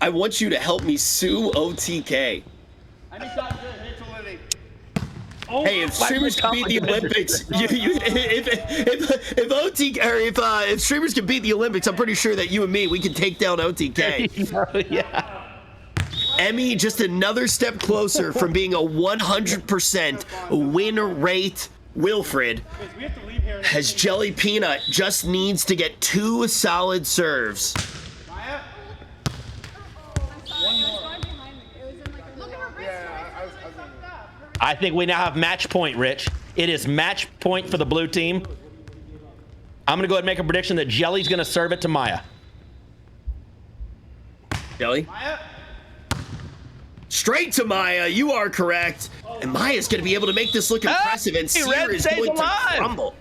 I want you to help me sue OTK. Hey, if streamers can beat the Olympics, if streamers can beat the Olympics, I'm pretty sure that you and me, we can take down OTK. Yeah. Emmy, just another step closer from being a 100% win rate. Wilfred has Jelly Peanut just needs to get 2 solid serves. I think we now have match point, Rich. It is match point for the blue team. I'm going to go ahead and make a prediction that Jelly's going to serve it to Maya. Jelly? Straight to Maya, you are correct. And Maya's going to be able to make this look impressive, and Seer is going to crumble.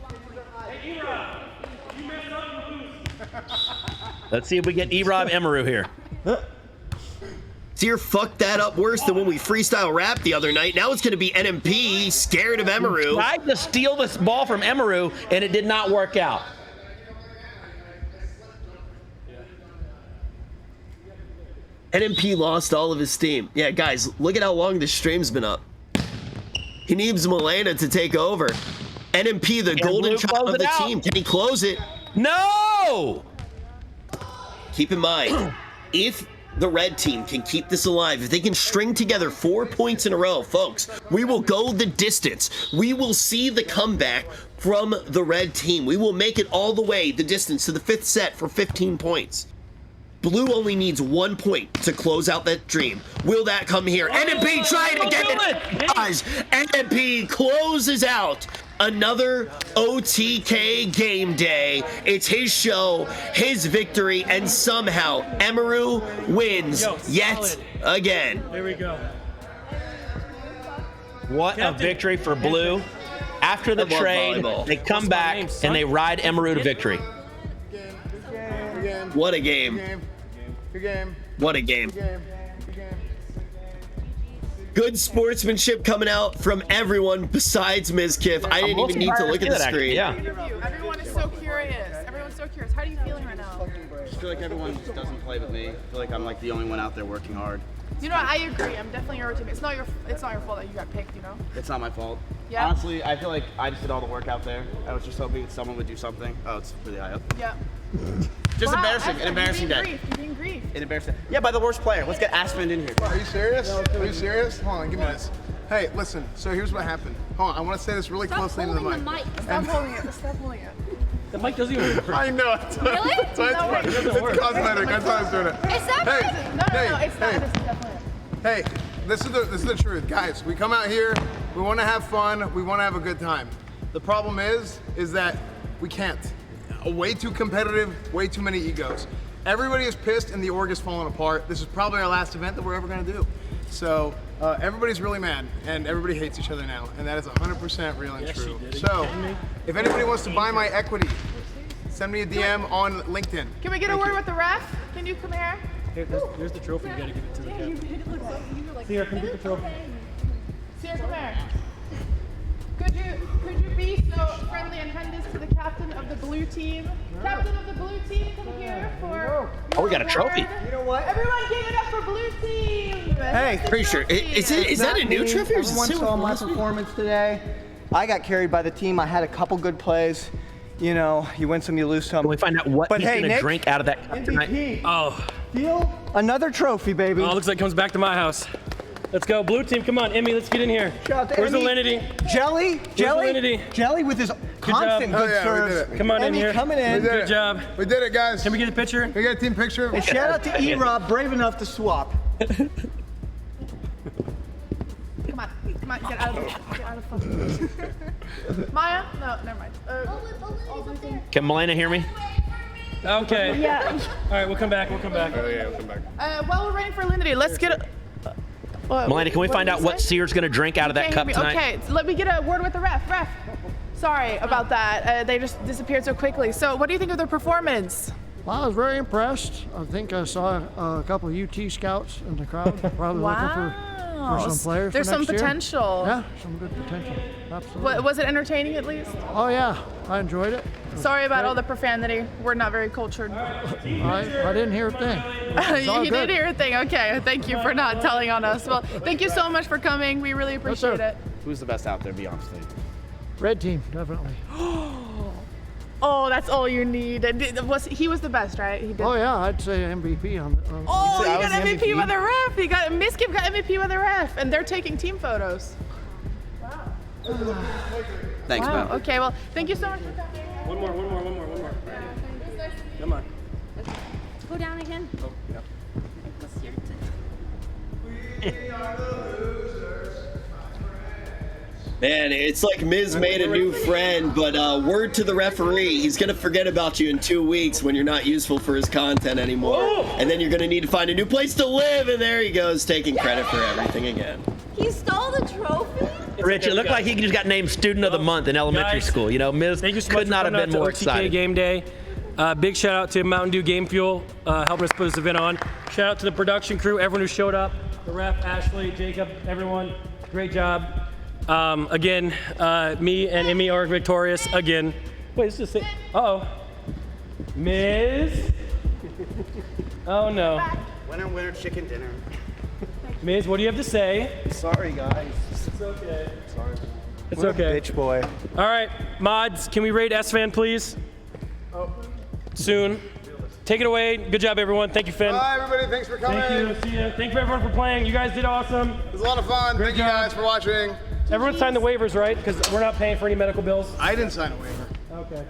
Let's see if we get E-Rob Emeru here. Seer fucked that up worse than when we freestyle rap the other night. Now it's going to be NMP, scared of Emeru. Tried to steal this ball from Emeru, and it did not work out. NMP lost all of his steam. Yeah, guys, look at how long this stream's been up. He needs Milena to take over. NMP, the golden child of the team. Can he close it? No! Keep in mind, if the red team can keep this alive, if they can string together 4 points in a row, folks, we will go the distance. We will see the comeback from the red team. We will make it all the way the distance to the 5th set for 15 points. Blue only needs 1 point to close out that dream. Will that come here? NMP trying to get it. Guys, NMP closes out another OTK game day. It's his show, his victory, and somehow Emeru wins yet again. There we go. What a victory for Blue. After the trade, they come back and they ride Emeru to victory. What a game. Good game. What a game. Good sportsmanship coming out from everyone besides Ms. Kiff. I didn't even need to look at the screen. Yeah. Everyone is so curious. Everyone's so curious. How are you feeling right now? I just feel like everyone doesn't play with me. I feel like I'm like the only one out there working hard. You know what? I agree. I'm definitely your team. It's not your fault that you got picked, you know? It's not my fault. Yeah. Honestly, I feel like I just did all the work out there. I was just hoping someone would do something. Oh, it's really high up. Yeah. Just wow, embarrassing. An embarrassing day. You're being grieved. An embarrassing. Yeah, by the worst player. Let's get Aspen in here. Are you serious? Are you serious? Hold on, give me this. Hey, listen. So here's what happened. Hold on, I want to say this really closely into the mic. Stop holding it. Stop holding it. The mic doesn't even work. I know. Really? It's cosmetic. That's why I was doing it. It's not Hey, No, it's not. It's definitely Hey, this is the truth, guys. We come out here, we want to have fun, we want to have a good time. The problem is that we can't. Way too competitive, way too many egos. Everybody is pissed and the org is falling apart. This is probably our last event that we're ever gonna do. So everybody's really mad and everybody hates each other now, and that is 100% real and true. So if anybody wants to buy my equity, send me a DM on LinkedIn. Can we get a word with the ref? Can you come here? Here's the trophy. You gotta give it to the captain. Here, come get the trophy. Seer, come here. Could you be so friendly and hand this to the captain of the blue team? Captain of the blue team, come here for. Oh, we got a trophy. You know what? Everyone, give it up for blue team. Hey, Pretty sure. Is that a new trophy or is it Everyone still saw my performance today. I got carried by the team. I had a couple good plays. You know, you win some, you lose some. Can we find out what But he's hey, gonna Nick, drink out of that cup tonight? MVP. Oh. Feel another trophy, baby. Oh, looks like it comes back to my house. Let's go, blue team. Come on, Emmy, let's get in here. Shout out to Where's Emmy. Alinity? Jelly with his constant job. good serves. Come on in Emmy here. coming in. Good job. We did it, guys. Can we get a picture? We get a team picture. And shout out to E-Rob, brave enough to swap. Come on, get out of fucking. Maya? No, never mind. Can Milena hear me? Okay. Yeah. All right, we'll come back. Oh yeah, we'll come back. While we're waiting for Alinity, let's get a. Milena, can we find out what Sear's gonna drink out of that cup tonight? Okay, let me get a word with the ref. Ref, sorry about that. They just disappeared so quickly. So, what do you think of their performance? Well, I was very impressed. I think I saw a couple of UT scouts in the crowd, probably looking for some players. There's for some next year. potential. Yeah, some good potential. Absolutely. Was it entertaining at least? Oh yeah, I enjoyed it. Sorry about all the profanity. We're not very cultured. I didn't hear a thing. You did hear a thing. Okay, thank you for not telling on us. Well, thank you so much for coming. We really appreciate it. Who's the best out there, be honest with you? Red team, definitely. Oh, that's all you need. He was the best, right? He did. Oh yeah, I'd say MVP on. Oh, you got MVP with the ref. You got Miskip got MVP with the ref, and they're taking team photos. Thanks, wow. man. Okay, well, thank you so much for coming. One more. Go down again. Oh, yeah. Man, it's like Miz made a new friend, but word to the referee, he's going to forget about you in 2 weeks when you're not useful for his content anymore. And then you're going to need to find a new place to live, and there he goes, taking credit for everything again. He stole the trophy? Rich, it looked like he just got named Student of the Month in elementary school. You know, Miz could not have been more excited. Game Day. Big shout out to Mountain Dew Gamefuel, helping us put this event on. Shout out to the production crew, everyone who showed up, the ref, Ashley, Jacob, everyone. Great job. Again, me and Emmy are victorious again. Wait, it's just uh-oh. Miz? Oh no. Winner, chicken dinner. Miz, what do you have to say? Sorry, guys. It's okay. Sorry. It's What a okay. bitch boy. All right, mods, can we rate S-Fan, please? Oh. Soon. Take it away. Good job, everyone. Thank you, Finn. Bye, everybody. Thanks for coming. Thank you. See you. Thank you, everyone, for playing. You guys did awesome. It was a lot of fun. Great Thank you guys for watching. Everyone signed the waivers, right? Because we're not paying for any medical bills. I didn't sign a waiver. Okay.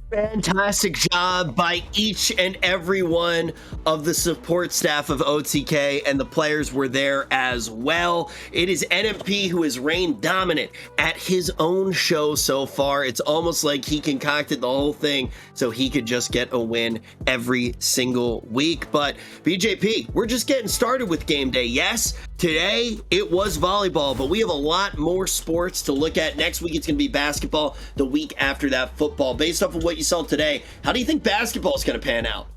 Fantastic job by each and every one of the support staff of OTK, and the players were there as well. It is NMP who has reigned dominant at his own show so far. It's almost like he concocted the whole thing so he could just get a win every single week. But BJP, we're just getting started with game day. Yes, today it was volleyball, but we have a lot more sports to look at. Next week it's going to be basketball, the week after that football. Based off of what you saw today, how do you think basketball is going to pan out?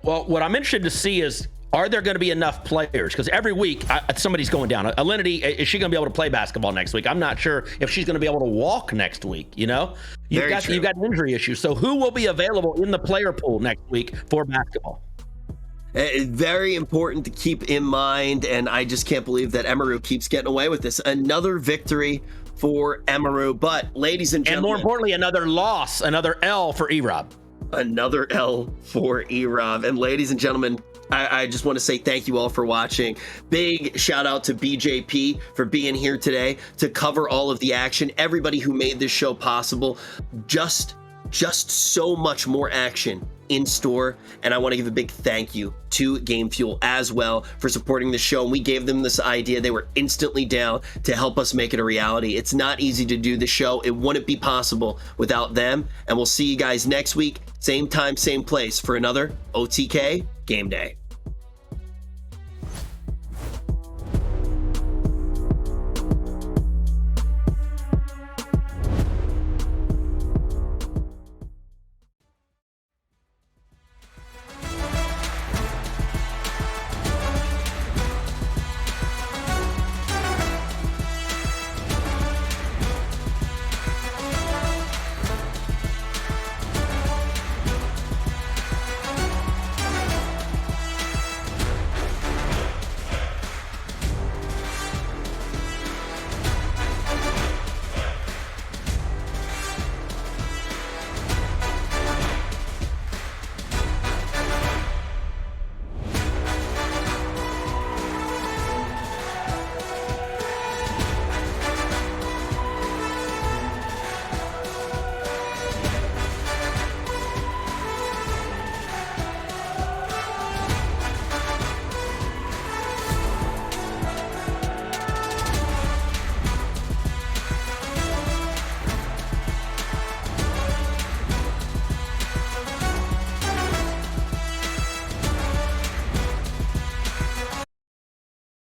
Well, what I'm interested to see is, are there going to be enough players? Because every week somebody's going down. Alinity, is she going to be able to play basketball next week? I'm not sure if she's going to be able to walk next week. You know, you've got an injury issue. So who will be available in the player pool next week for basketball? Very important to keep in mind, and I just can't believe that Emaru keeps getting away with this. Another victory for Emaru, but ladies and gentlemen, and more importantly, another loss, another L for E-Rob. Another L for E-Rob. And ladies and gentlemen, I just want to say thank you all for watching. Big shout out to BJP for being here today to cover all of the action. Everybody who made this show possible. Just so much more action in store, and I want to give a big thank you to Gamefuel as well for supporting the show. And we gave them this idea. They were instantly down to help us make it a reality. It's not easy to do the show. It wouldn't be possible without them. And we'll see you guys next week, same time, same place, for another OTK Game Day.